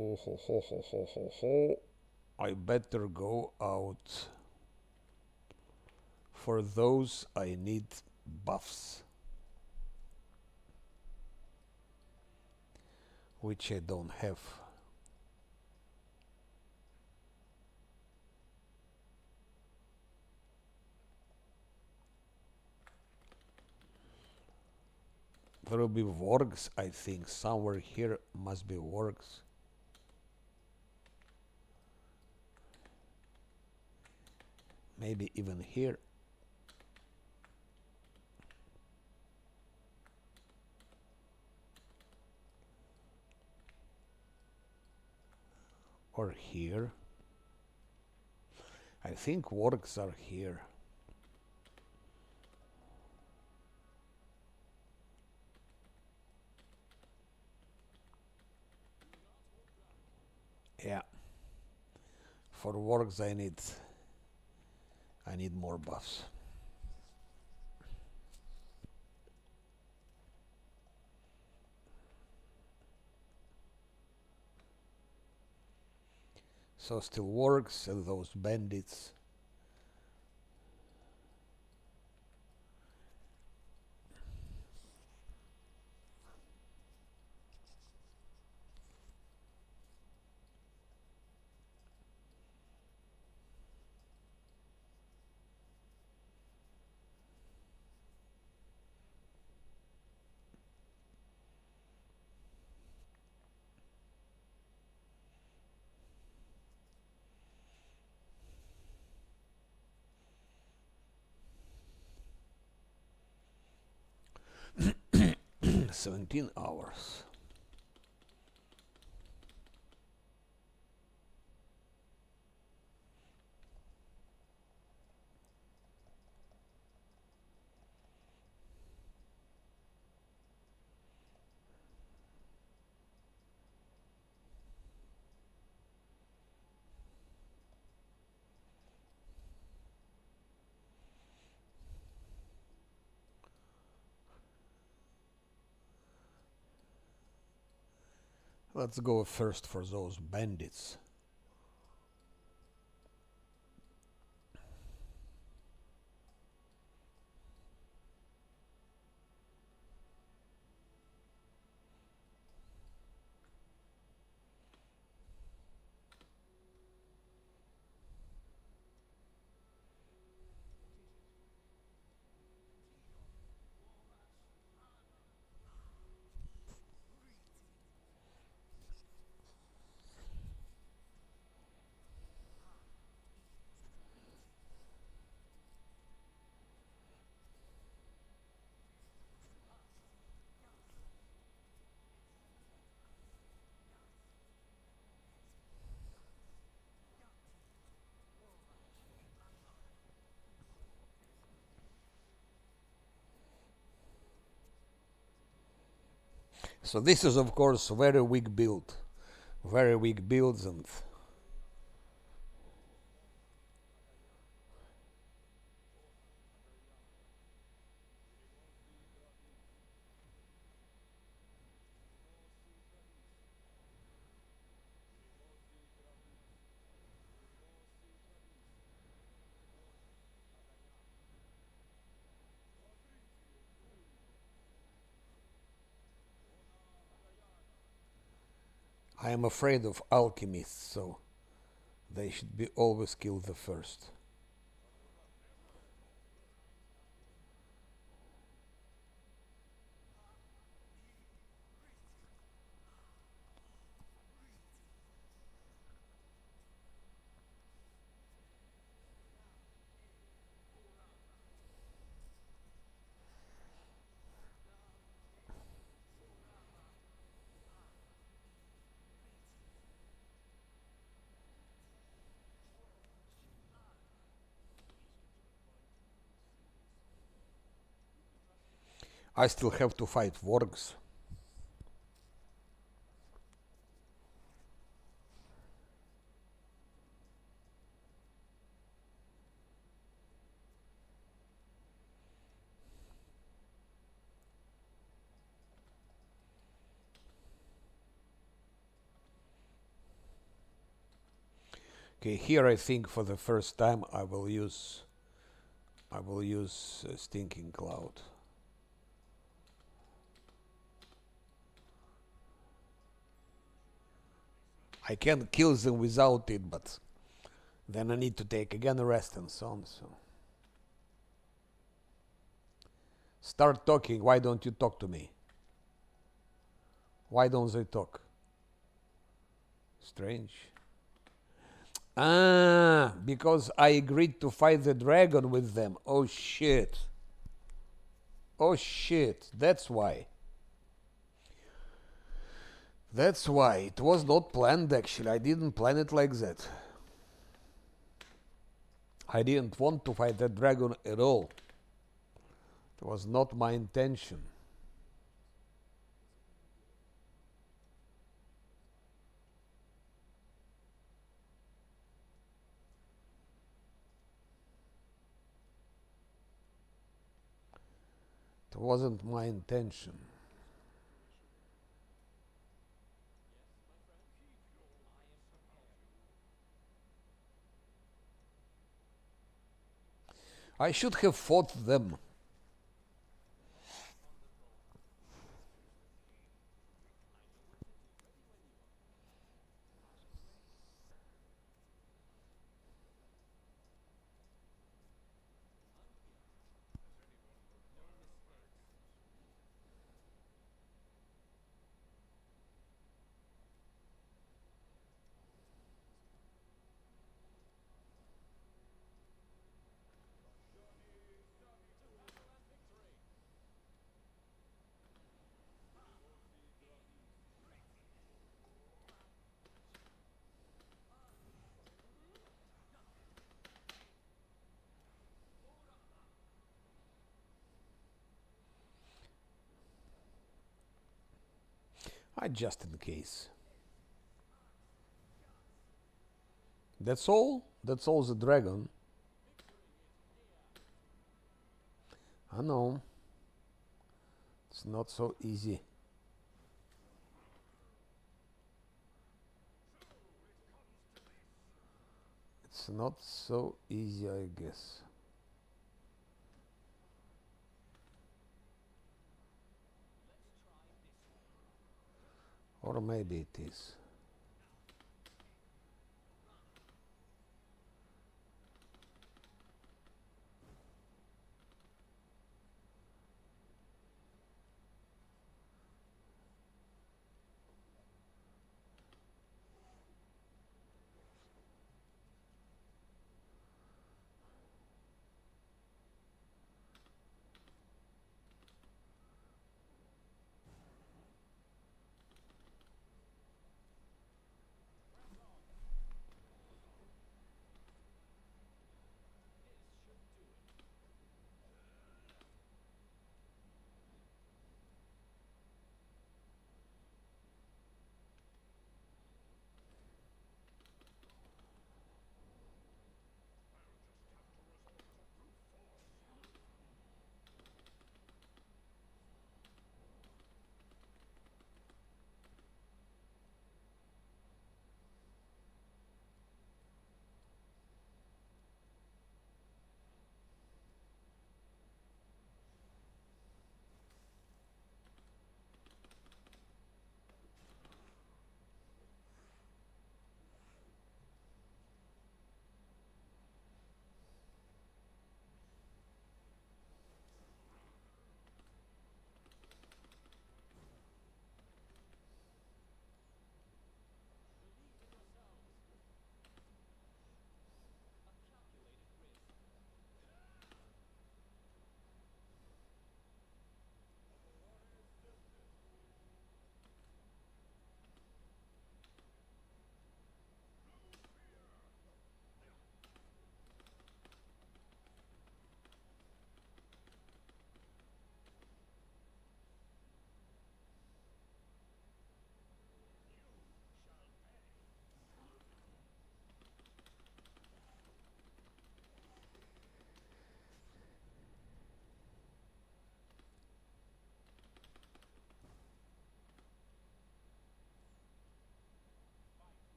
Oh, ho. I better go out. For those, I need buffs. Which I don't have. There will be wargs, I think. Somewhere here must be wargs. Maybe even here. Or here. I think wargs are here. Yeah. For wargs I need more buffs. So still wargs and those bandits. Mm. 17 hours. Let's go first for those bandits. So this is of course very weak build. Very weak builds and I am afraid of alchemists, so they should be always killed the first. I still have to fight wargs. Okay, here I think for the first time I will use Stinking Cloud. I can kill them without it, but then I need to take again a rest and so on. So start talking. Why don't you talk to me? Why don't they talk? Strange. Ah, because I agreed to fight the dragon with them. Oh shit. Oh shit. That's why. That's why. It was not planned actually. I didn't plan it like that. I didn't want to fight that dragon at all. It was not my intention. It wasn't my intention. I should have fought them. I just in case. That's all? That's all the dragon? I know. It's not so easy. It's not so easy, I guess. Or maybe it is.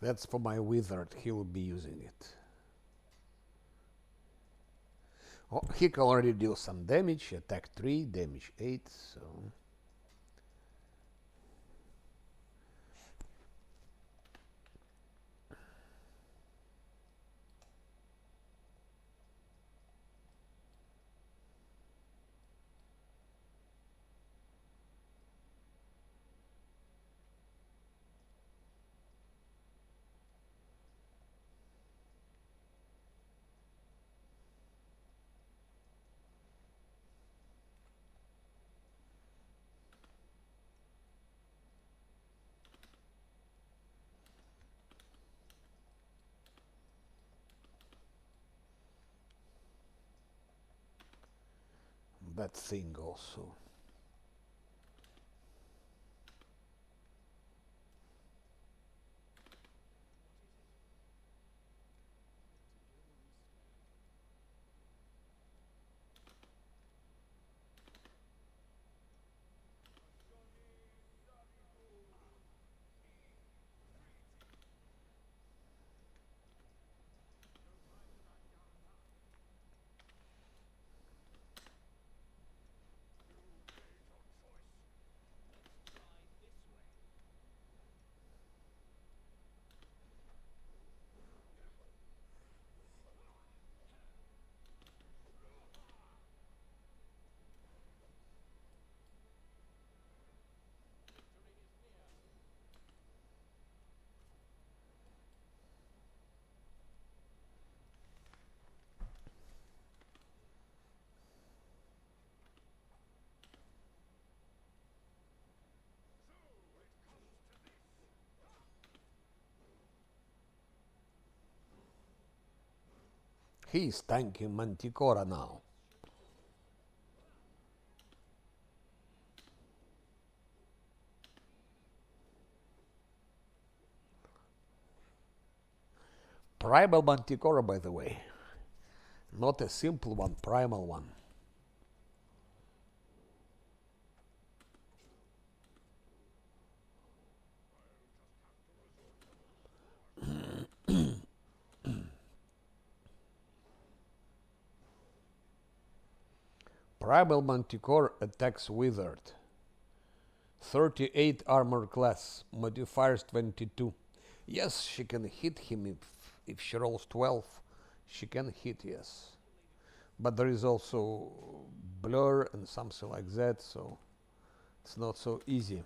That's for my wizard. He will be using it. Oh, he can already deal some damage. Attack 3, damage 8. So that thing also. He's tanking Manticora now. Primal Manticora, by the way. Not a simple one, primal one. Primal Manticore attacks Wizard. 38 armor class, modifiers 22. Yes, she can hit him if she rolls 12. She can hit, yes. But there is also blur and something like that, so it's not so easy.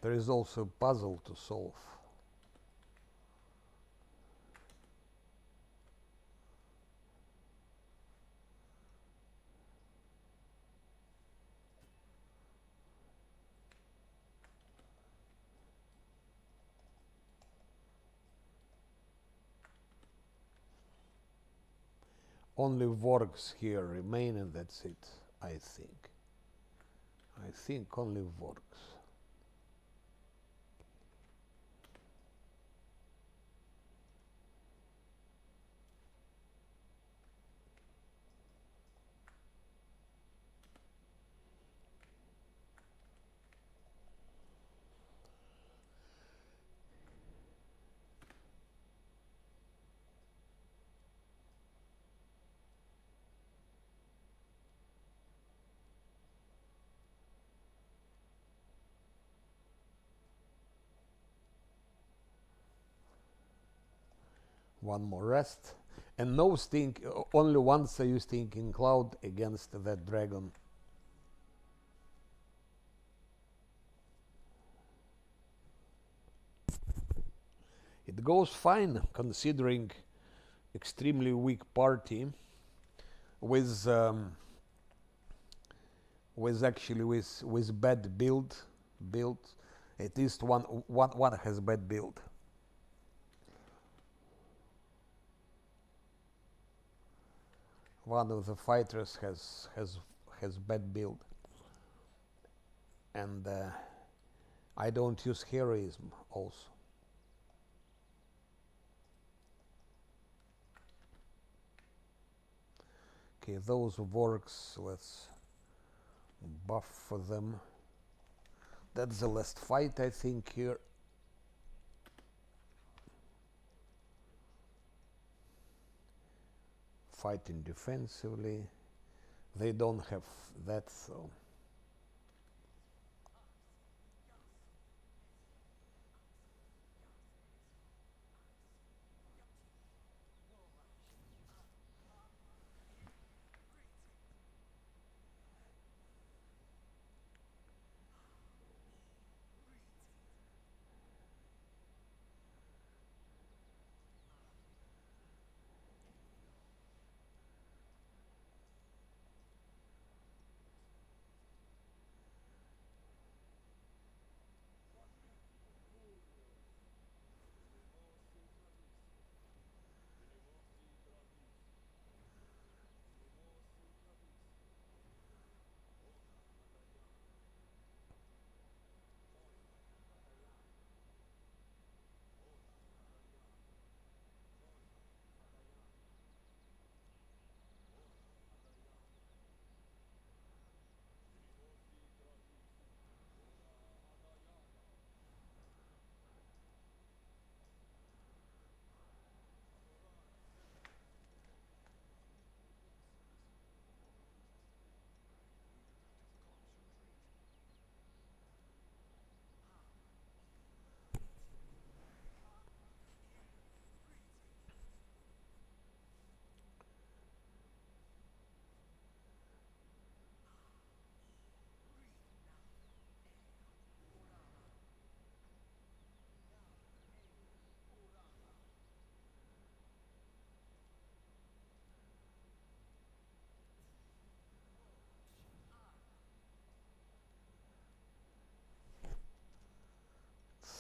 There is also a puzzle to solve. Only Vorgs here remain, and that's it, I think. I think only Vorgs. One more rest. And no stink, only once I use Stinking Cloud against that dragon. It goes fine considering extremely weak party with with bad build. At least one has bad build. One of the fighters has bad build, and I don't use heroism also. Okay, those works, let's buff for them. That's the last fight, I think, here. Fighting defensively. They don't have that, so.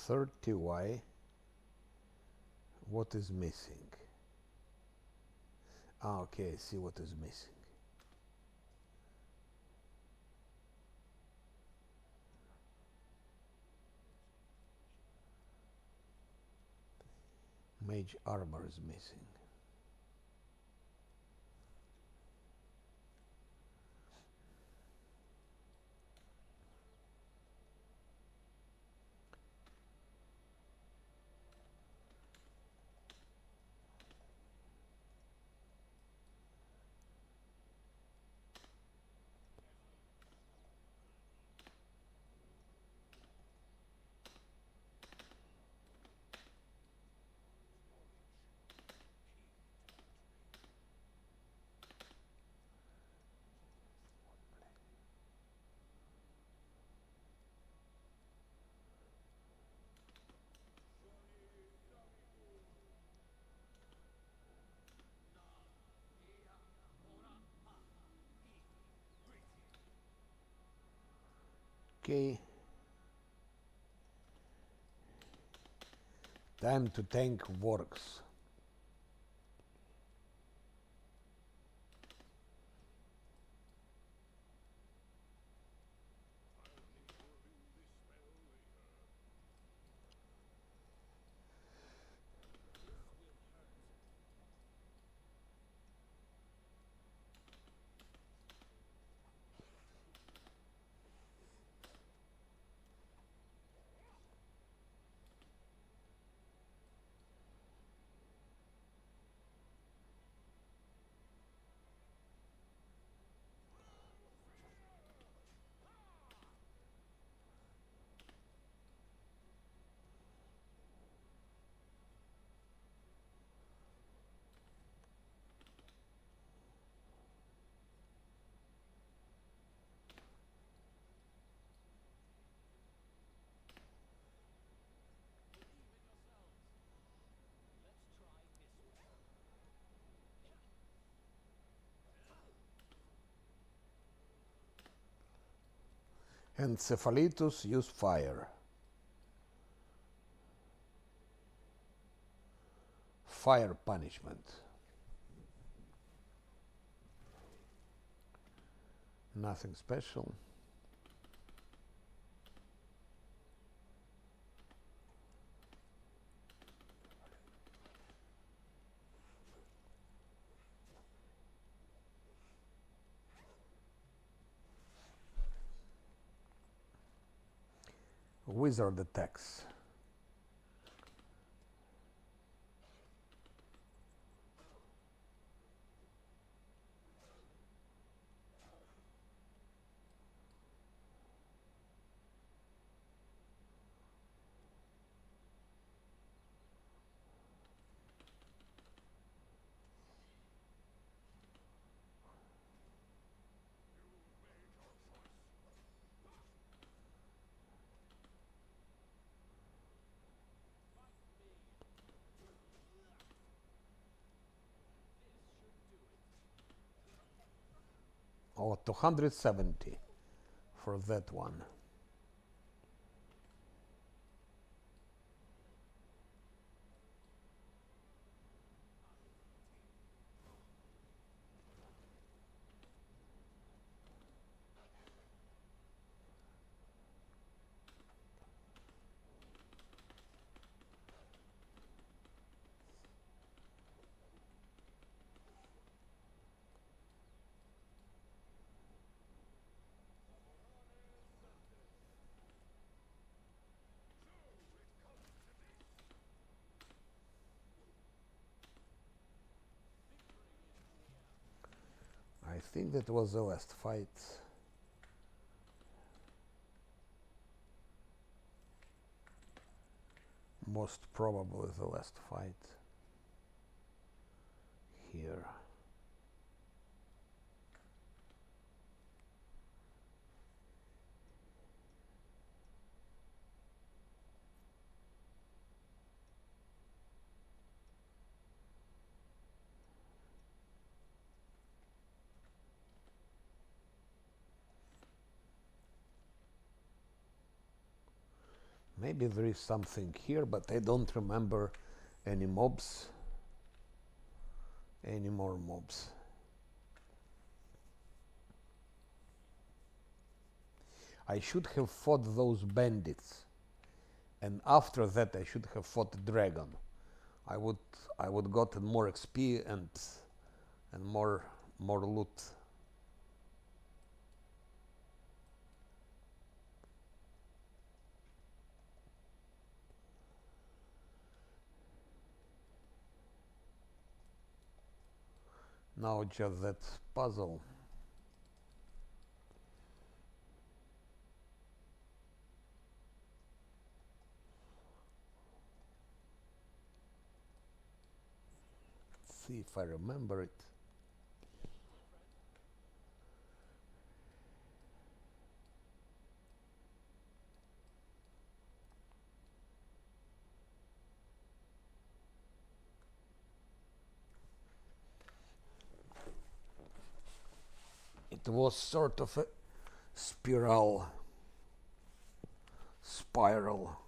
$30Y. What is missing? Ah, okay, I see what is missing. Mage armor is missing. Okay. Time to tank works. And Cephalitus use fire. Fire punishment. Nothing special. Wizard attacks. Oh, 270 for that one. I think that was the last fight. Most probably the last fight here. Maybe there is something here, but I don't remember any mobs. Any more mobs. I should have fought those bandits, and after that I should have fought the dragon. I would gotten more XP and more loot. Now just that puzzle. Let's see if I remember it. It was sort of a spiral. Spiral.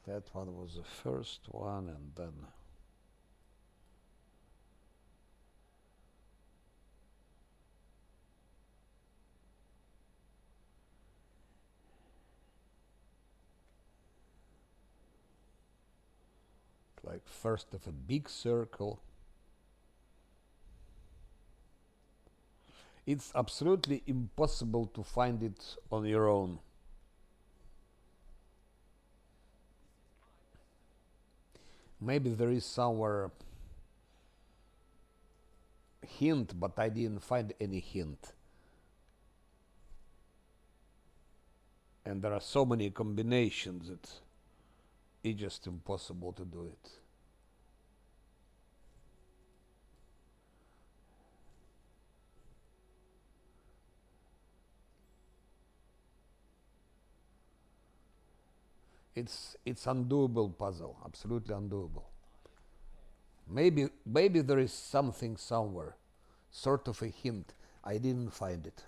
That one was the first one, and then like first of a big circle. It's absolutely impossible to find it on your own. Maybe there is somewhere hint, but I didn't find any hint. And there are so many combinations that it's just impossible to do it. It's undoable puzzle, absolutely undoable. Maybe there is something somewhere, sort of a hint. I didn't find it.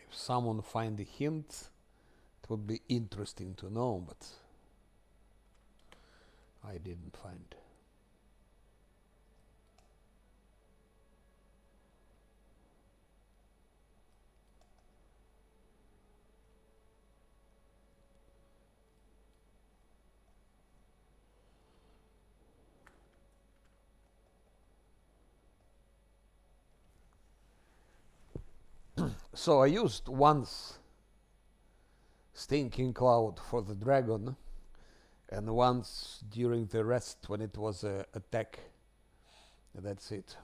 If someone find a hint, it would be interesting to know, but I didn't find. So I used once Stinking Cloud for the dragon, and once during the rest when it was a attack. That's it.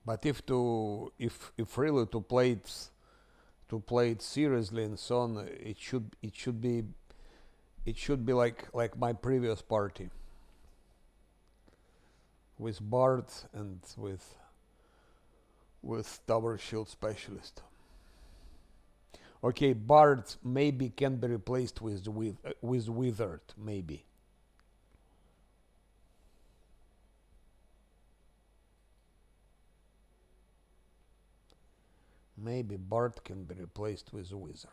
But if really to play it seriously and so on, it should be like my previous party with Bard and with Tower Shield Specialist. Okay, Bard maybe can be replaced with Withered, maybe. Maybe Bard can be replaced with Wizard.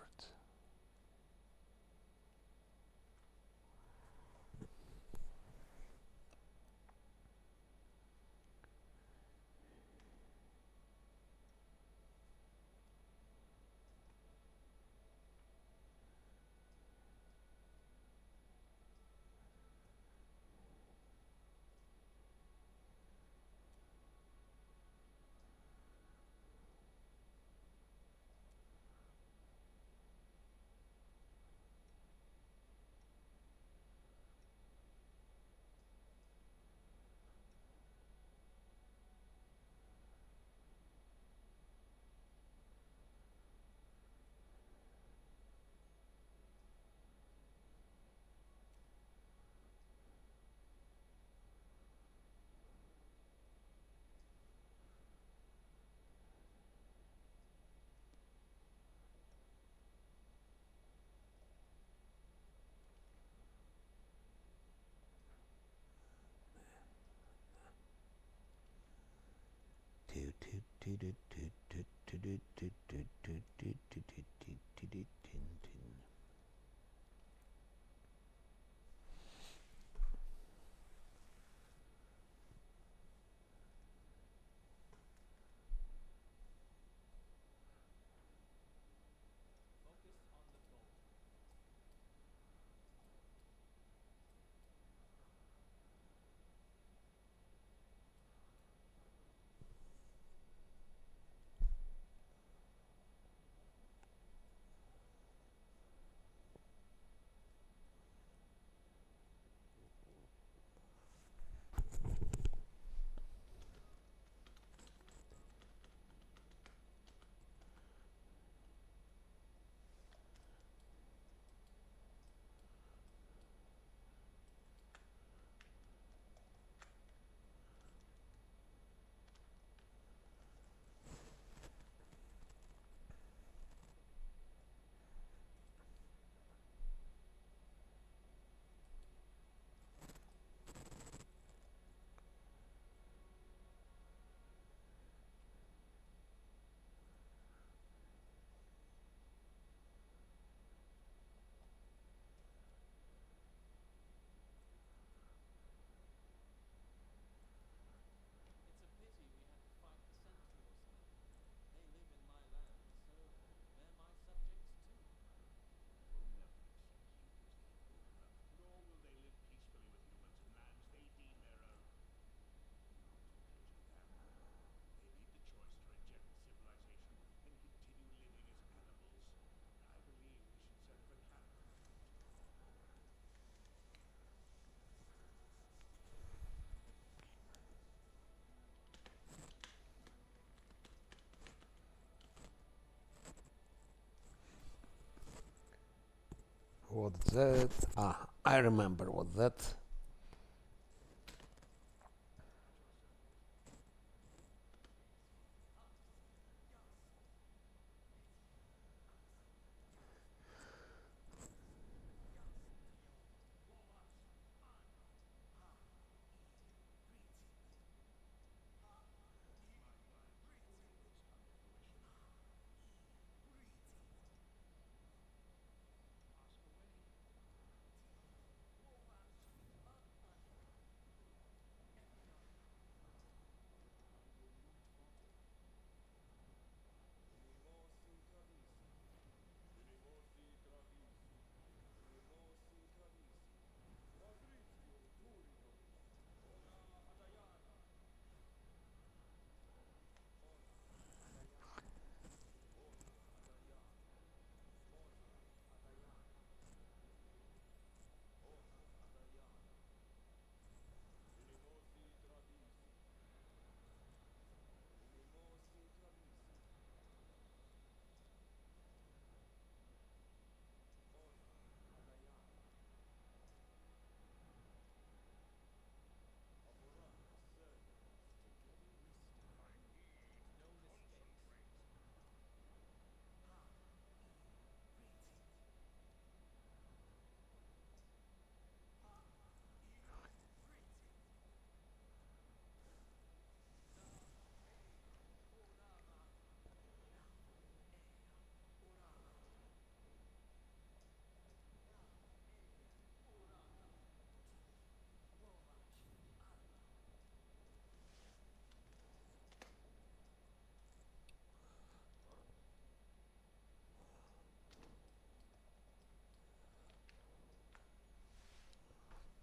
What's that? Ah, I remember what that.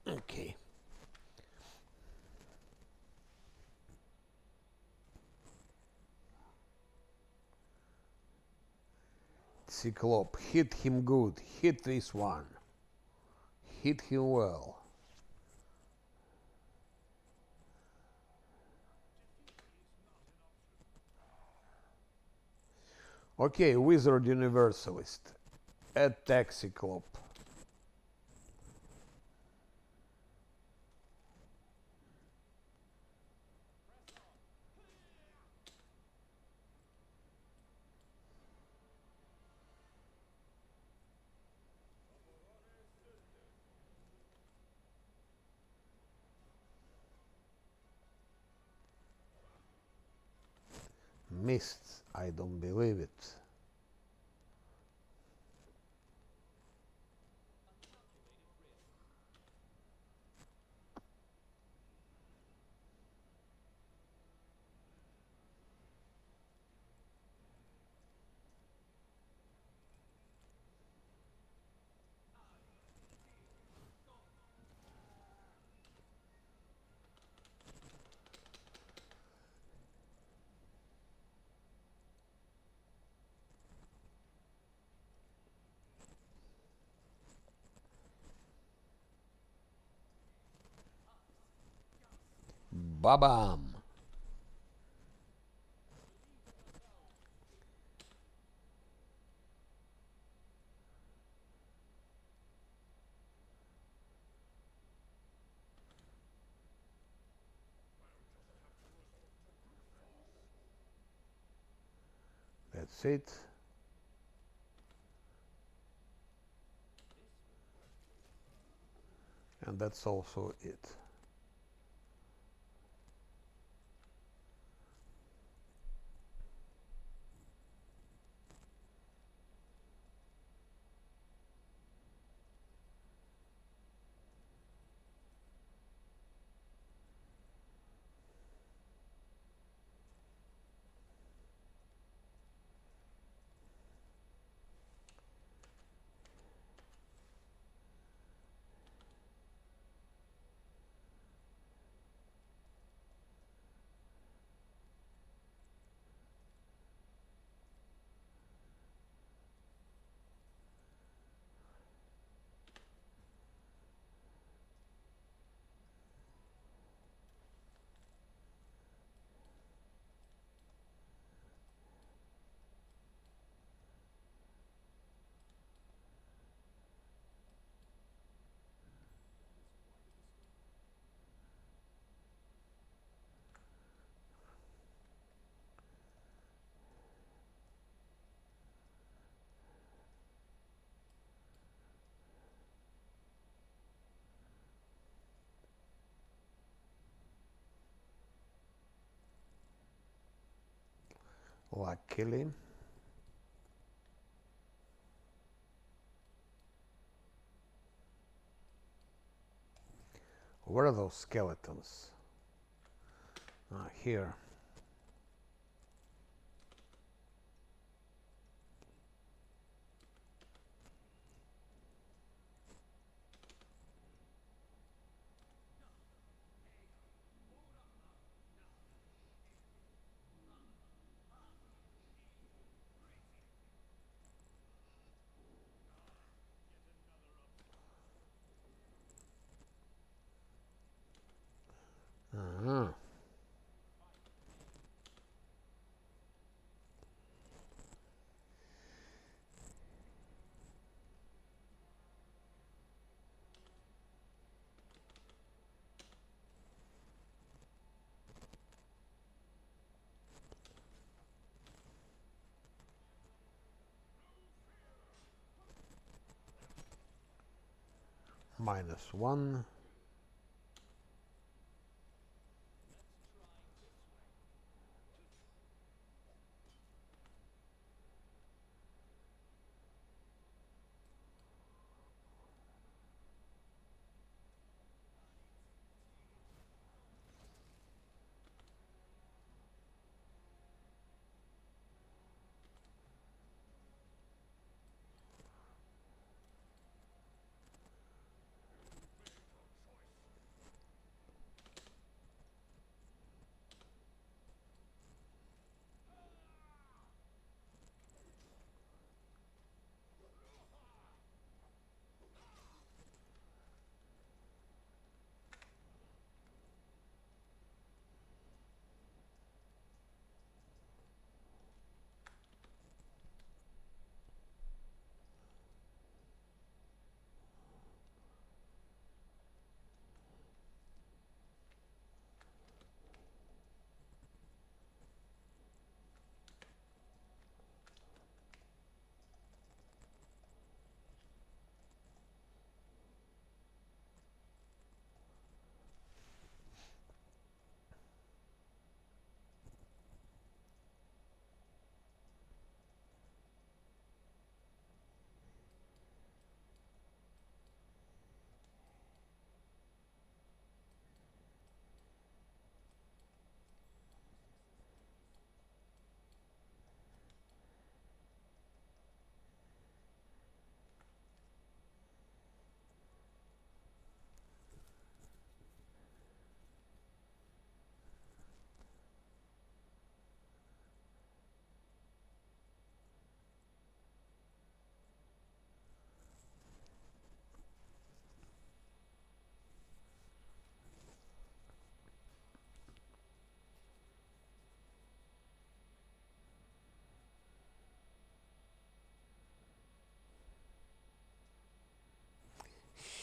Okay. Cyclop, hit him good. Hit this one. Hit him well. Okay, Wizard Universalist. Attack Cyclop. Missed. I don't believe it. Babam. That's it. And that's also it. Luckily. Where are those skeletons? Ah, here. Uh-huh. -1.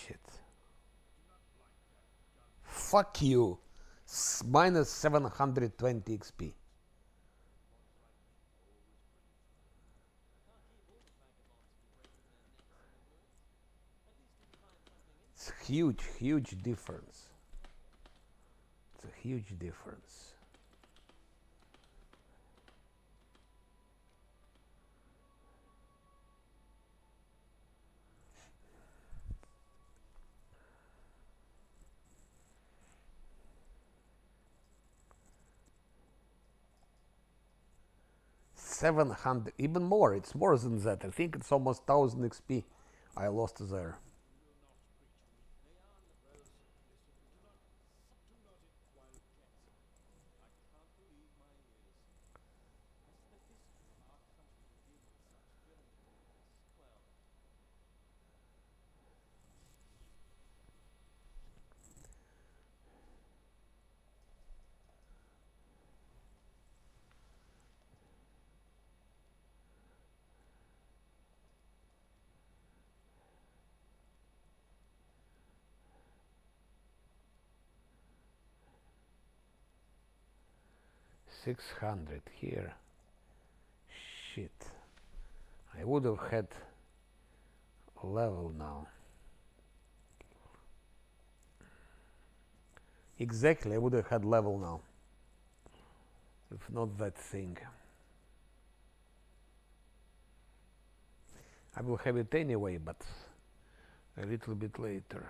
Shit. Fuck you. -720 XP. It's huge, huge difference. It's a huge difference. $700, even more. It's more than that. I think it's almost 1000 XP I lost there. $600 here. Shit. I would have had a level now. Exactly, I would have had level now. If not that thing. I will have it anyway, but a little bit later.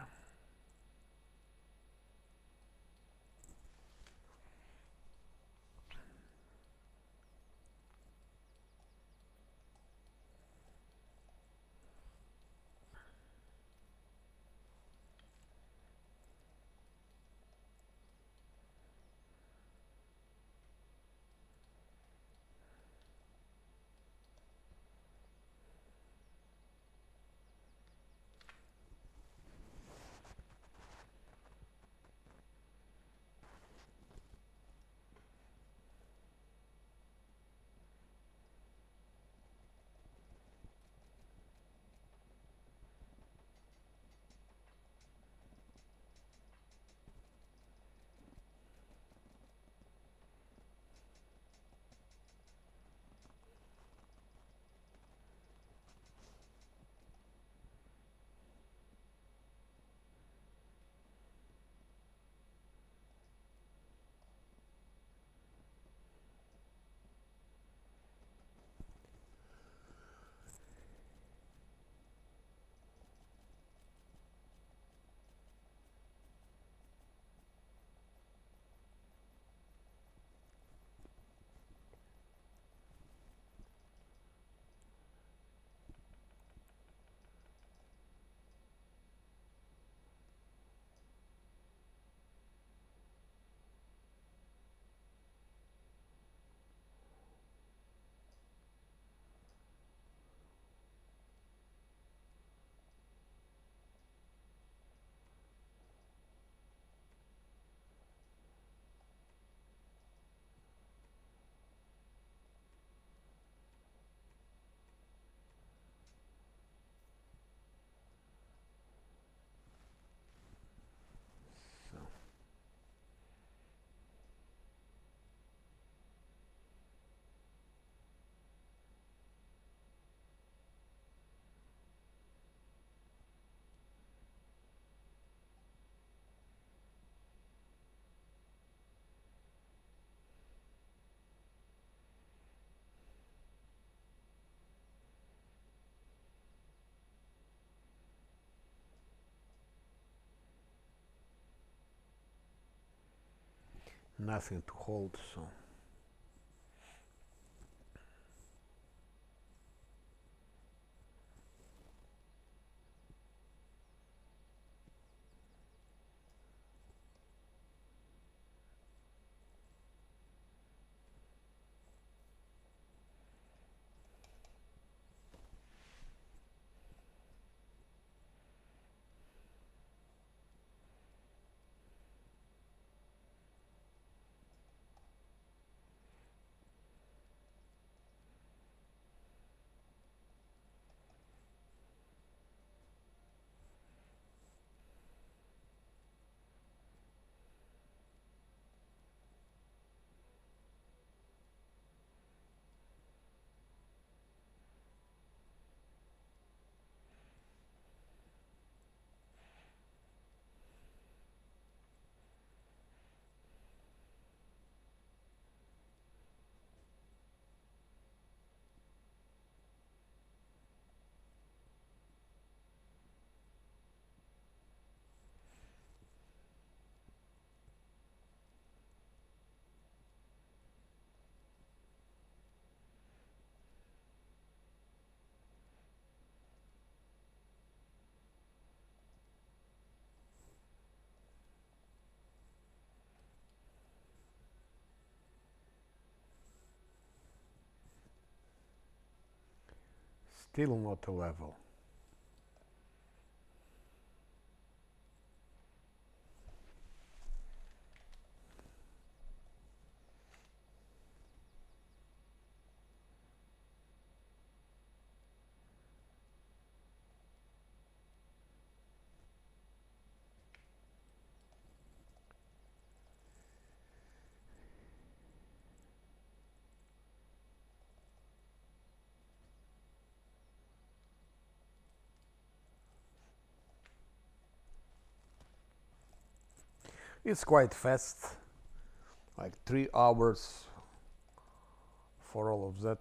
So nothing to hold, so still not a level. It's quite fast, like 3 hours for all of that.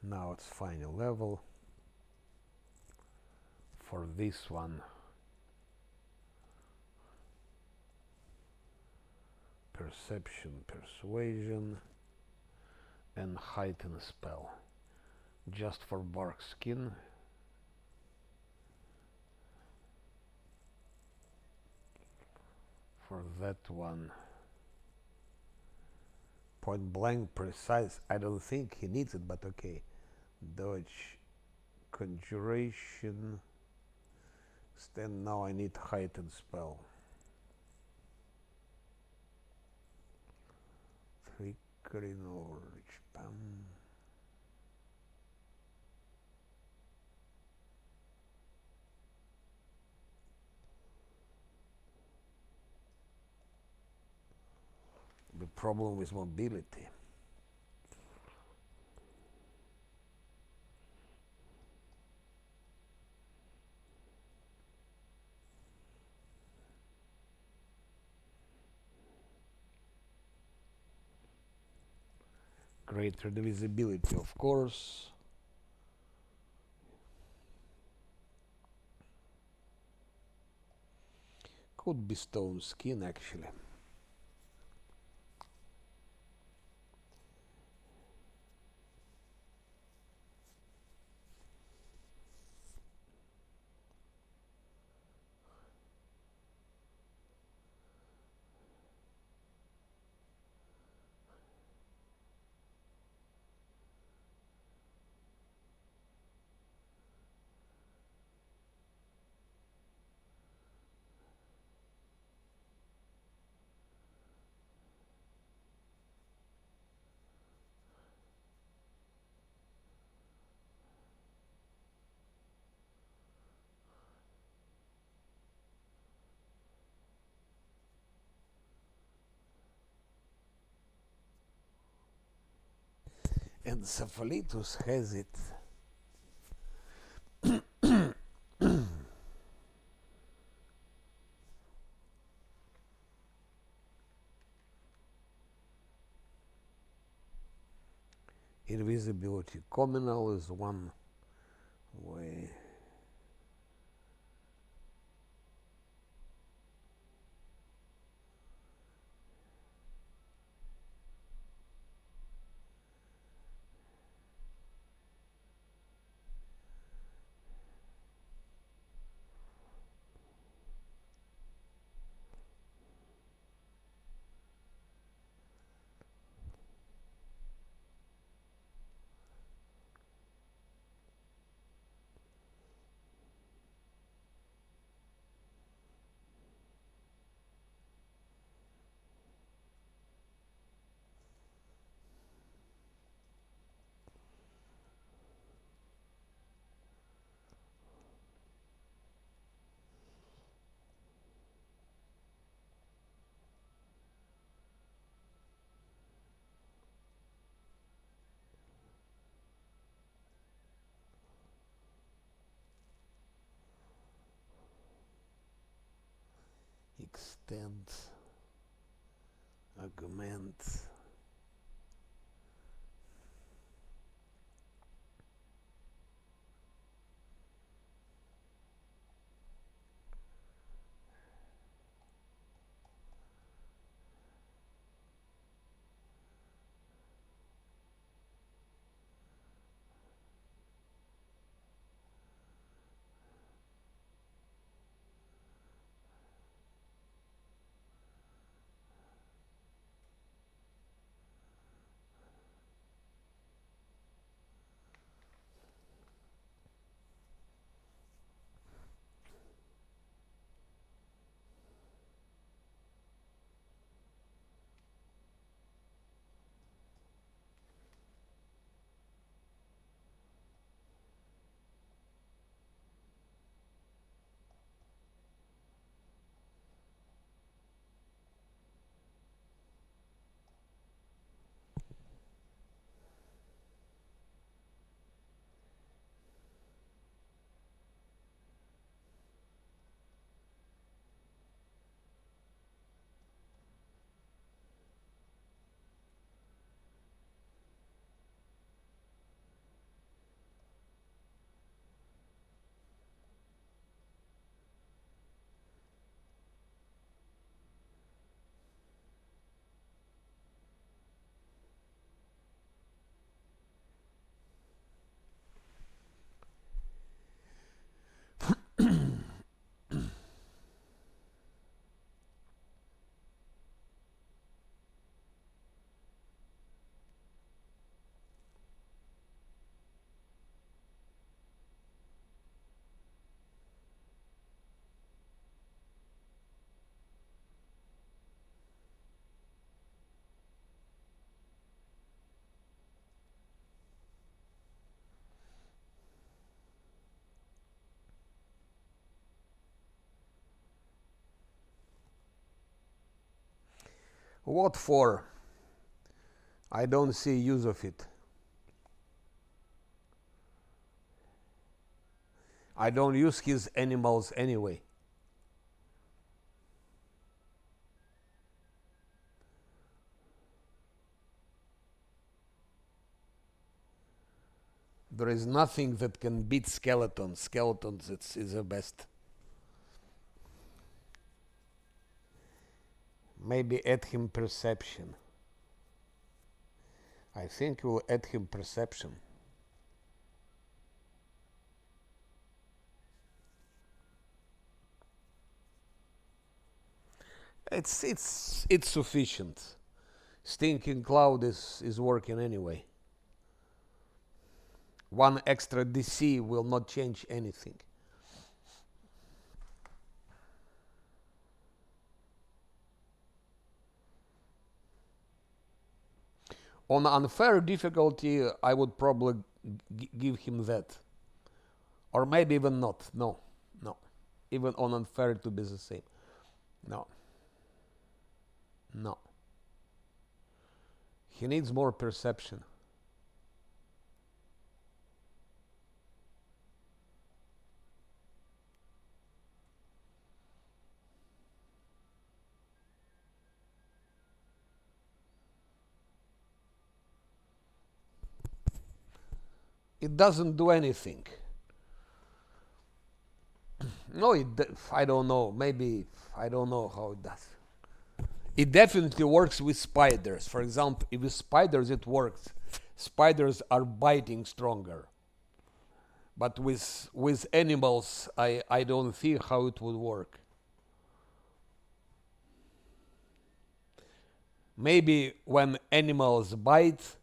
Now it's final level. For this one, perception, persuasion, and heighten spell. Just for bark skin. For that one, point blank precise. I don't think he needs it, but okay. Dodge, conjuration. Stand now. I need heighten spell. Trickery knowledge. Bam. The problem with mobility. Greater the visibility, of course. Could be stone skin actually. And Cephalitus has it. Invisibility communal is one way. Extend, augment. What for? I don't see use of it. I don't use his animals anyway. There is nothing that can beat skeletons. Skeletons is the best. Maybe add him perception. I think we'll add him perception. It's sufficient. Stinking cloud is working anyway. One extra DC will not change anything. On unfair difficulty, I would probably give him that. Or maybe even not. No. No. Even on unfair it would be the same. No. No. He needs more perception. It doesn't do anything. No, I don't know. Maybe I don't know how it does. It definitely works with spiders. For example, if with spiders it works. Spiders are biting stronger. But with animals, I don't see how it would work. Maybe when animals bite,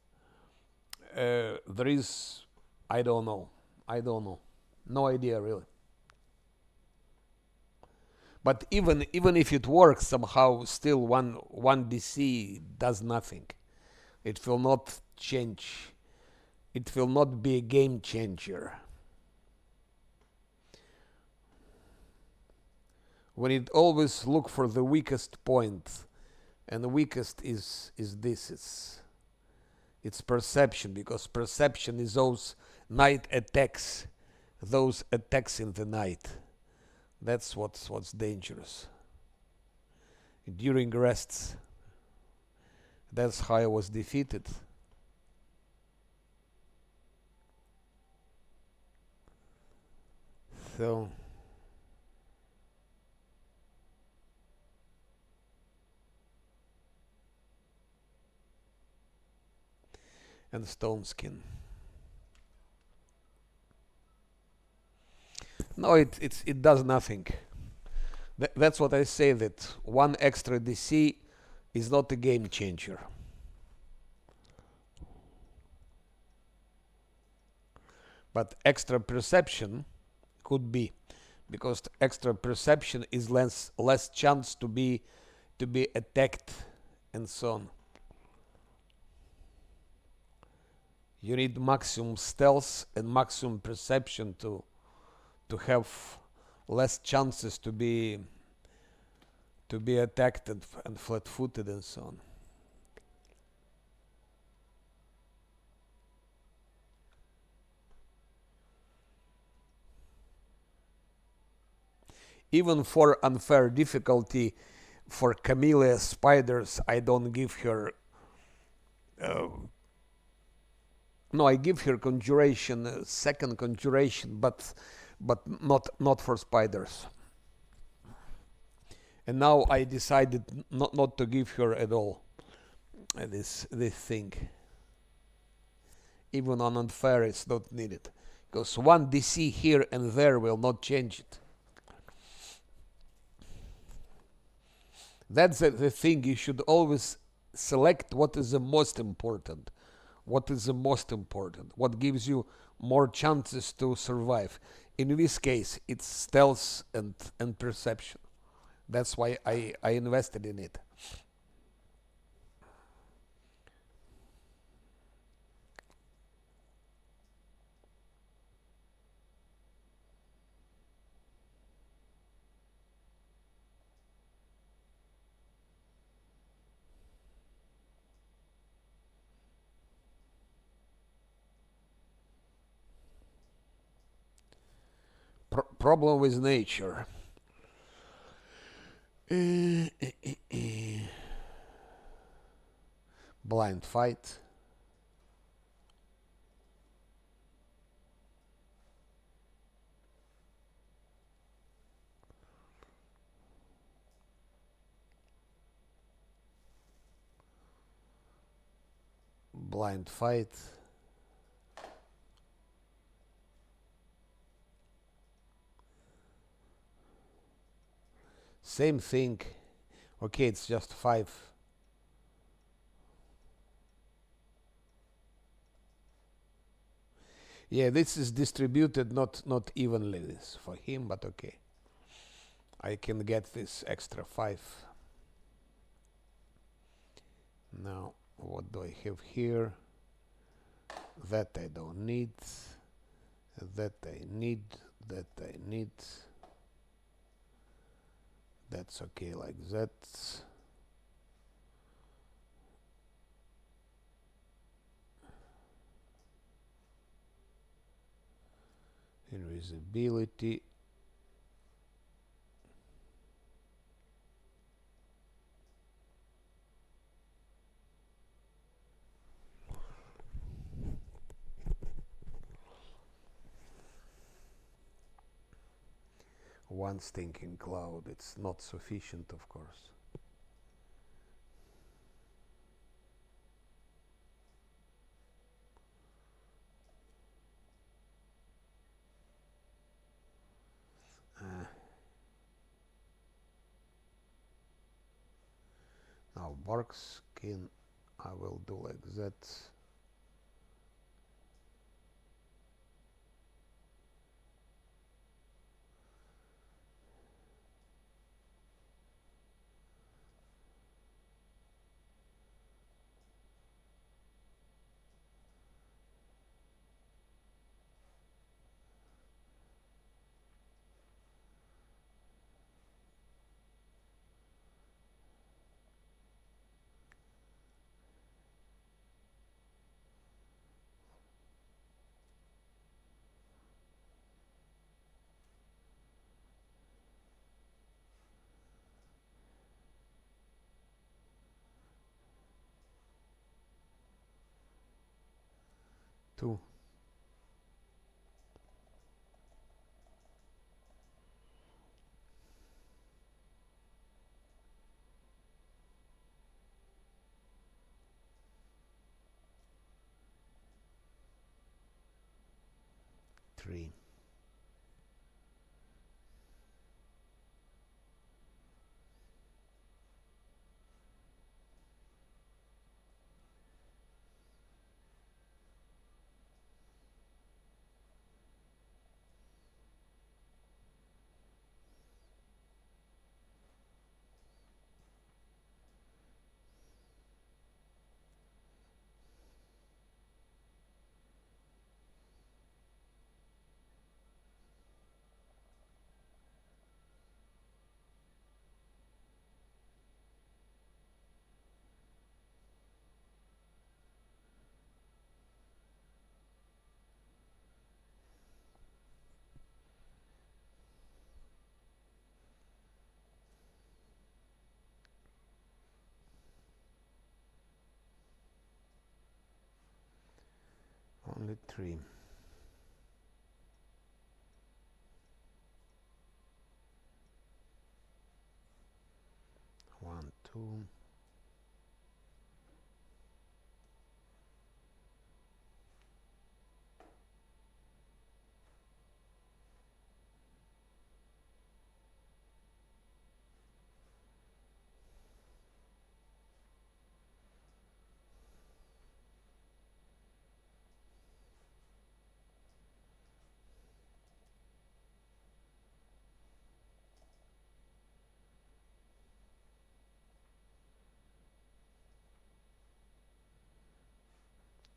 there is, I don't know. I don't know. No idea really. But even if it works somehow, still one DC does nothing. It will not change. It will not be a game changer. We need always look for the weakest point, and the weakest is this. It's perception, because perception is those night attacks, those attacks in the night. That's what's dangerous. During rests, that's how I was defeated. So and stone skin. No, it does nothing. That's what I say, that one extra DC is not a game changer. But extra perception could be, because extra perception is less chance to be attacked and so on. You need maximum stealth and maximum perception to have less chances to be attacked and flat-footed and so on. Even for unfair difficulty, for Camellia spiders, I don't give her. No, I give her conjuration, second conjuration, but not for spiders. And now I decided not to give her at all this thing. Even on unfair, it's not needed, because one DC here and there will not change it. That's the thing. You should always select what is the most important. What is the most important? What gives you more chances to survive? In this case, it's stealth and perception. That's why I invested in it. problem with nature. Blind fight. Blind fight. Same thing. Okay, it's just 5. Yeah, this is distributed not evenly this for him, but okay. I can get this extra 5. Now, what do I have here? That I don't need. That I need. That I need. That's okay like that. Invisibility. One stinking cloud. It's not sufficient, of course. Now bark skin, I will do like that. Two. Three. Only 3. 1, 2.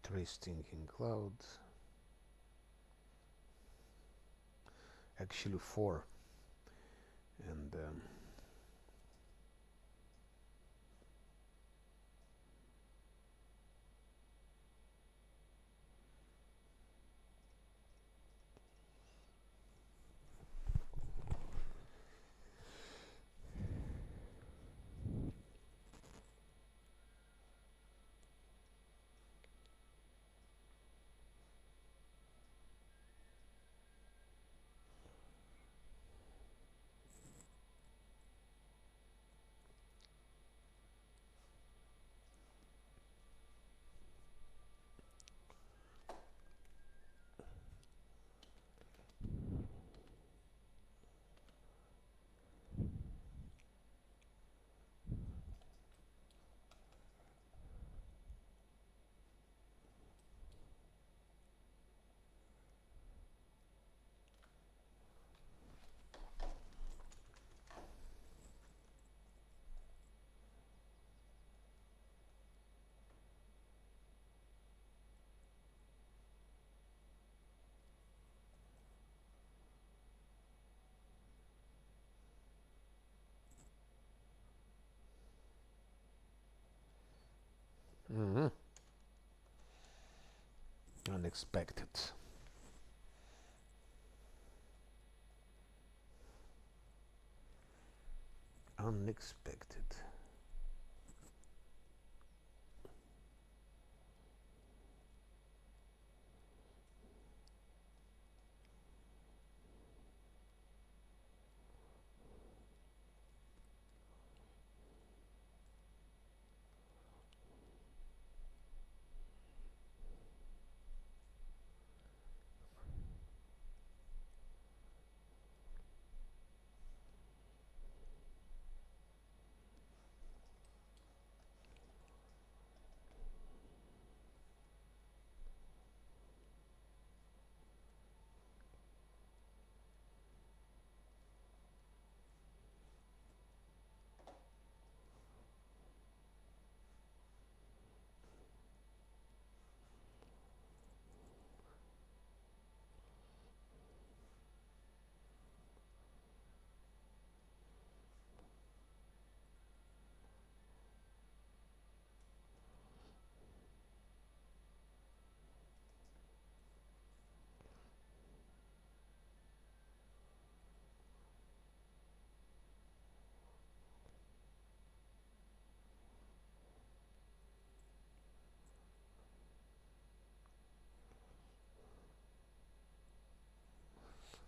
Three stinking clouds. Actually 4. And unexpected. Unexpected.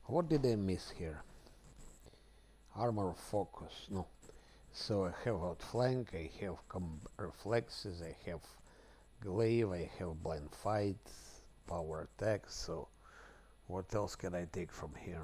What did I miss here? Armor focus. No. So I have outflank, I have reflexes, I have glaive, I have blind fight, power attack. So what else can I take from here?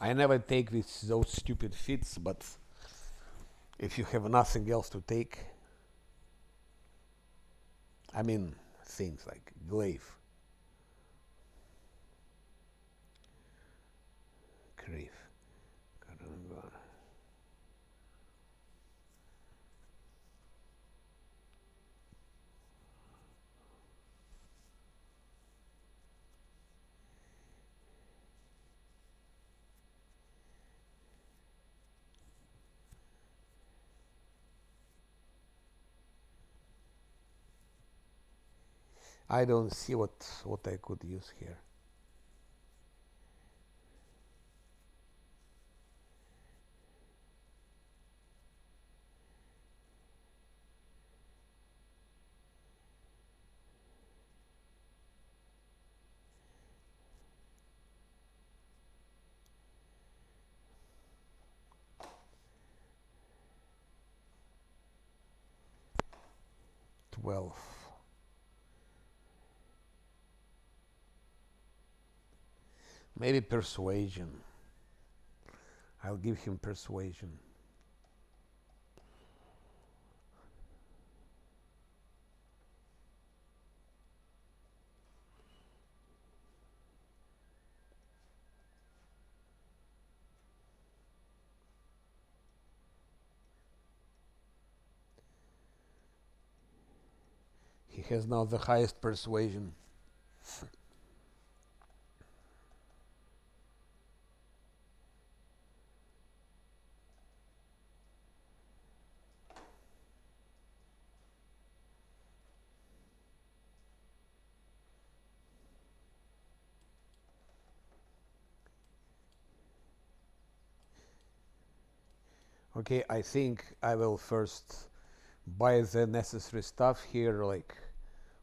I never take those stupid feats, but if you have nothing else to take, I mean things like glaive, crave. I don't see what I could use here. Twelve. Maybe persuasion. I'll give him persuasion. He has now the highest persuasion. Okay, I think I will first buy the necessary stuff here, like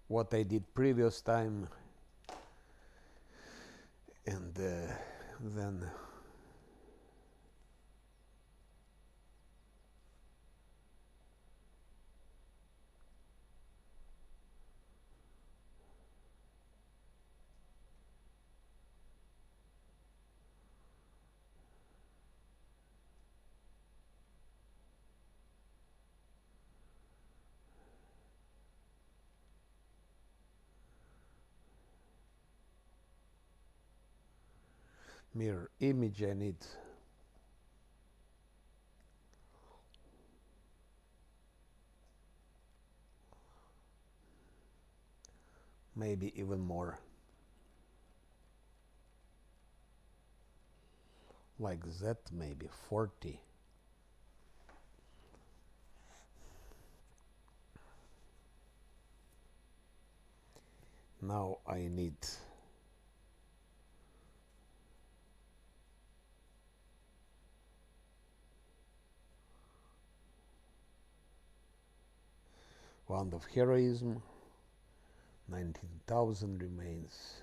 what I did previous time, and then mirror image I need. maybe even more. Like that, maybe 40. Now I need Wand of Heroism, 19,000 remains.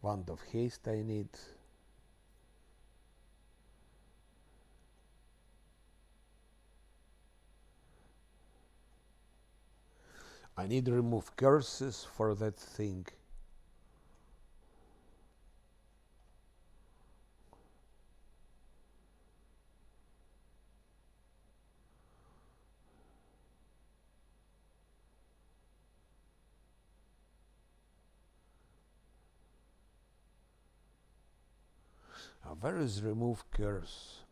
Wand of Haste I need. I need to remove curses for that thing. Where is remove curse?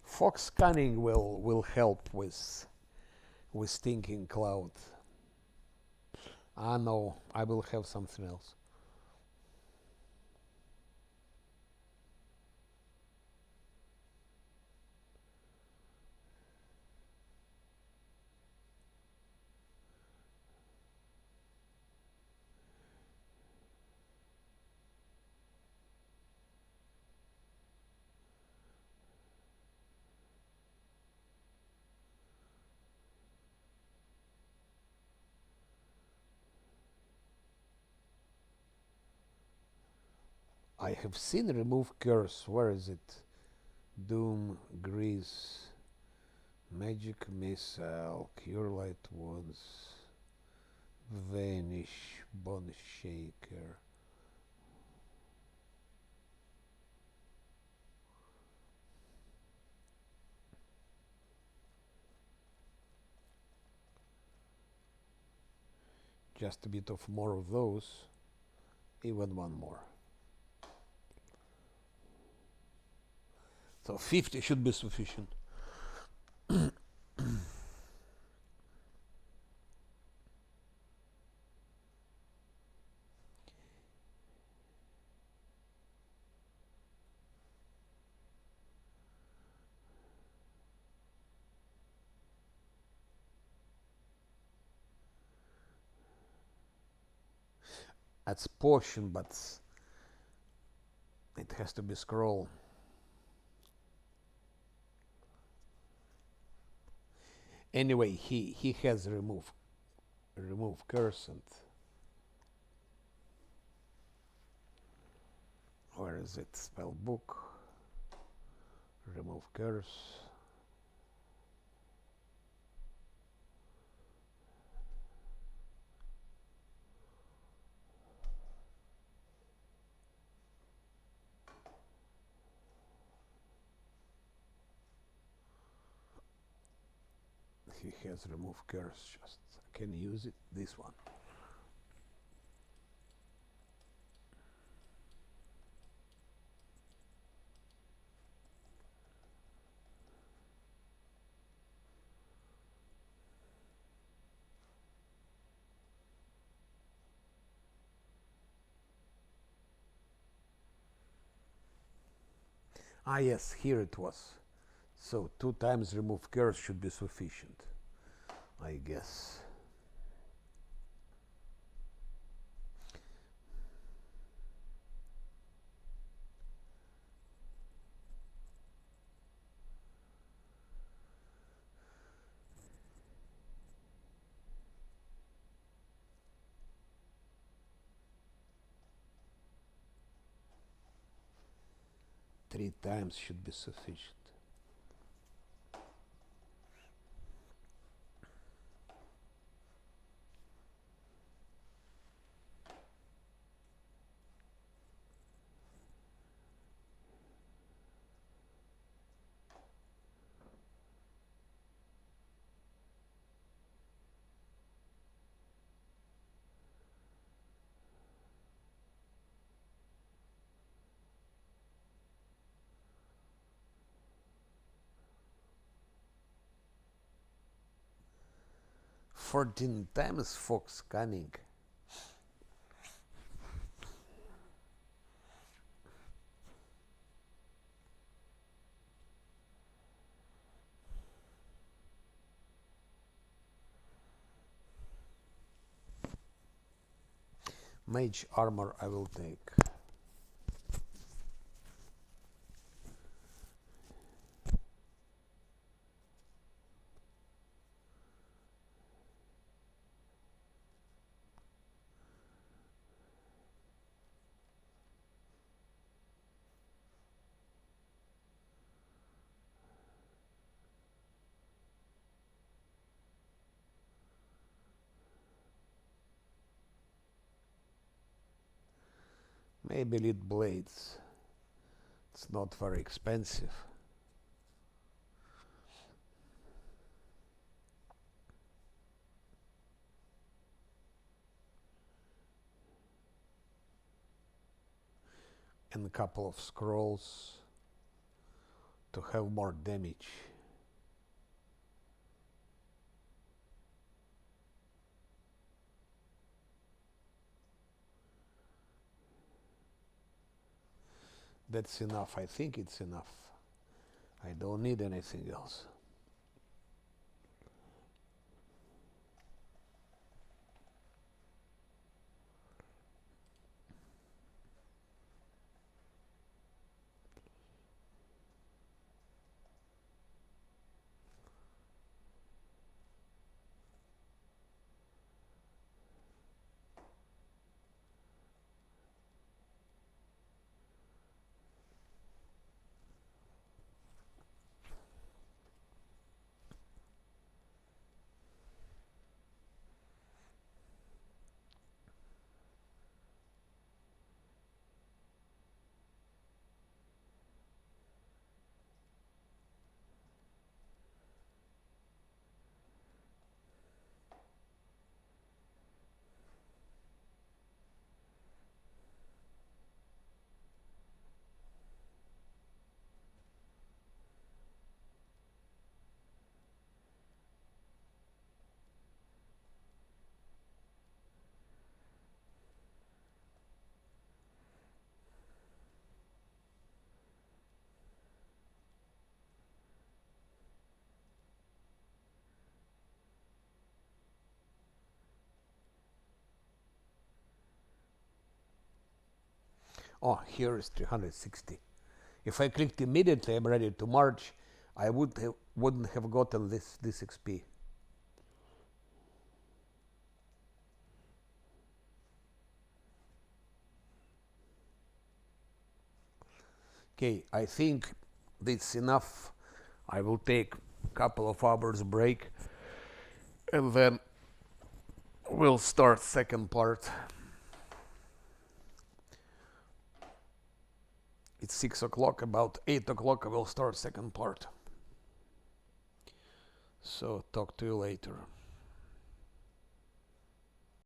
Fox Cunning will help with Stinking Cloud. Ah no, I will have something else. I have seen remove curse. Where is it? Doom, Grease, Magic Missile, Cure Light Wounds, Vanish, Bone Shaker. Just a bit of more of those. Even one more. So 50 should be sufficient. That's potion, but it has to be scroll. Anyway, he has remove curse, and where is it? Spell book. Remove curse. He has remove curse. Just can use it. This one. Ah yes, here it was. So 2 times remove curse should be sufficient, I guess. Three times should be sufficient. 14 times Fox coming. Mage armor I will take. Maybe lead blades. It's not very expensive. And a couple of scrolls to have more damage. That's enough. I think it's enough. I don't need anything else. Oh, here is 360. If I clicked immediately, I'm ready to march, I wouldn't have gotten this XP. Okay, I think that's enough. I will take a couple of hours break and then we'll start second part. It's 6 o'clock, about 8 o'clock I will start second part. So talk to you later.